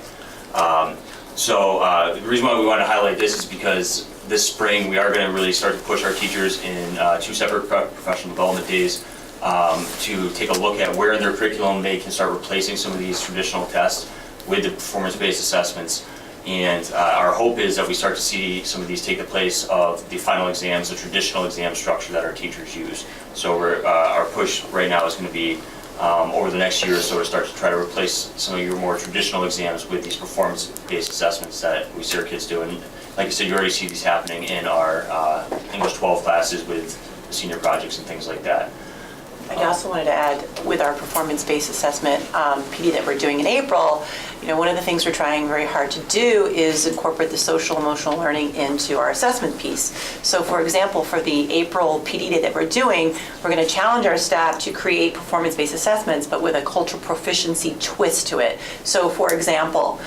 So the reason why we want to highlight this is because this spring we are going to really start to push our teachers in 2 separate professional development days to take a look at where in their curriculum they can start replacing some of these traditional tests with the performance-based assessments. And our hope is that we start to see some of these take the place of the final exams, the traditional exam structure that our teachers use. So our push right now is going to be over the next year or so to start to try to replace some of your more traditional exams with these performance-based assessments that we see our kids do. And like I said, you already see these happening in our English 12 classes with senior projects and things like that. I also wanted to add, with our performance-based assessment PD that we're doing in April, you know, one of the things we're trying very hard to do is incorporate the social emotional learning into our assessment piece. So for example, for the April PD day that we're doing, we're going to challenge our staff to create performance-based assessments, but with a cultural proficiency twist to it. So for example,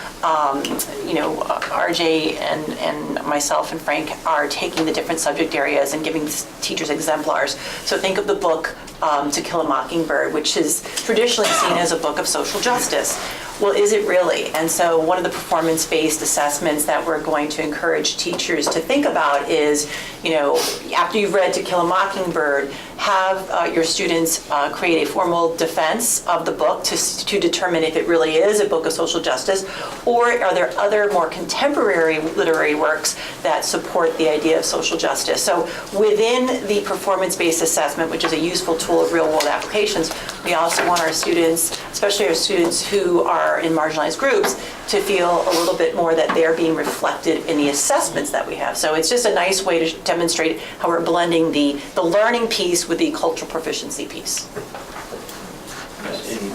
you know, RJ and myself and Frank are taking the different subject areas and giving teachers exemplars. So think of the book To Kill a Mockingbird, which is traditionally seen as a book of social justice. Well, is it really? And so one of the performance-based assessments that we're going to encourage teachers to think about is, you know, after you've read To Kill a Mockingbird, have your students create a formal defense of the book to determine if it really is a book of social justice, or are there other more contemporary literary works that support the idea of social justice. So within the performance-based assessment, which is a useful tool of real-world applications, we also want our students, especially our students who are in marginalized groups, to feel a little bit more that they're being reflected in the assessments that we have. So it's just a nice way to demonstrate how we're blending the learning piece with the cultural proficiency piece. And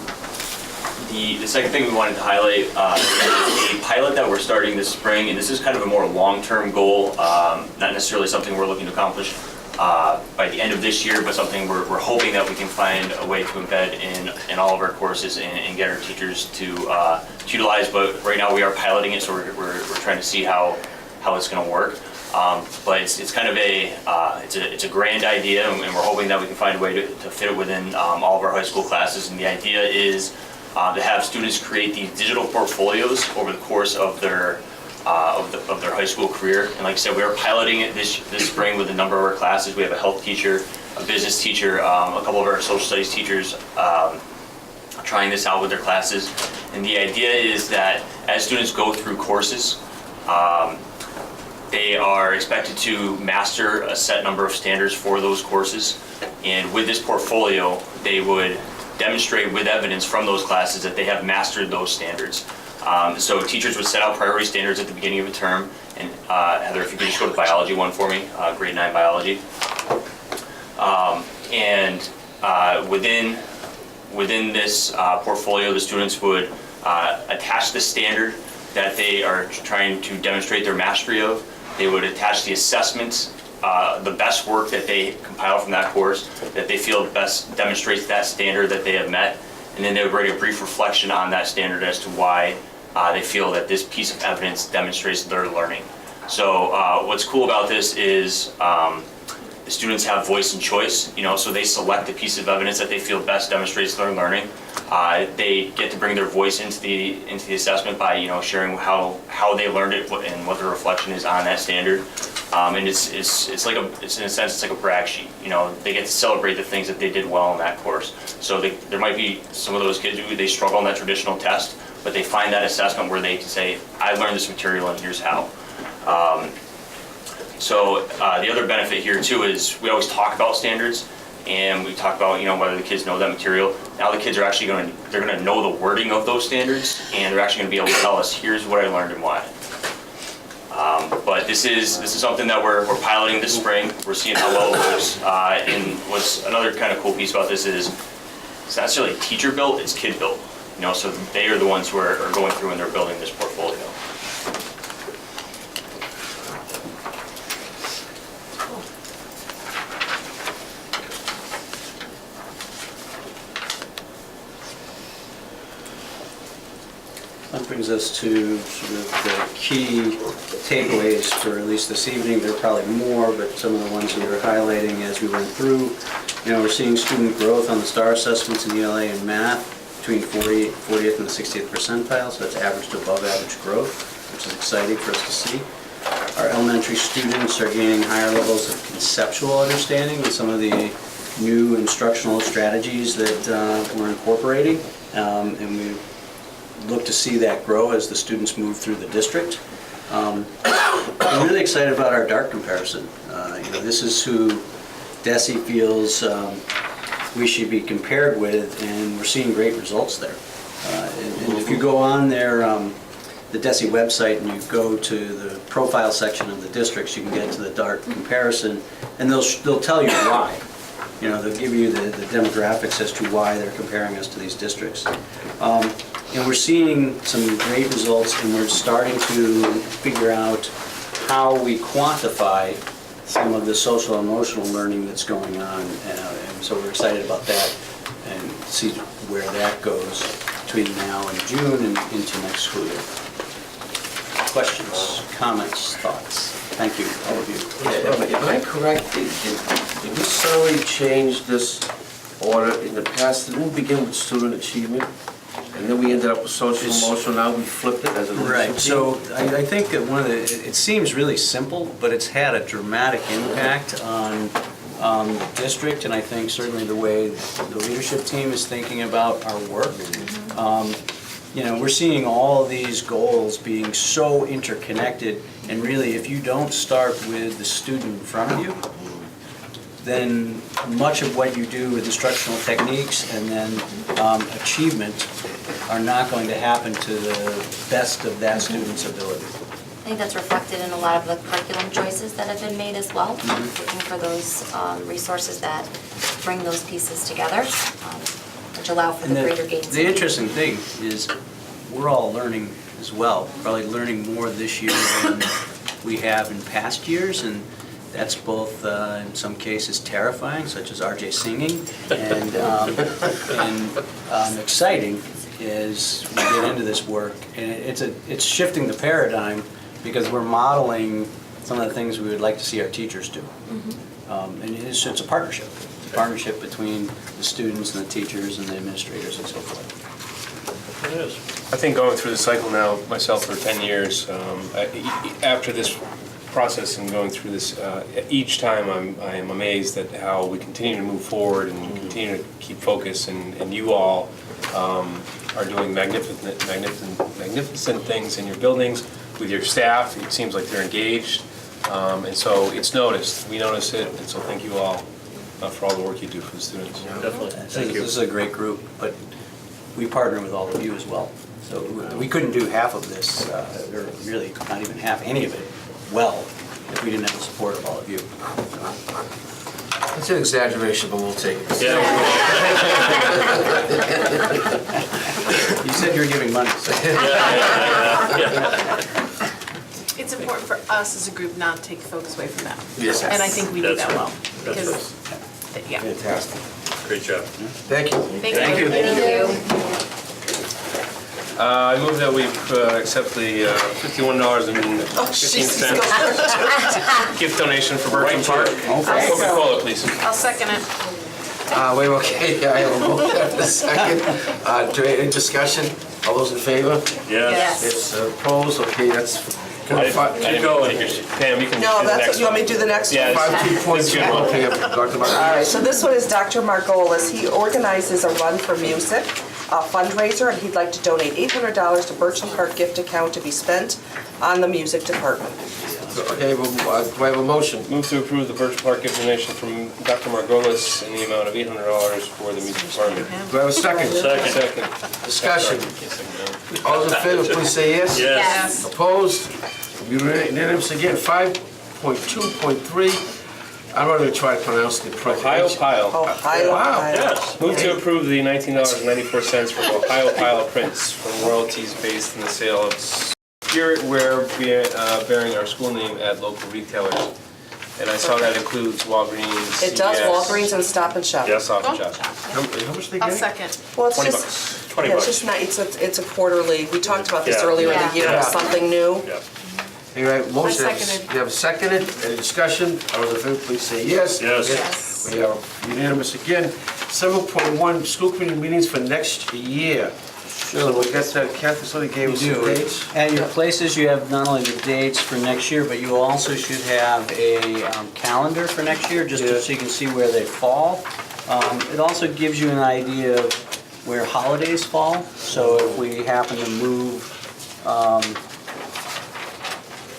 the second thing we wanted to highlight is a pilot that we're starting this spring, and this is kind of a more long-term goal, not necessarily something we're looking to accomplish by the end of this year, but something we're hoping that we can find a way to embed in all of our courses and get our teachers to utilize. But right now we are piloting it, so we're trying to see how it's going to work. But it's kind of it's a grand idea, and we're hoping that we can find a way to fit it within all of our high school classes. And the idea is to have students create these digital portfolios over the course of their high school career. And like I said, we are piloting it this spring with a number of our classes. We have a health teacher, a business teacher, a couple of our social studies teachers trying this out with their classes. And the idea is that as students go through courses, they are expected to master a set number of standards for those courses. And with this portfolio, they would demonstrate with evidence from those classes that they have mastered those standards. So teachers would set out priority standards at the beginning of a term. And Heather, if you could just go to biology one for me, grade 9 biology. Within this portfolio, the students would attach the standard that they are trying to demonstrate their mastery of. They would attach the assessments, the best work that they compile from that course that they feel best demonstrates that standard that they have met. And then they would write a brief reflection on that standard as to why they feel that this piece of evidence demonstrates their learning. So what's cool about this is the students have voice and choice, so they select the piece of evidence that they feel best demonstrates their learning. They get to bring their voice into the assessment by sharing how they learned it and what their reflection is on that standard. And it's in a sense it's like a brag sheet. They get to celebrate the things that they did well in that course. So there might be some of those kids who they struggle on that traditional test, but they find that assessment where they can say, I learned this material and here's how. So the other benefit here too is we always talk about standards, and we talk about whether the kids know that material. Now the kids are actually going to know the wording of those standards, and they're actually going to be able to tell us, here's what I learned and why. But this is something that we're piloting this spring. We're seeing how well it works. And what's another kind of cool piece about this is it's not necessarily teacher built, it's kid built. So they are the ones who are going through and they're building this portfolio. That brings us to sort of the key takeaways for at least this evening. There are probably more, but some of the ones we were highlighting as we went through. We're seeing student growth on the STAR assessments in ELA and math between 40th and the 60th percentile, so that's average to above average growth, which is exciting for us to see. Our elementary students are gaining higher levels of conceptual understanding with some of the new instructional strategies that we're incorporating, and we look to see that grow as the students move through the district. I'm really excited about our DART comparison. This is who DESE feels we should be compared with, and we're seeing great results there. And if you go on their the DESE website and you go to the profile section of the districts, you can get to the DART comparison, and they'll tell you why. They'll give you the demographics as to why they're comparing us to these districts. And we're seeing some great results, and we're starting to figure out how we quantify some of the social and emotional learning that's going on. And so we're excited about that and see where that goes between now and June and into next school year. Questions, comments, thoughts? Thank you, all of you. Am I correct? Did we suddenly change this order in the past? Didn't we begin with student achievement? And then we ended up with social emotional, now we flipped it as a leadership Right, team? so I think that it seems really simple, but it's had a dramatic impact on the district, and I think certainly the way the leadership team is thinking about our work. We're seeing all of these goals being so interconnected, and really if you don't start with the student in front of you, then much of what you do with instructional techniques and then achievement are not going to happen to the best of that student's ability. I think that's reflected in a lot of the curriculum choices that have been made as well, looking for those resources that bring those pieces together, which allow for the greater gains. The interesting thing is we're all learning as well, probably learning more this year than we have in past years, and That's both, in some cases terrifying, such as RJ singing, and exciting as we get into this work. And it's shifting the paradigm because we're modeling some of the things we would like to see our teachers do. And it's a partnership. It's a partnership between the students and the teachers and the administrators and so forth. It is. I think going through the cycle now, myself for 10 years, after this process and going through this, each time I am amazed at how we continue to move forward and continue to keep focus, and you all are doing magnificent things in your buildings with your staff. It seems like they're engaged, and so it's noticed. We notice it, and so thank you all for all the work you do for the students. Definitely. Thank you. This is a great group, but we partner with all of you as well. So we couldn't do half of this, or really not even half, any of it, well, if we didn't have the support of all of you. It's an exaggeration, but we'll take it. You said you were giving money, so. It's important for us as a group not to take the focus away from them. Yes. And I think we do That's that well. right. Because, yeah. Fantastic. Great job. Thank you. Thank you. I move that we accept the $51.15 gift donation for Bertram Park. Coca-Cola, please. I'll second it. Wait, okay, I have a motion after a second. Any discussion? All those in favor? Yes. It's opposed, okay, that's. Keep going. Pam, you can No, do the that's, next you want me one. to do the next one? Yeah, Five, 2.2, okay, Dr. All right, Martinez. so this one is Dr. Margolis. He organizes a Run for Music fundraiser, and he'd like to donate $800 to Birchland Park gift account to be spent on the music department. Okay, well, do I have a motion? Move to approve the Birch Park gift donation from Dr. Margolis in the amount of $800 for the music department. Do I have a second? Second. Discussion. All those in favor, please say yes. Yes. Opposed? Unanimous again. 5.2.3. I'm not going to try to pronounce the Ohio Pile. Ohio. Wow. Yes. Move to approve the $19.94 from Ohio Pile Prints from royalties based in the sale of spiritware bearing our school name at local retailers. And I saw that includes Walgreens, It does, CVS. Walgreens and Stop and Shop. Yes, Stop and Shop. How much they I'll getting? second. Well, it's 20 just, bucks. 20 yeah, it's bucks. just nice, it's a quarterly, we talked about this Yeah. earlier in Yeah. the year, Yeah. something new. Yeah. All right, motion. seconded. You have seconded. Any discussion? All those in favor, please say yes. Yes. We are unanimous again. 7.1, school committee meetings for next year. So we got that, Kathy sort of gave us some dates. At your places, you have not only the dates for next year, but you also should have a calendar for next year, just so you can see where they fall. It also gives you an idea of where holidays fall. So if we happen to move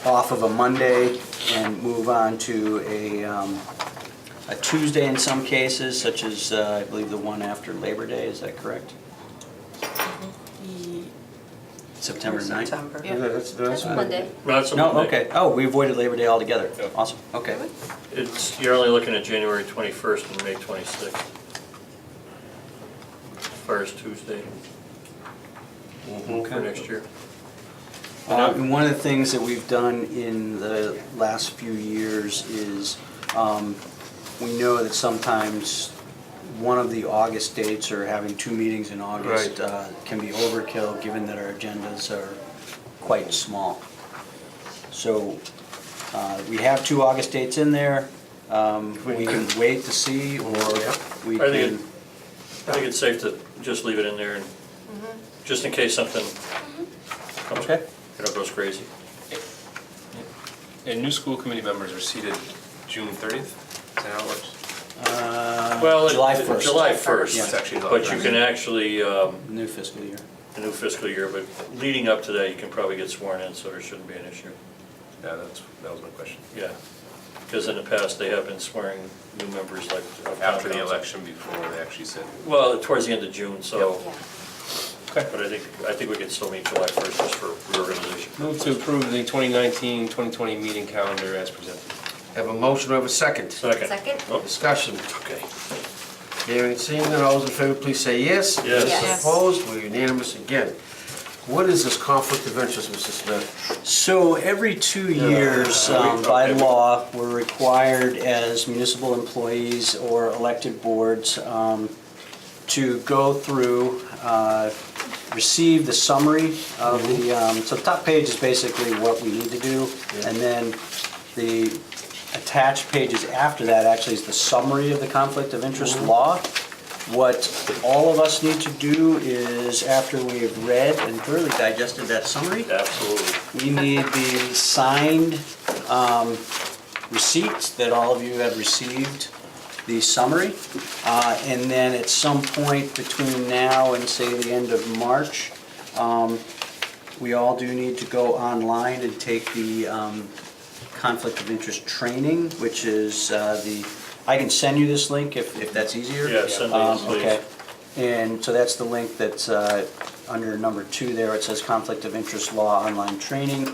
off of a Monday and move on to a Tuesday in some cases, such as, I believe, the one after Labor Day, is that correct? September 9th? September. Yeah, that's Monday. That's a No, Monday. okay. Oh, we avoided Labor Day altogether. Awesome, okay. You're only looking at January 21st and May 26th. First Tuesday for next year. And one of the things that we've done in the last few years is, we know that sometimes one of the August dates or having two meetings in August can be overkill, given that our agendas are quite small. So we have two August dates in there. We can wait to see, or we I can. think it's safe to just leave it in there, and just in case something comes, goes crazy. And new school committee members are seated June 30th? Is that how it works? Well, July 1st. July 1st. Yeah, it's actually July But you 1st. can actually, New fiscal year. the new fiscal year, but leading up to that, you can probably get sworn in, so there shouldn't be an issue. Yeah, that was my question. Yeah, because in the past, they have been swearing new members like. of town After the council. election, before they actually said. Well, towards the end of June, so. Yeah. Okay. But I think we can still meet July 1st just for reorganization. Move to approve the 2019-2020 meeting calendar as presented. Have a motion, have a second. Second. Second? Discussion. Okay. Hearing and seeing none, all those in favor, please say yes. Yes. Yes. Opposed, we're unanimous again. What is this conflict of interest, Mr. Smith? So every 2 years, by law, we're required as municipal employees or elected boards to go through, receive the summary of the, so the top page is basically what we need to do, and then the attached pages after that actually is the summary of the conflict of interest law. What all of us need to do is, after we have read and thoroughly digested that summary, Absolutely. we need the signed receipts that all of you have received, the summary. And then at some point between now and say the end of March, we all do need to go online and take the conflict of interest training, which is I can send you this link if that's easier. Yeah, send me, please. Okay. And so that's the link that's under number 2 there. It says Conflict of Interest Law Online Training.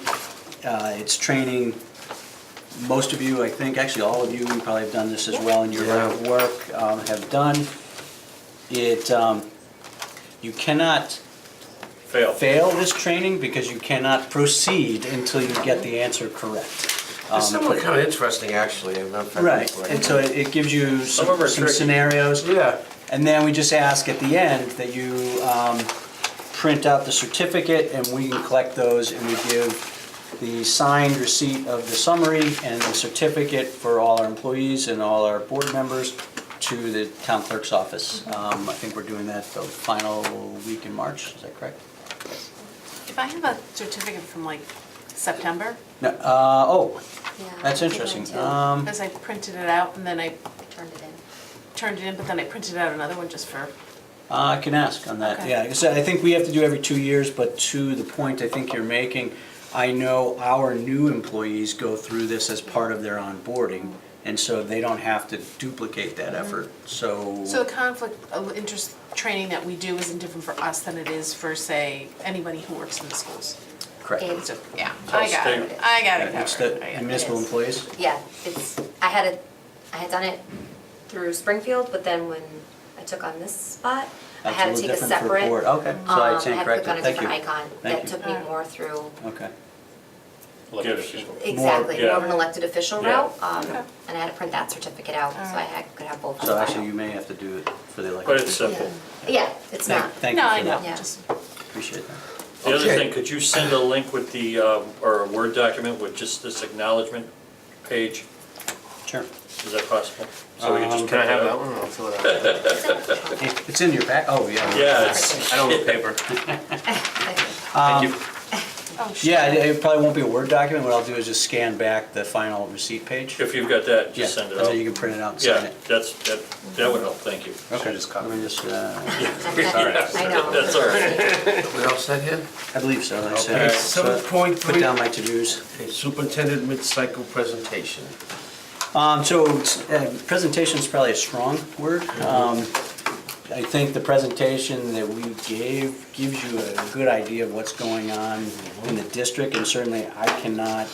It's training, most of you, I think, actually all of you probably have done this as well in your work, have done. It, you cannot fail this training because you cannot proceed until you get the answer correct. It's somewhat kind of interesting, actually. Right, and so it gives you Some of them some are tricky. scenarios. Yeah. And then we just ask at the end that you print out the certificate, and we can collect those, and we give the signed receipt of the summary and the certificate for all our employees and all our board members to the town clerk's office. I think we're doing that the final week in March, is that correct? If I have a certificate from like September, No, that's interesting. because I printed it out and then I Turned it in. but then I printed out another one just for, I can ask on that, Okay. yeah. Like I said, I think we have to do every 2 years, but to the point I think you're making, I know our new employees go through this as part of their onboarding, and so they don't have to duplicate that effort, so. so the conflict of interest training that we do isn't different for us than it is for, say, anybody who works in the schools. Correct. So, yeah, I got it, I got it It's covered. the I got it. municipal employees? Yeah, I had done it through Springfield, but then when I took on this spot, I That's had a to little take a different for separate. board. Okay, so I stand I had to corrected. click on a Thank you. different icon Thank that you. took me more through, Okay. exactly, yeah. more of an elected official Yeah. route. And I had to print that certificate out, so could have both on So file. actually, you may have to do it for the elected. But it's simple. Yeah, it's not. Thank you No, for I know, that. Yeah. just, Appreciate that. The other Okay. thing, could you send a link with the, or a Word document with just this acknowledgement page? Sure. Is that possible? So we can just Can I print have it that out? one? I'll fill it out. It's in your pack, oh, yeah. Yeah, it's. I don't have paper. Thank you. oh, shit. Yeah, it probably won't be a Word document, what I'll do is just scan back the final receipt page. If you've got that, Yeah, just send it and out. then you can print it out and sign Yeah, it. that would help, thank you. Okay, let me just, I know. That's all right. We all set here? I believe so, that's Okay, it. 7.3. Put down my to-dos. Okay, Superintendent mid-cycle presentation. So, presentation is probably a strong word. I think the presentation that we gave gives you a good idea of what's going on in the district, and certainly I cannot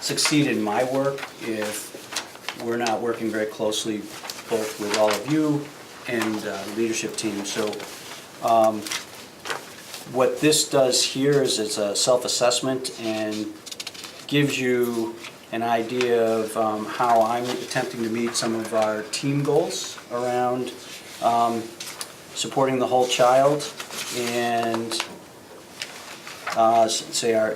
succeed in my work if we're not working very closely both with all of you and the leadership team. So, what this does here is it's a self-assessment and gives you an idea of how I'm attempting to meet some of our team goals around supporting the whole child and say our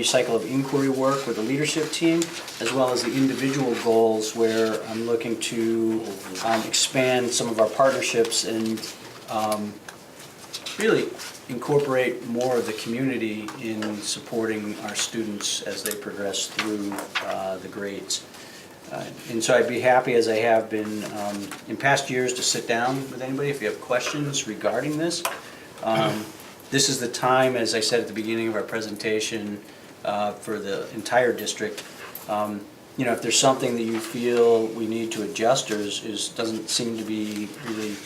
cycle of inquiry work with the leadership team, as well as the individual goals where I'm looking to expand some of our partnerships and really incorporate more of the community in supporting our students as they progress through the grades. And so I'd be happy, as I have been in past years, to sit down with anybody if you have questions regarding this. This is the time, as I said at the beginning of our presentation, for the entire district. You know, if there's something that you feel we need to adjust or doesn't seem to be really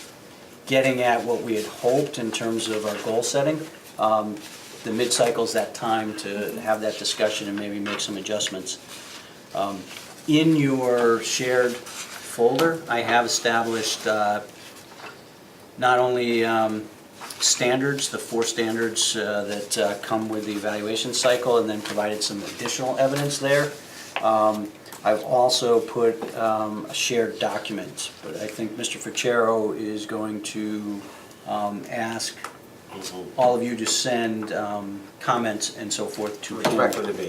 getting at what we had hoped in terms of our goal setting, the mid-cycle's that time to have that discussion and maybe make some adjustments. In your shared folder, I have established not only standards, the 4 standards that come with the evaluation cycle, and then provided some additional evidence there. I've also put a shared document, but I think Mr. Ficero is going to ask all of you to send comments and so forth to him. Directly to me.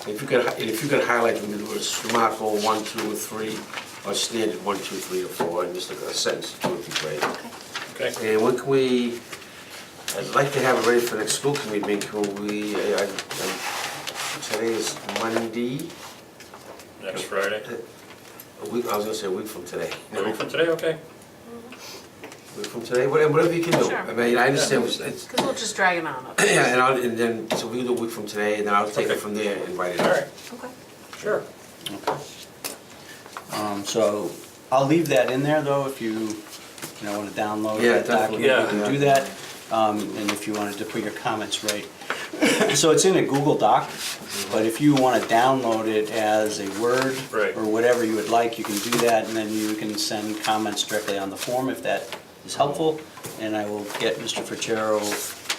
If you could highlight them, it was remarkable 1, 2, or 3, or standard 1, 2, 3, or 4, and just a sentence or 2 would be great. Okay. And when can we, I'd like to have it ready for the next school committee meeting, can we, today is Monday. Next Friday. I was gonna say a week from today. A week from today, okay. A week from today, whatever you can do. Sure. I mean, I understand, it's, Because we'll just drag it on. yeah, and then, so we can do a week from today, and then I'll take it from there and write it out. All right. Okay. Sure. So I'll leave that in there, though, if you want to download Yeah, that document, definitely. you can do that. And if you wanted to put your comments right. So it's in a Google Doc, but if you want to download it as a Word Right. or whatever you would like, you can do that, and then you can send comments directly on the form if that is helpful. And I will get Mr. Ficero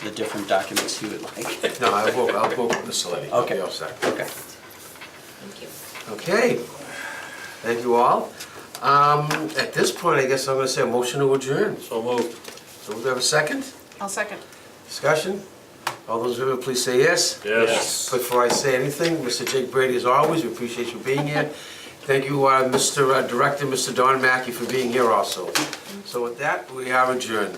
the different documents he would like. No, I'll work with Mr. Lady. Okay. I'll set. Okay. Thank you. Okay, thank you all. At this point, I guess I'm gonna say a motion to adjourn. So moved. So we have a second? I'll second. Discussion? All those in favor, please say yes. Yes. Before I say anything, Mr. Jake Brady, as always, we appreciate you being here. Thank you, Mr. Director, Mr. Don Mackey, for being here also. So with that, we are adjourned.